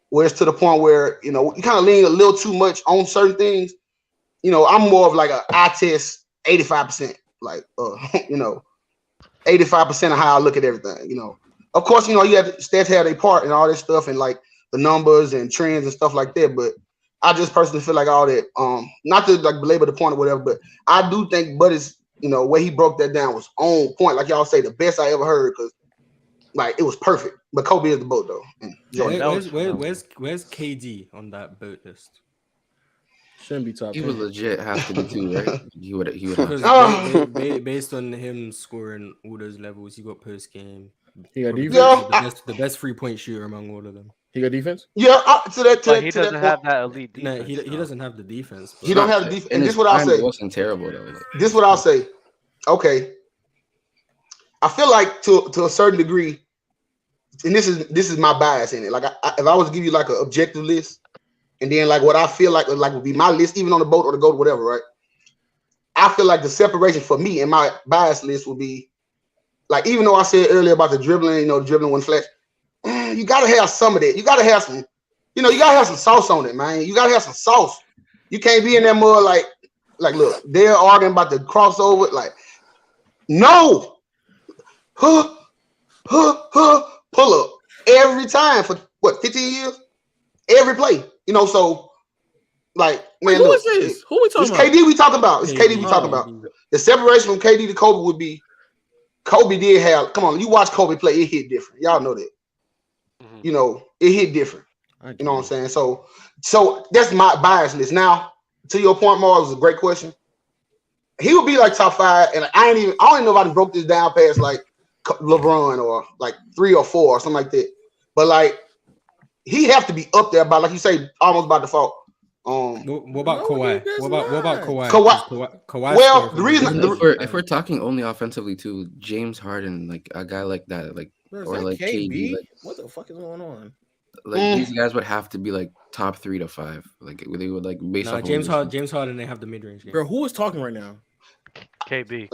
Where it's to the point where you kind of lean a little too much on certain things. I'm more of like I test 85%. Like 85% of how I look at everything. Of course, you have stats have their part and all this stuff and like the numbers and trends and stuff like that. But I just personally feel like all that, not to like belabor the point or whatever, but I do think Buddy's, way he broke that down was on point. Like y'all say, the best I ever heard because like it was perfect. But Kobe is the GOAT though. Where's KD on that BOAT list? Shouldn't be top. He would legit have to be 2, right? He would have. Based on him scoring all those levels, he got post game. He got defense. The best 3-point shooter among all of them. He got defense. Yeah, he doesn't have that elite defense. No, he doesn't have the defense. He don't have the defense. And this is what I'll say. It wasn't terrible though. This is what I'll say. Okay, I feel like to a certain degree, and this is my bias in it. Like if I was to give you like an objective list, and then like what I feel like would be my list, even on the boat or the GOAT or whatever, right? I feel like the separation for me and my bias list would be like, even though I said earlier about the dribbling, dribbling one flash, you gotta have some of that. You gotta have some, you gotta have some sauce on it, man. You gotta have some sauce. You can't be in that mud like look, they're arguing about the crossover, like no. Pull up every time for what 15 years, every play. So like, man, who look, is this? Who we talking it's about? KD we talking about. It's KD we talking about. The separation from KD to Kobe would be Kobe did have. Come on, you watch Kobe play, it hit different. Y'all know that. It hit different. You know what I'm saying? So that's my bias list. Now, to your point, Mar, it was a great question. He would be like top 5, and I don't even know if I broke this down past like LeBron or like 3 or 4 or something like that. But like he have to be up there by, like you say, almost by default. What about Kawhi? What about Kawhi? Kawhi. Well, the reason if we're talking only offensively too, James Harden, like a guy like that, like or like KD, like what the fuck is going on? Like these guys would have to be like top 3 to 5. Like they would like based off James Harden. They have the mid range game. Bro, who is talking right now? KB.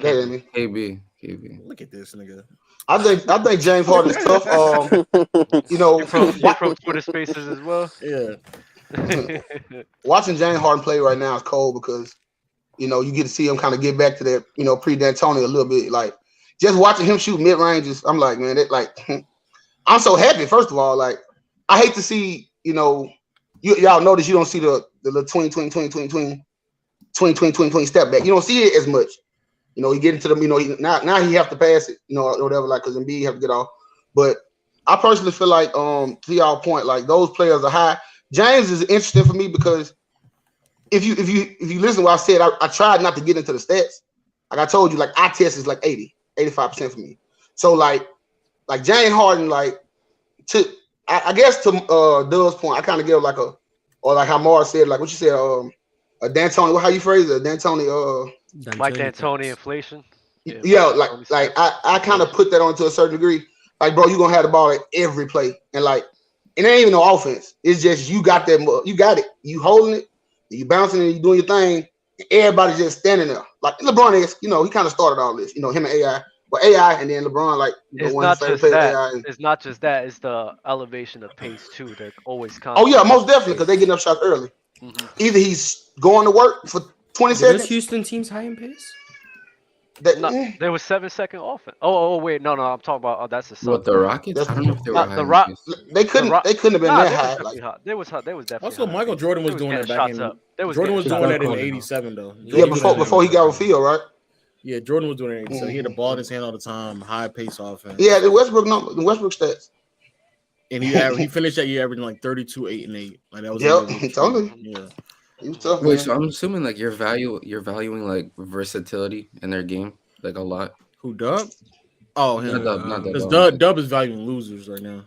Look at this nigga. I think James Harden is tough. From Twitter Spaces as well. Yeah. Watching James Harden play right now is cold because you get to see him kind of get back to that pre-D'Antoni a little bit. Like just watching him shoot mid ranges, I'm like, man, I'm so happy. First of all, like I hate to see y'all notice you don't see the 20 step back. You don't see it as much. He get into the now he have to pass it, or whatever, like because Embiid have to get off. But I personally feel like to y'all point, like those players are high. James is interesting for me because if you listen to what I said, I tried not to get into the stats. Like I told you, like eye test is like 85% for me. So like James Harden, like I guess to Doug's point, I kind of give like like how Mars said, like what you said, a D'Antoni, how you phrase it, D'Antoni, Mike D'Antoni inflation. Yeah, like I kind of put that on to a certain degree. Like, bro, you're gonna have the ball at every play, and like it ain't even no offense. It's just you got that, you got it, you holding it, you bouncing it, you doing your thing. Everybody's just standing there. Like LeBron is, he kind of started all this, him and AI. But AI and then LeBron, like it's not just that. It's not just that. It's the elevation of pace too. That always comes. Oh yeah, most definitely because they getting up shots early. Mm-hmm. Either he's going to work for 20 seconds. Those Houston teams high in pace? There was 7-second offense. Oh wait, no, I'm talking about. That's the What, the Rockets? I don't know if they were high. They couldn't have been that high. They was definitely. Also, Michael Jordan was doing that back in. Jordan was doing that in '87 though. Yeah, before he got with Phil, right? Yeah, Jordan was doing it in '87. He had the ball in his hand all the time, high pace offense. Yeah, the Westbrook stats. And he finished that year averaging like 32, 8, and 8. Like that was totally. Yeah. He was tough. Wait, so I'm assuming like you're valuing like versatility in their game like a lot. Who, Dub? Oh, him. Not Dub. Because Dub is valuing losers right now.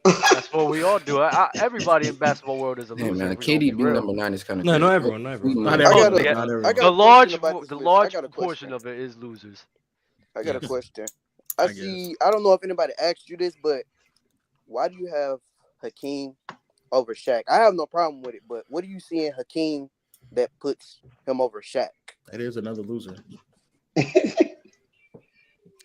That's what we all do. Everybody in basketball world is a loser. Hey man, KD being number 9 is kind of not everyone. Not everyone. The large portion of it is losers. I got a question. I don't know if anybody asked you this, but why do you have Hakeem over Shaq? I have no problem with it, but what do you see in Hakeem that puts him over Shaq? That is another loser.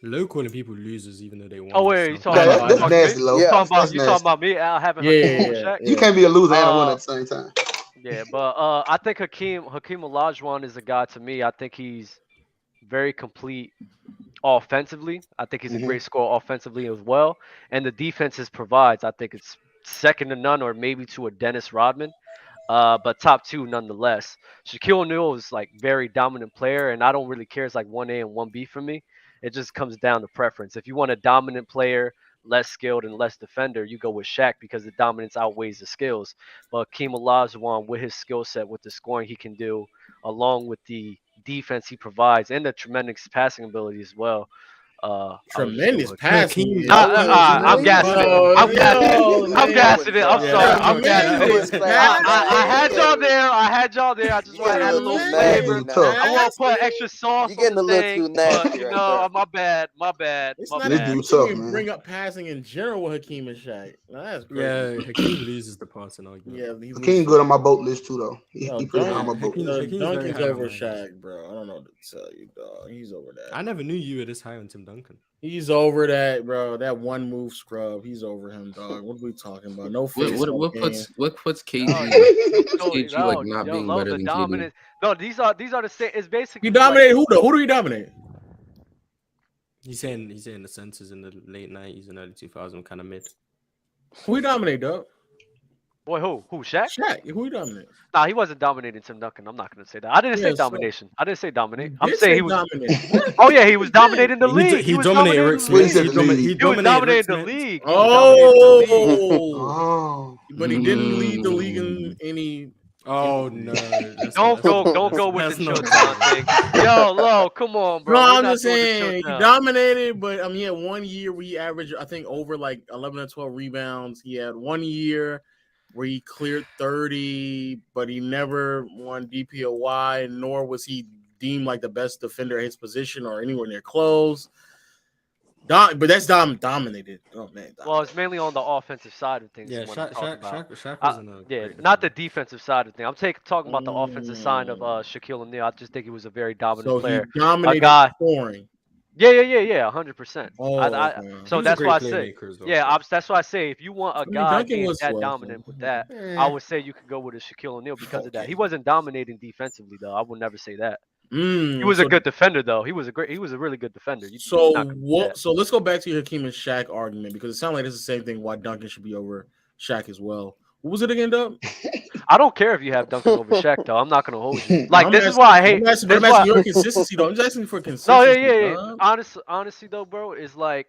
Low calling people losers even though they won. Oh wait, you talking about nasty, low. You talking about me? Al having Hakeem over Shaq? You can't be a loser and a winner at the same time. Yeah, but I think Hakeem Olajuwon is a guy to me. I think he's very complete offensively. I think he's a great scorer offensively as well. And the defenses provides, I think it's second to none or maybe to a Dennis Rodman. But top 2 nonetheless. Shaquille O'Neal is like very dominant player, and I don't really care. It's like 1A and 1B for me. It just comes down to preference. If you want a dominant player, less skilled and less defender, you go with Shaq because the dominance outweighs the skills. But Hakeem Olajuwon, with his skill set, with the scoring he can do, along with the defense he provides and the tremendous passing ability as well, Tremendous passing. I'm gassing it. I'm gassing it. I'm sorry. I'm gassing it. I had y'all there. I just want to add a little flavor. I want to put extra sauce. You're getting a little too nasty, you know, my bad. It's not that you can bring up passing in general with Hakeem and Shaq. No, that's crazy. Yeah, Hakeem loses the passing argument. Yeah, Hakeem good on my boat list too, though. He put it on my boat list. Duncan's over Shaq, bro. I don't know what to tell you, dog. He's over that. I never knew you were this high on Tim Duncan. He's over that, bro. That one move scrub. He's over him, dog. What are we talking about? No face. What puts KG, like not being better than KD? No, these are the same. It's basically he dominated who though? Who do he dominate? He's saying the senses in the late 90s and early 2000s kind of mid. Who he dominate, dog? Boy, who? Shaq? Shaq. Who he dominate? Nah, he wasn't dominating Tim Duncan. I'm not gonna say that. I didn't say domination. I didn't say dominate. I'm saying he was. Oh yeah, he was dominating the league. He dominated Rick Smith. He was dominating the league. Oh, but he didn't lead the league in any. Oh no! Don't go with the shutdown thing. Yo, Lo, come on, bro. No, I'm just saying he dominated, but I mean, he had 1 year where he averaged, I think, over like 11 or 12 rebounds. He had 1 year where he cleared 30, but he never won DPOY, nor was he deemed like the best defender at his position or anywhere near close. But that's dominated. Oh man. Well, it's mainly on the offensive side of things. Yeah, Shaq was not the defensive side of things. I'm talking about the offensive side of Shaquille O'Neal. I just think he was a very dominant player. He dominated a guy scoring. Yeah, 100%. Oh, so that's why I say, that's why I say, if you want a guy that dominant with that, I would say you could go with a Shaquille O'Neal because of that. He wasn't dominating defensively though. I would never say that. He was a good defender though. He was a really good defender. So let's go back to your Hakeem and Shaq argument because it sounds like it's the same thing why Duncan should be over Shaq as well. What was it again, Dub? I don't care if you have Duncan over Shaq though. I'm not gonna hold you. Like this is why I hate. I'm asking your consistency though. I'm just asking for consistency. No, yeah. Honestly though, bro, is like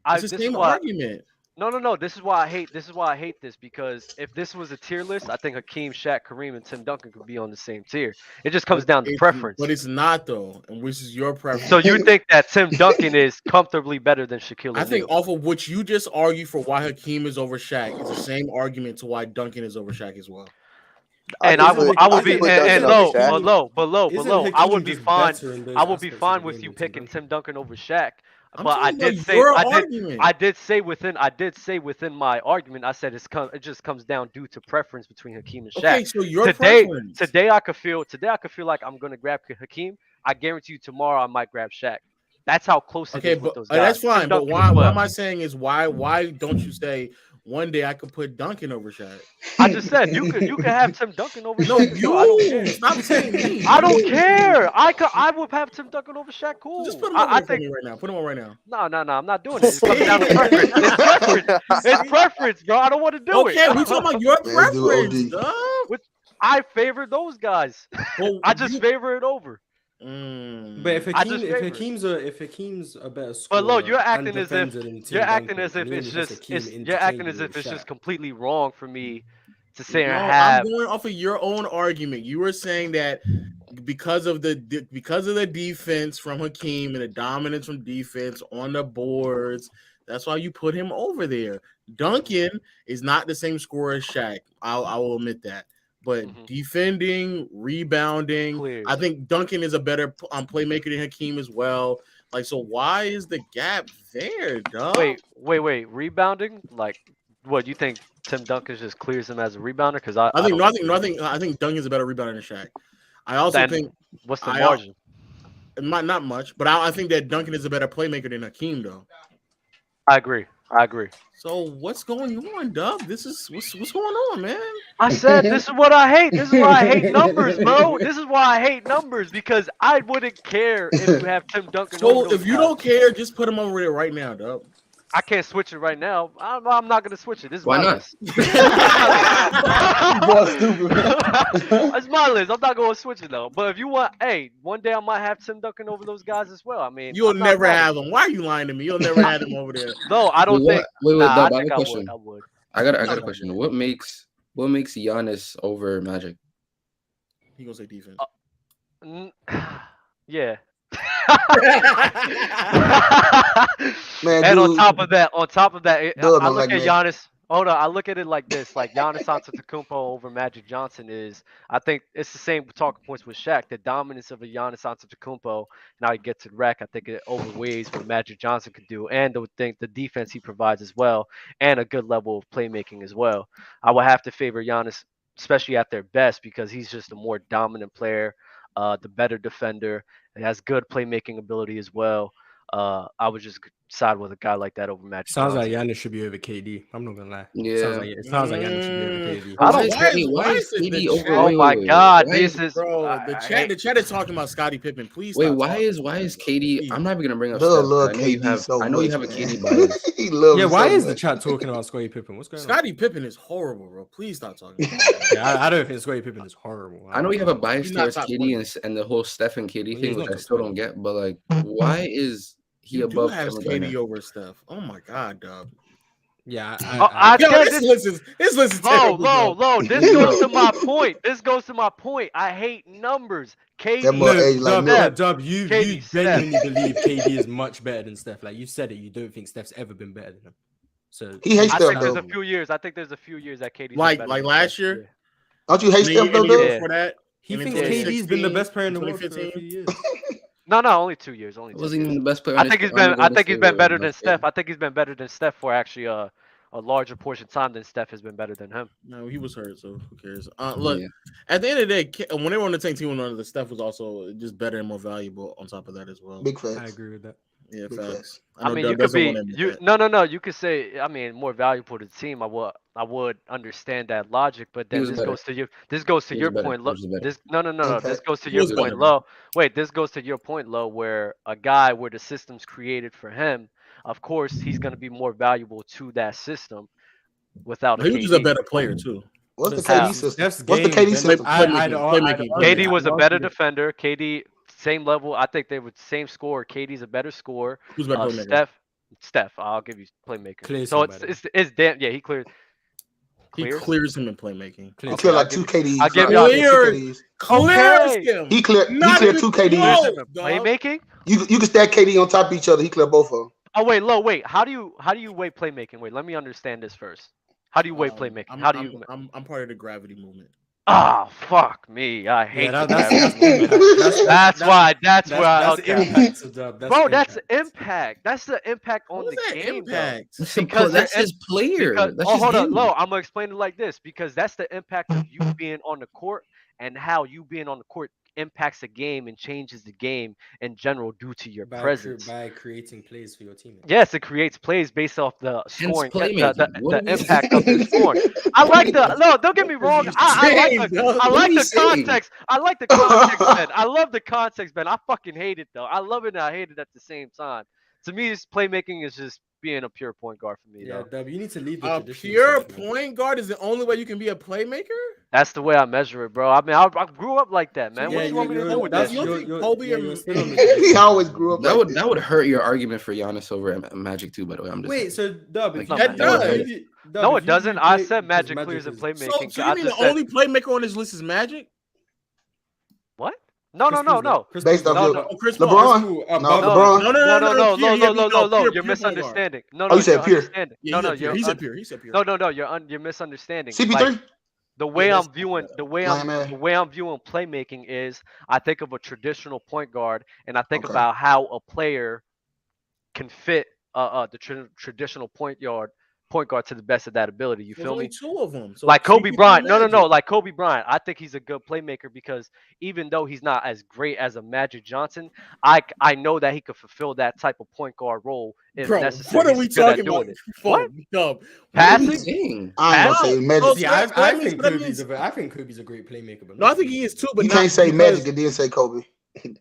it's the same argument. No. This is why I hate this because if this was a tier list, I think Hakeem, Shaq, Kareem, and Tim Duncan could be on the same tier. It just comes down to preference. But it's not though, and which is your preference. So you think that Tim Duncan is comfortably better than Shaquille O'Neal? I think off of what you just argued for why Hakeem is over Shaq is the same argument to why Duncan is over Shaq as well. And I would be low. I would be fine. I would be fine with you picking Tim Duncan over Shaq. But I did say within my argument, I said it just comes down due to preference between Hakeem and Shaq. Okay, so your preference. Today I could feel like I'm gonna grab Hakeem. I guarantee you tomorrow I might grab Shaq. That's how close it is with those guys. That's fine. But why am I saying is why don't you say one day I could put Duncan over Shaq? I just said you could have Tim Duncan over Shaq. No, you stop saying me. I don't care. I would have Tim Duncan over Shaq. Cool. Just put him on right now. Put him on right now. No, I'm not doing it. It's coming down to preference. It's preference, bro. I don't want to do it. Okay, we talking about your preference. I favor those guys. I just favor it over. But if Hakeem's a better scorer, but Lo, you're acting as if it's just completely wrong for me to say I'm going off of your own argument. You were saying that because of the defense from Hakeem and the dominance from defense on the boards, that's why you put him over there. Duncan is not the same scorer as Shaq. I will admit that. But defending, rebounding, I think Duncan is a better playmaker than Hakeem as well. Like, so why is the gap there, dog? Wait. Rebounding? Like, what you think? Tim Duncan just clears him as a rebounder? Because I think Duncan's a better rebounder than Shaq. I also think what's the margin? Not much, but I think that Duncan is a better playmaker than Hakeem, though. I agree. So what's going on, Dub? This is what's going on, man. I said this is what I hate. This is why I hate numbers, bro. This is why I hate numbers because I wouldn't care if you have Tim Duncan. So if you don't care, just put him over there right now, Dub. I can't switch it right now. I'm not gonna switch it. This is why my not? list. It's my list. I'm not gonna switch it though. But if you want, one day I might have Tim Duncan over those guys as well. I mean, you'll never have him. Why are you lying to me? You'll never have him over there. No, I don't think. I think I would. I got a question. What makes Giannis over Magic? He gonna say defense. Yeah. Man, And dude, on top of that, Doug I don't look like at Magic. Giannis. Hold on, I look at it like this: like Giannis Antetokounmpo over Magic Johnson is. I think it's the same talking points with Shaq. The dominance of a Giannis Antetokounmpo, now he gets it wreck. I think it overweighs what Magic Johnson could do, and the defense he provides as well, and a good level of playmaking as well. I would have to favor Giannis, especially at their best, because he's just a more dominant player, the better defender, and has good playmaking ability as well. I would just side with a guy like that over Magic Sounds Johnson. like Giannis should be over KD. I'm not gonna lie. Yeah. It sounds like Giannis should be over KD. I don't. Why is KD over? Oh wait, my wait, wait. God, Why this is, is Bro, the chat is talking about Scottie Pippen. Please wait, stop why talking. is KD? I'm not even gonna bring up Doug Steph. love I know you KD have. so I know you much, have a man. KD bias. He loves Yeah, him why so is the much. chat talking about Scottie Pippen? What's going on? Scottie Pippen is horrible, bro. Please stop talking. About that. Yeah, I don't think Scottie Pippen is horrible. I know you have a bias He's not towards top KD 20. and the whole Steph and KD Well, thing, he's which not I top still 20. don't get. But like, why is he You do above have Kevin KD Garnett? over Steph. Oh my God, Dub. Yeah, Yo, said this list is low, terrible. low, Dub. low. This goes to my point. This goes to my point. I hate numbers. That KD, boy No, age like Dub, milk. Dub, you KD, Steph. genuinely believe KD is much better than Steph. Like you said it, you don't think Steph's ever been better than him. So He hates I Steph think there's though. a few years. I think there's a few years that KD's been Like better than last Steph. year. Don't you hate And the Steph though, year Doug? before that. he and in thinks KD's been the best player in the world for a 2015. few years. No, only 2 years. Only He 2 wasn't years. even the best player. I On think his, he's on been. the I Golden think he's State been better last than year. Steph. I think he's been better than Steph for actually a larger portion of time than Steph has been better than him. No, he was hurt, so who cares? Look, Yeah. at the end of the day, when they were on the same team, the Steph was also just better and more valuable on top of that as well. Big I facts. agree with that. Yeah, Big facts. facts. I know mean, Doug you could doesn't be want to admit you. that. No. You could say. I mean, more valuable to the team. I would understand that logic, but He then was this better. goes to you. This goes to He your was better. point. He Low. was better. This no. This Impact. goes to He your was point. better, Low. Wait. This goes to your point. Low, where a guy where the system's created for him. Of course, he's going to be more valuable to that system without a He was just a KD. better player too. What's the How? KD system? Steph's What's the game. KD system? Playmaking. KD was a I'd better argue defender. KD, same level. I think they were same score. KD's a better scorer. Who's a better playmaker? Steph, I'll give you playmaker. Clears So him, by the way. it's damn. Yeah, he cleared. He clears him in playmaking. He cleared like two KDs. I'll give Y'all y'all two KDs. Clears Okay. him. He cleared two KDs. Playmaking? You can stack KD on top of each other. He cleared both of them. Oh wait, low. Wait, how do you weigh playmaking? Wait, let me understand this first. How do you weigh playmaking? How do you? I'm part of the gravity movement. Ah, fuck me. I hate Yeah, the that's gravity movement. That's why. That's okay. impact. That's Bro, that's impact. That's the impact on the game. Impact. Because That's his player. That's just hold on, him. Lo, I'm gonna explain it like this because that's the impact of you being on the court and how you being on the court impacts the game and changes the game in general due to your presence. By creating plays for your team. Yes, it creates plays based off the scoring, playmaking. the impact of the scoring. I like the no. Don't get me wrong. I like the context. I like the context, Ben. I love the context, Ben. I fucking hate it though. I love it and I hate it at the same time. To me, this playmaking is just being a pure point guard for me. Yeah, though. W, you need to leave the A traditional pure side, man. point guard is the only way you can be a playmaker. That's the way I measure it, bro. I mean, I grew up like that, man. Yeah, What do you want me to do with that's that? you're still on the He always grew up. That would hurt your argument for Giannis over Magic too. By the way, I'm just Wait, so Dub, if Like, you- that does. if you- Dub, No, if it you doesn't. do I play- said because Magic Magic clears and is- playmaking. So I you mean the just said only playmaker on this list is Magic? what? No. Chris Based Paul. off No, your no. Chris Paul. LeBron. Chris No, Paul, LeBron. No. Pure, You're pure point misunderstanding. No, Oh, you said you're pure. understanding. Yeah, No, he said pure. He said pure. No, you're misunderstanding. CP3. Like, the way Yeah, I'm viewing Lame man. the way I'm viewing playmaking is I think of a traditional point guard and I think Okay. about how a player can fit the traditional point guard to the best of that ability. You There's feel only me? two of them. So Like Kobe CP3 Bryant. No. Magic. Like Kobe Bryant. I think he's a good playmaker because even though he's not as great as a Magic Johnson, I know that he could fulfill that type of point guard role if Bro, necessary. what are we He's good at talking about? doing it. What? Dub. Passing? I ain't gonna say Magic. See, I that means- think that Kobe's means- I think Kobe's a great playmaker, but No, I think he is too. But You not can't say because- Magic and then say Kobe. I'm can't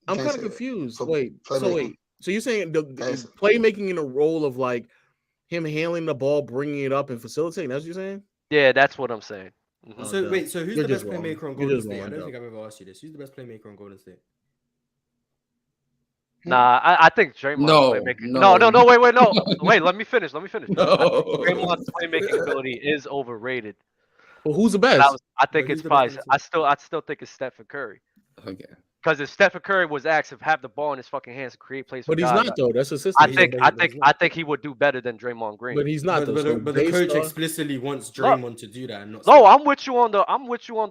kind of say that. confused. For Wait, so playmaking. wait. So you're saying the Passing. playmaking in a role of like him handling the ball, bringing it up, and facilitating? That's what you're saying? Yeah, that's what I'm saying. Mhm. So wait, so who's You're the best just wrong. playmaker on You're Golden just State? I wrong, don't Dub. think I've ever asked you this. Who's the best playmaker on Golden State? Nah, I think Draymond's No, playmaking. no. No, wait, no. Wait, let me finish. No. I think Draymond's playmaking ability is overrated. Well, who's the But best? I think But it's who's the best probably on the I still think it's Stephen Curry. Okay. Because if Stephen Curry was asked to have the ball in his fucking hands to create plays for But he's guys, not though. That's a system. I think he would do better than Draymond Green. But he's not though. But the coach explicitly wants Draymond to do that. And not no, I'm with you on the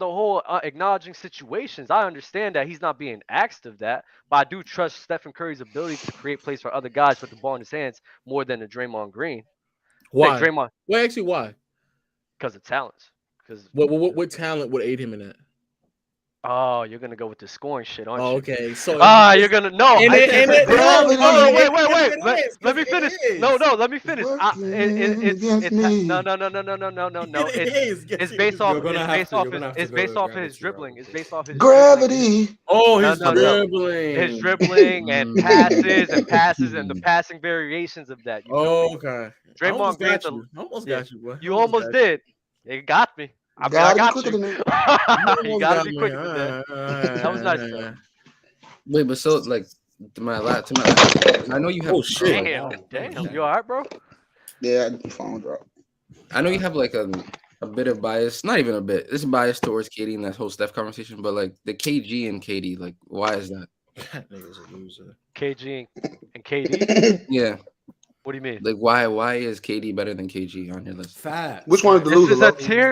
whole acknowledging situations. I understand that he's not being asked of that, but I do trust Stephen Curry's ability to create plays for other guys with the ball in his hands more than the Draymond Green. Why? Draymond. Well, actually, why? Because of talents. Because what talent would aid him in that? Oh, you're gonna go with the scoring shit, aren't you? Okay, so you're gonna no. Wait. Let me finish. No, let me finish. No. It's based off his dribbling. It's based off his gravity. Oh, his dribbling. His dribbling and passes and the passing variations of that. Okay. Draymond Green. Almost got you, boy. You almost did. It got me. I got you. You gotta be quick with that. That was nice though. Wait, but so like to my last, I know you have. Oh shit! Damn. You alright, bro? Yeah, phone drop. I know you have like a bit of bias, not even a bit. It's bias towards KD in that whole Steph conversation, but like the KG and KD, like why is that? That nigga's a loser. KG and KD. Yeah. What do you mean? Like why is KD better than KG on your list? Fat. Which one is the loser?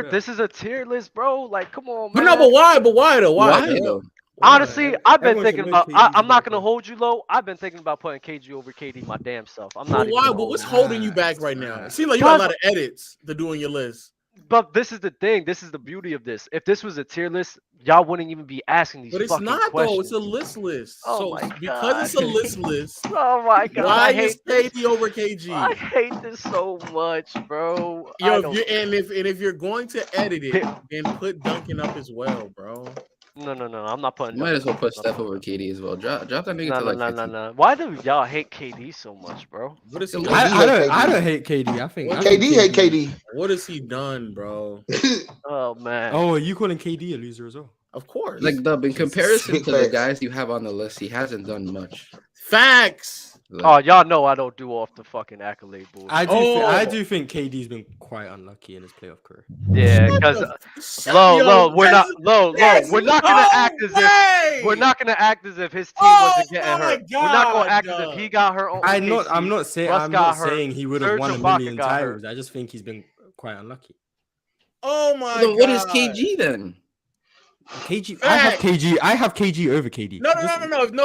This is a tier list, bro. Like, come on, But man. no, but why? But why though? Why though? Honestly, I've been Everyone thinking should about. make KD I'm not gonna hold you low. I've been thinking about putting KG over KD my damn self. I'm not. But why? But what's holding you back right now? It seems like you got a lot of edits to do on your list. But this is the thing. This is the beauty of this. If this was a tier list, y'all wouldn't even be asking these. But it's fucking not questions. though. It's a list. Oh so my God. because it's a list. Oh my God! Why is KD over KG? I hate this so much, bro. Yo, if you're going to edit it, then put Duncan up as well, bro. No. I'm not putting. You might as well put Steph over KD as well. Drop that nigga to like. No. Why do y'all hate KD so much, bro? What is he? I don't hate KD. I think KD hate KD. What has he done, bro? Oh man. Oh, are you calling KD a loser as well? Of course. Like in comparison to the guys you have on the list, he hasn't done much. Facts. Oh, y'all know I don't do off the fucking accolade bullshit. I do think KD's been quite unlucky in his playoff career. Yeah, because we're not gonna act as if his team wasn't getting hurt. We're not gonna act as if he got hurt. I'm not saying he would have won a million titles. I just think he's been quite unlucky. Oh my God. What is KG then? KG, I have KG over KD. No.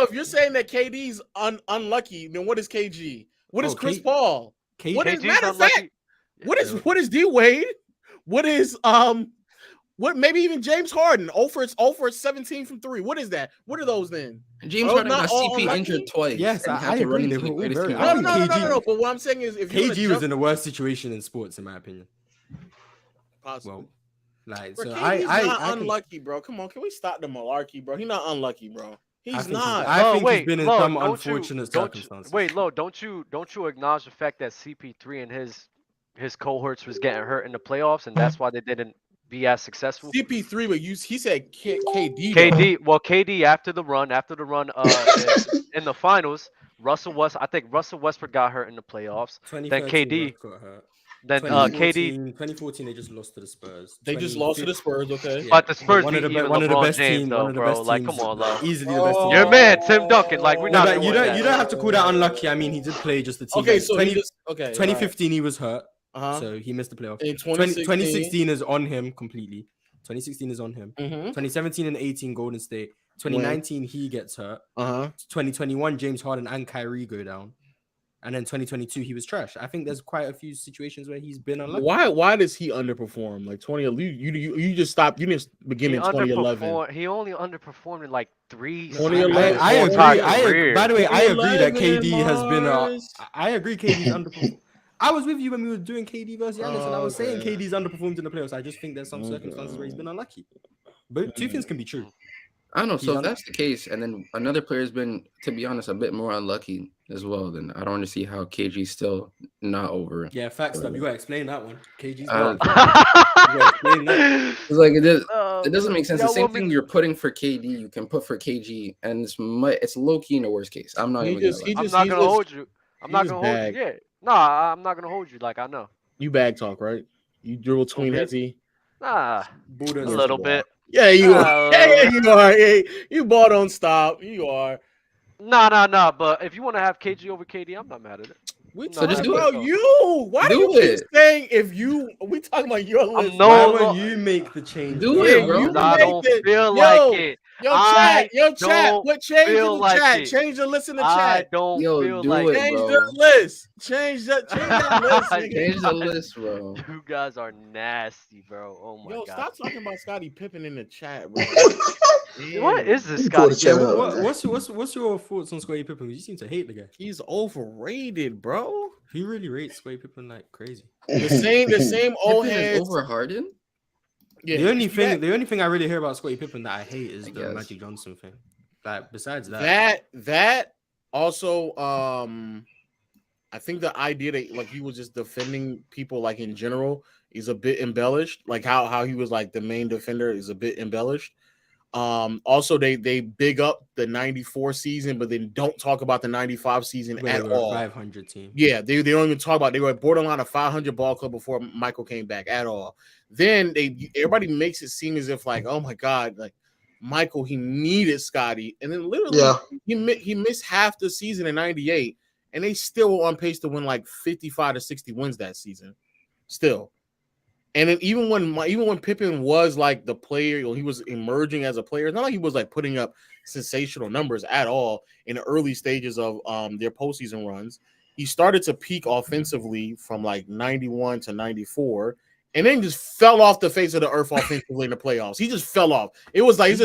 If you're saying that KD's unlucky, then what is KG? What is Chris Paul? What is matter of fact? What is D Wade? What is what maybe even James Harden? 0 for 17 from 3. What is that? What are those then? James Harden got CP injured twice. Yes, I agree. No. But what I'm saying is, if KG was in the worst situation in sports, in my opinion. Possible. Well, like, bro, so KD's not unlucky, bro. Come on, can we stop the malarkey, bro? He's not unlucky, bro. He's not. I think he's been in some unfortunate circumstances. Wait, Lo, don't you acknowledge the fact that CP3 and his cohorts was getting hurt in the playoffs, and that's why they didn't be as successful? CP3, but he said KD. KD after the run in the finals, I think Russell Westbrook got hurt in the playoffs. Then KD. Then 2014 they just lost to the Spurs. They just lost to the Spurs, okay. Yeah. But the Spurs beat even LeBron James, though, bro. Like, come on, Lo. Easily the best team. Your man, Tim Duncan. Like, we're not. You don't have to call that unlucky. I mean, he did play just the team. Okay, so 2015 he was hurt, so he missed the playoffs. In 2016 is on him completely. 2016 is on him. 2017 and 18 Golden State. 2019 he gets hurt. 2021 James Harden and Kyrie go down. And then 2022, he was trash. I think there's quite a few situations where he's been unlucky. Why does he underperform? Like 2011, you just stopped. You didn't begin in 2011. He only underperformed in like 3. 2011. I agree. By the way, I agree that KD has been. I agree, KD's underperformed. I was with you when we were doing KD versus Giannis, and I was saying KD's underperformed in the playoffs. I just think there's some circumstances where he's been unlucky. But two things can be true. I don't know. So if that's the case, and then another player's been, to be honest, a bit more unlucky as well, then I don't want to see how KG's still not over it. Yeah, facts. You gotta explain that one. KG's not. It's like it doesn't make sense. The same thing you're putting for KD, you can put for KG, and it's low key in the worst case. I'm not even. I'm not gonna hold you. I'm not gonna hold you. Yeah. Nah, I'm not gonna hold you. Like I know. You bag talk, right? You dribble tween Hetty. Nah, a little bit. Yeah, you are. Yeah, you are. Yeah, you ball don't stop. You are. Nah. But if you want to have KG over KD, I'm not mad at it. We So just talking do it. about you. Why do Do you keep it. saying if you? We talking about your list. Why won't you make the change? Do bro? Yeah, it, bro. you Because I make don't it. feel like it. Yo, I chat. don't Put change in feel the like chat. it. Change the list in the I chat. don't Yo, feel do like it, it. Change bro. the list. Change that list, nigga. Change the list, bro. You guys are nasty, bro. Oh my Yo, god. stop talking about Scottie Pippen in the chat, bro. What is this, Pull the Scotty? chat Yeah, up. what's your thoughts on Scottie Pippen? You seem to hate the guy. He's overrated, bro. He really rates Scottie Pippen like crazy. The same old Pippen is heads. over Harden. Yeah, the only thing I really hear about Scottie Pippen that I hate is the guess. Magic Johnson thing. Like besides that, that also I think the idea that like he was just defending people like in general is a bit embellished. Like how he was like the main defender is a bit embellished. Also they big up the 94 season, but then don't talk about the 95 season where at they were all. 500 team. Yeah, they don't even talk about. They were borderline a 500 ball club before Michael came back at all. Then everybody makes it seem as if like, oh my god, like Michael, he needed Scotty, and then literally he missed half the season in '98, and they still were on pace to win like 55 to 60 wins that season, still. And then even when Pippen was like the player, he was emerging as a player. It's not like he was like putting up sensational numbers at all in the early stages of their postseason runs. He started to peak offensively from like 91 to 94, and then just fell off the face of the earth offensively in the playoffs. He just fell off. It was like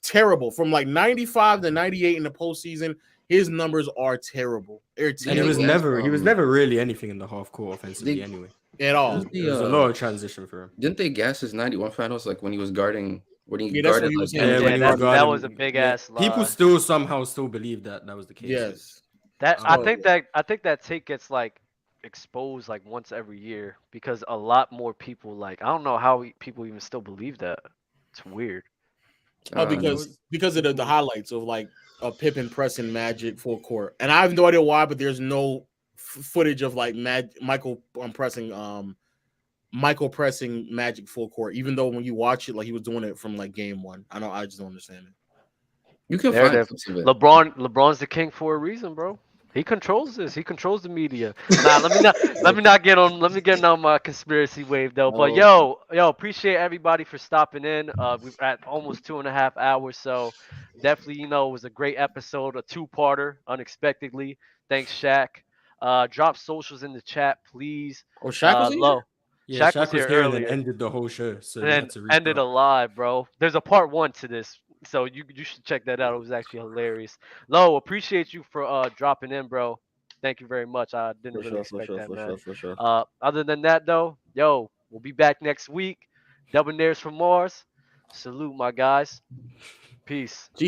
terrible from like 95 to 98 in the postseason. His numbers are terrible. And he was never really anything in the half court offensively anyway. At all. There was a lot of transition for him. Didn't they gas his 91 finals like when he was guarding when he that's guarded what he like was saying. That was a big ass lie. People still somehow believe that was the case. Yes. I think that take gets like exposed like once every year because a lot more people like I don't know how people even still believe that. It's weird. Oh, because of the highlights of like a Pippen pressing Magic full court, and I have no idea why, but there's no footage of like Michael pressing Magic full court, even though when you watch it, like he was doing it from like game one. I just don't understand it. You can find it. LeBron's the king for a reason, bro. He controls this. He controls the media. Nah, let me get on my conspiracy wave though. But yo, appreciate everybody for stopping in. We're at almost 2.5 hours, so definitely it was a great episode, a two-parter, unexpectedly. Thanks, Shaq. Drop socials in the chat, please. Oh, Shaq was low. Yeah, Shaq was here and earlier. then ended the whole show. So and then ended alive, bro. There's a part 1 to this, so you should check that out. It was actually hilarious. Lo, appreciate you for dropping in, bro. Thank you very much. I didn't really expect that, man. For sure. Other than that, though, we'll be back next week. Debonaires from Mars. Salute, my guys. Peace.